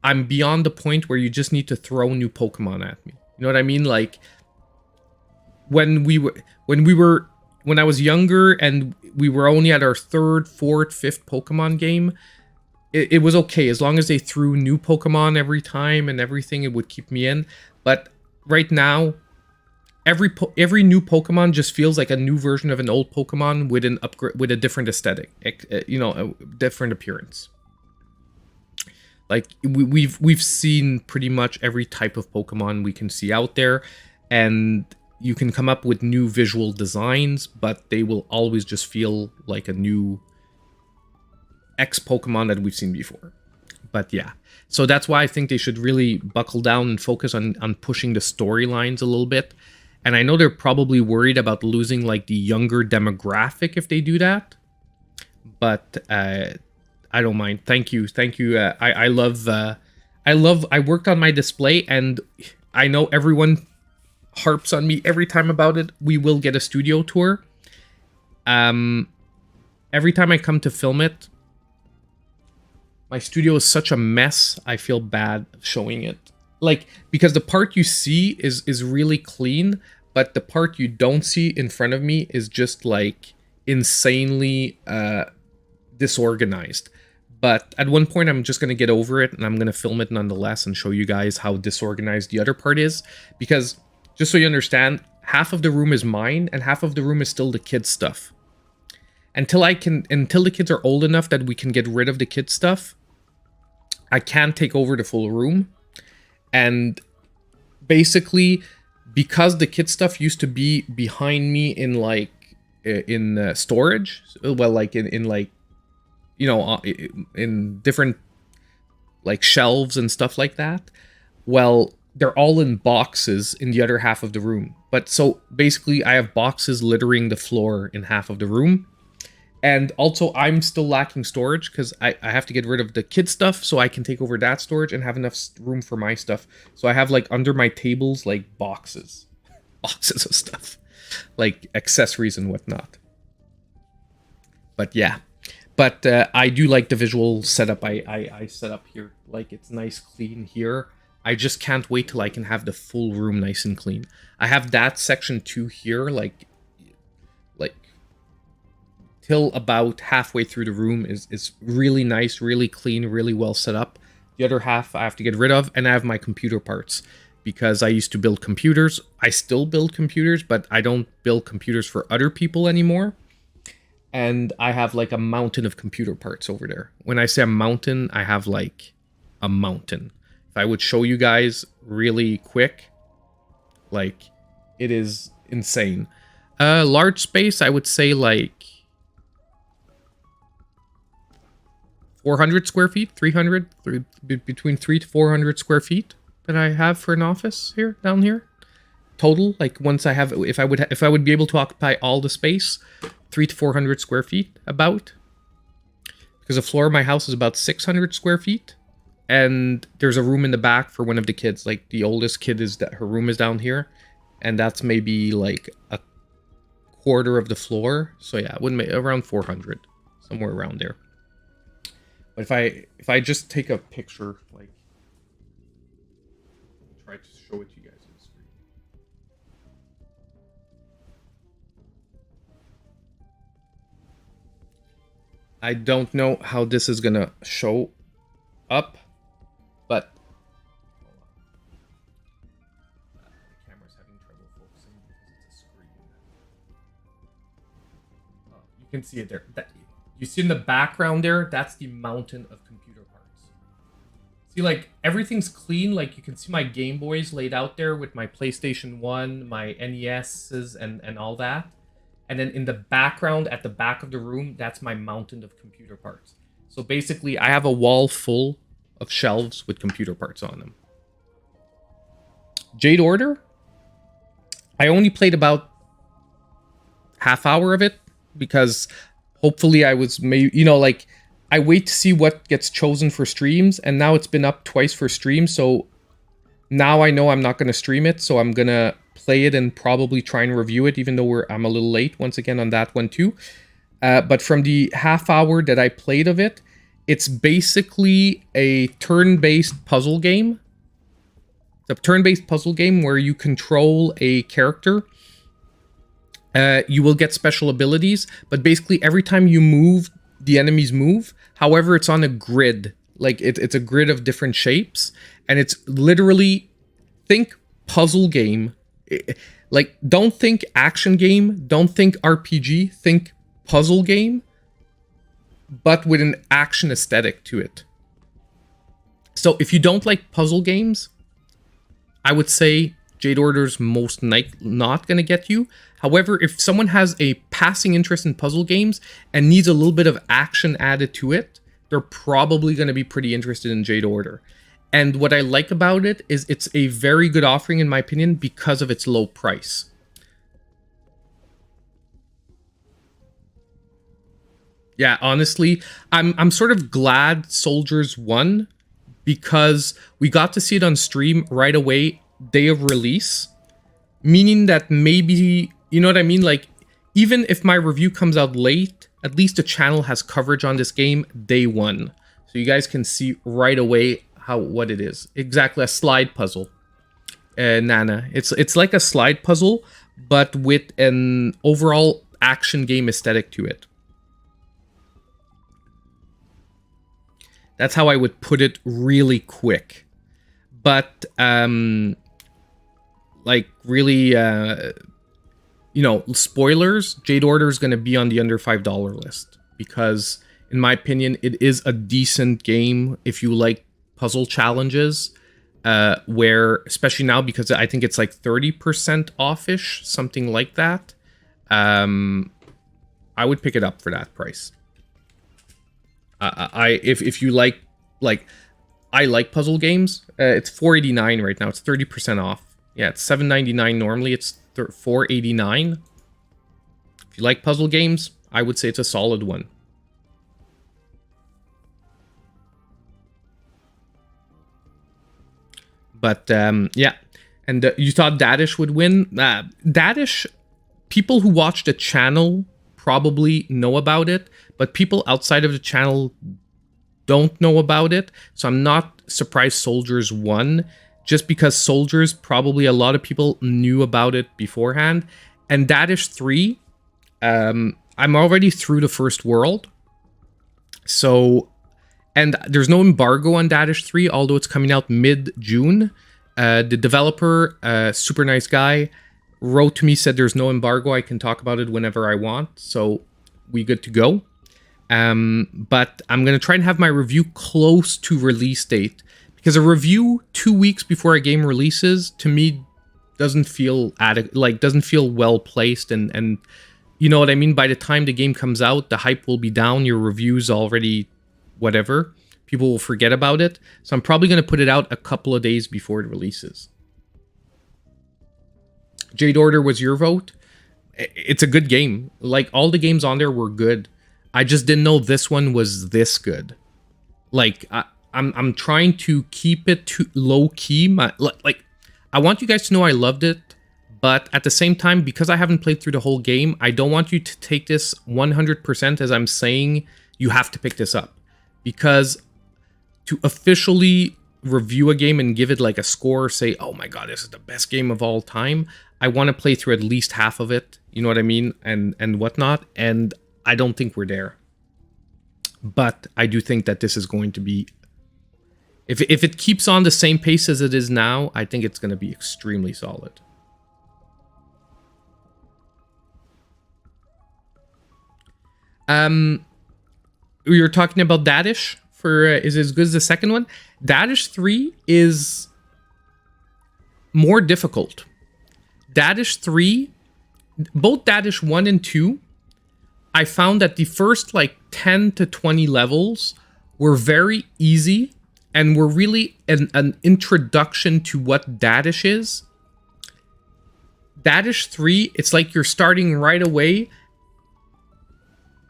I'm beyond the point where you just need to throw new Pokemon at me. You know what I mean? Like, when I was younger and we were only at our third, fourth, fifth Pokemon game, it was okay. As long as they threw new Pokemon every time and everything, it would keep me in. But right now, every new Pokemon just feels like a new version of an old Pokemon with an upgrade, with a different aesthetic, you know, a different appearance. Like we've seen pretty much every type of Pokemon we can see out there, and you can come up with new visual designs, but they will always just feel like a new X Pokemon that we've seen before. But yeah, so that's why I think they should really buckle down and focus on pushing the storylines a little bit. And I know they're probably worried about losing like the younger demographic if they do that. But I don't mind. Thank you. I worked on my display, and I know everyone harps on me every time about it. We will get a studio tour. Every time I come to film it, my studio is such a mess. I feel bad showing it. Like, because the part you see is really clean, but the part you don't see in front of me is just like insanely disorganized. But at one point, I'm just going to get over it, and I'm going to film it nonetheless and show you guys how disorganized the other part is. Because, just so you understand, half of the room is mine, and half of the room is still the kids' stuff. Until the kids are old enough that we can get rid of the kids' stuff, I can't take over the full room. And basically, because the kids' stuff used to be behind me in, like, in storage, well, like, in like, you know, in different, like, shelves and stuff like that, well, they're all in boxes in the other half of the room. But so basically I have boxes littering the floor in half of the room. And also I'm still lacking storage because I have to get rid of the kid stuff so I can take over that storage and have enough room for my stuff. So I have, like, under my tables, like, boxes of stuff, like accessories and whatnot. But yeah. But I do like the visual setup I set up here. Like, it's nice, clean here. I just can't wait till I can have the full room nice and clean. I have that section too here, like till about halfway through the room is really nice, really clean, really well set up. The other half I have to get rid of, and I have my computer parts. Because I used to build computers. I still build computers, but I don't build computers for other people anymore. And I have, like, a mountain of computer parts over there. When I say a mountain, I have, like, a mountain. If I would show you guys really quick, like, it is insane. Large space, I would say, like, 400 square feet, 300, between 300 to 400 square feet that I have for an office here, down here. Total, like, once I have, if I would be able to occupy all the space, 300 to 400 square feet, about. Because the floor of my house is about 600 square feet. And there's a room in the back for one of the kids. Like, the oldest kid, her room is down here. And that's maybe, like, a quarter of the floor. So yeah, it wouldn't make around 400. Somewhere around there. But if I just take a picture, like, try to show it to you guys on the screen. I don't know how this is gonna show up, but the camera's having trouble focusing because it's a screen. Oh, you can see it there. You see in the background there, that's the mountain of computer parts. See, like, everything's clean. Like, you can see my Game Boys laid out there with my PlayStation 1, my NESs, and all that. And then in the background, at the back of the room, that's my mountain of computer parts. So basically, I have a wall full of shelves with computer parts on them. Jade Order? I only played about half hour of it because hopefully I was maybe, you know, like, I wait to see what gets chosen for streams, and now it's been up twice for streams, so now I know I'm not going to stream it, so I'm going to play it and probably try and review it, even though I'm a little late once again on that one too. But from the half hour that I played of it, it's basically a turn-based puzzle game. It's a turn-based puzzle game where you control a character. You will get special abilities, but basically every time you move, the enemies move. However, it's on a grid. Like, it's a grid of different shapes, and it's literally, think puzzle game. Like, don't think action game, don't think RPG, think puzzle game, but with an action aesthetic to it. So if you don't like puzzle games, I would say Jade Order's most not going to get you. However, if someone has a passing interest in puzzle games and needs a little bit of action added to it, they're probably going to be pretty interested in Jade Order. And what I like about it is it's a very good offering, in my opinion, because of its low price. Yeah, honestly, I'm sort of glad Soldiers won, because we got to see it on stream right away, day of release. Meaning that maybe, you know what I mean? Like, even if my review comes out late, at least the channel has coverage on this game day one. So you guys can see right away what it is. Exactly, a slide puzzle. Nana. It's like a slide puzzle, but with an overall action game aesthetic to it. That's how I would put it really quick. But, like, really, you know, spoilers, Jade Order is going to be on the under $5 list. Because, in my opinion, it is a decent game if you like puzzle challenges. Where, especially now, because I think it's like 30% off-ish, something like that. I would pick it up for that price. If you like I like puzzle games. It's $4.89 right now. It's 30% off. Yeah, it's $7.99 normally. It's $4.89. If you like puzzle games, I would say it's a solid one. But yeah, and you thought Daddish would win. Daddish, people who watch the channel probably know about it, but people outside of the channel don't know about it. So I'm not surprised Soldiers won, just because Soldiers, probably a lot of people knew about it beforehand. And Daddish 3, I'm already through the first world. So, and there's no embargo on Daddish 3, although it's coming out mid-June. The developer, super nice guy, wrote to me, said there's no embargo. I can talk about it whenever I want. So we good to go. But I'm going to try and have my review close to release date, because a review 2 weeks before a game releases, to me, doesn't feel doesn't feel well placed, and you know what I mean? By the time the game comes out, the hype will be down, your review's already whatever. People will forget about it. So I'm probably going to put it out a couple of days before it releases. Jade Order was your vote. It's a good game. Like, all the games on there were good. I just didn't know this one was this good. Like, I'm trying to keep it to low key. Like, I want you guys to know I loved it, but at the same time, because I haven't played through the whole game, I don't want you to take this 100% as I'm saying you have to pick this up. Because to officially review a game and give it like a score, say, oh my god, this is the best game of all time, I want to play through at least half of it, you know what I mean, and whatnot, and I don't think we're there. But I do think that this is going to be, if it keeps on the same pace as it is now, I think it's going to be extremely solid. We were talking about Daddish for is as good as the second one. Daddish 3 is more difficult. Daddish 3, both Daddish 1 and 2, I found that the first like 10 to 20 levels were very easy and were really an introduction to what Daddish is. Daddish 3, it's like you're starting right away.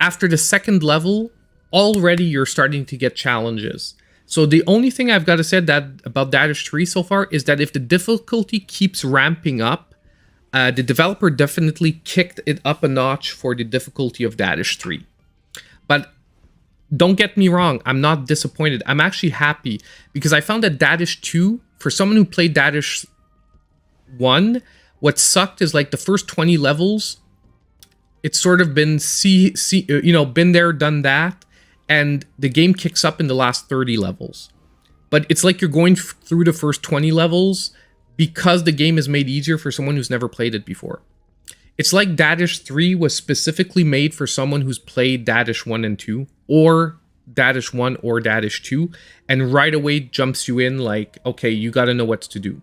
After the second level, already you're starting to get challenges. So the only thing I've got to say about Daddish 3 so far is that if the difficulty keeps ramping up, the developer definitely kicked it up a notch for the difficulty of Daddish 3. But don't get me wrong, I'm not disappointed. I'm actually happy, because I found that Daddish 2, for someone who played Daddish 1, what sucked is like the first 20 levels, it's sort of been been there, done that, and the game kicks up in the last 30 levels. But it's like you're going through the first 20 levels because the game is made easier for someone who's never played it before. It's like Daddish 3 was specifically made for someone who's played Daddish 1 and 2, or Daddish 1 or Daddish 2, and right away jumps you in like, okay, you gotta know what to do.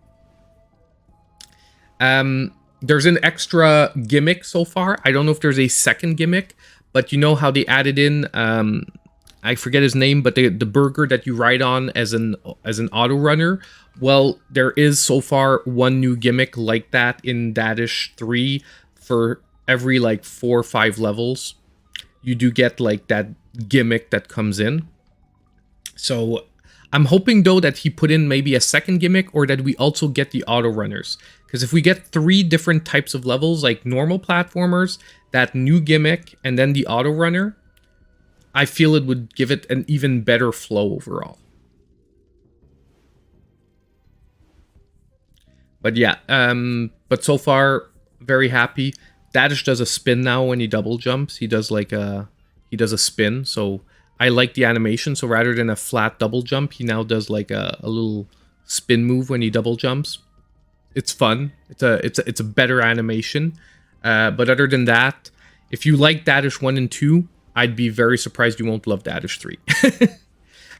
There's an extra gimmick so far. I don't know if there's a second gimmick, but you know how they added in, I forget his name, but the burger that you ride on as an auto runner. Well, there is so far one new gimmick like that in Daddish 3 for every like 4 or 5 levels. You do get like that gimmick that comes in. So I'm hoping though that he put in maybe a second gimmick, or that we also get the auto runners. Because if we get 3 different types of levels, like normal platformers, that new gimmick, and then the auto runner, I feel it would give it an even better flow overall. But yeah, but so far, very happy. Daddish does a spin now when he double jumps. He does like he does a spin, so I like the animation. So rather than a flat double jump, he now does like a little spin move when he double jumps. It's fun. It's a better animation. But other than that, if you like Daddish 1 and 2, I'd be very surprised you won't love Daddish 3.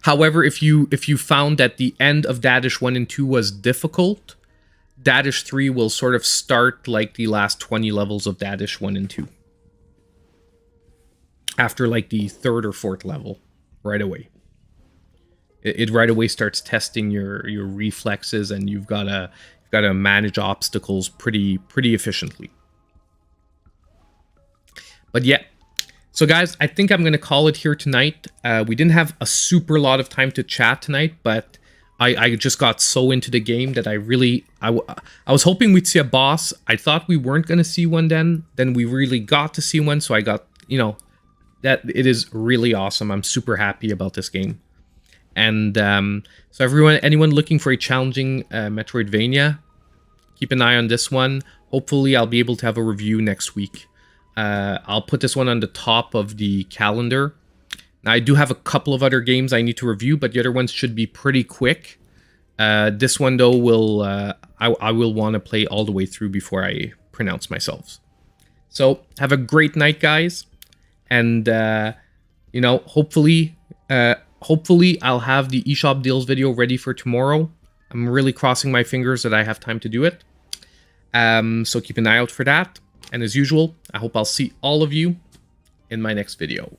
However, if you found that the end of Daddish 1 and 2 was difficult, Daddish 3 will sort of start like the last 20 levels of Daddish 1 and 2. After like the 3rd or 4th level, right away. It right away starts testing your reflexes, and you've gotta manage obstacles pretty efficiently. But yeah, so guys, I think I'm gonna call it here tonight. We didn't have a super lot of time to chat tonight, but I just got so into the game that I was hoping we'd see a boss. I thought we weren't gonna see one then we really got to see one. So I got, you know, that it is really awesome. I'm super happy about this game. And so anyone looking for a challenging Metroidvania, keep an eye on this one. Hopefully I'll be able to have a review next week. I'll put this one on the top of the calendar. Now, I do have a couple of other games I need to review, but the other ones should be pretty quick. This one, though, I will want to play all the way through before I pronounce myself. So, have a great night, guys. And, you know, hopefully I'll have the eShop deals video ready for tomorrow. I'm really crossing my fingers that I have time to do it. So keep an eye out for that. And as usual, I hope I'll see all of you in my next video.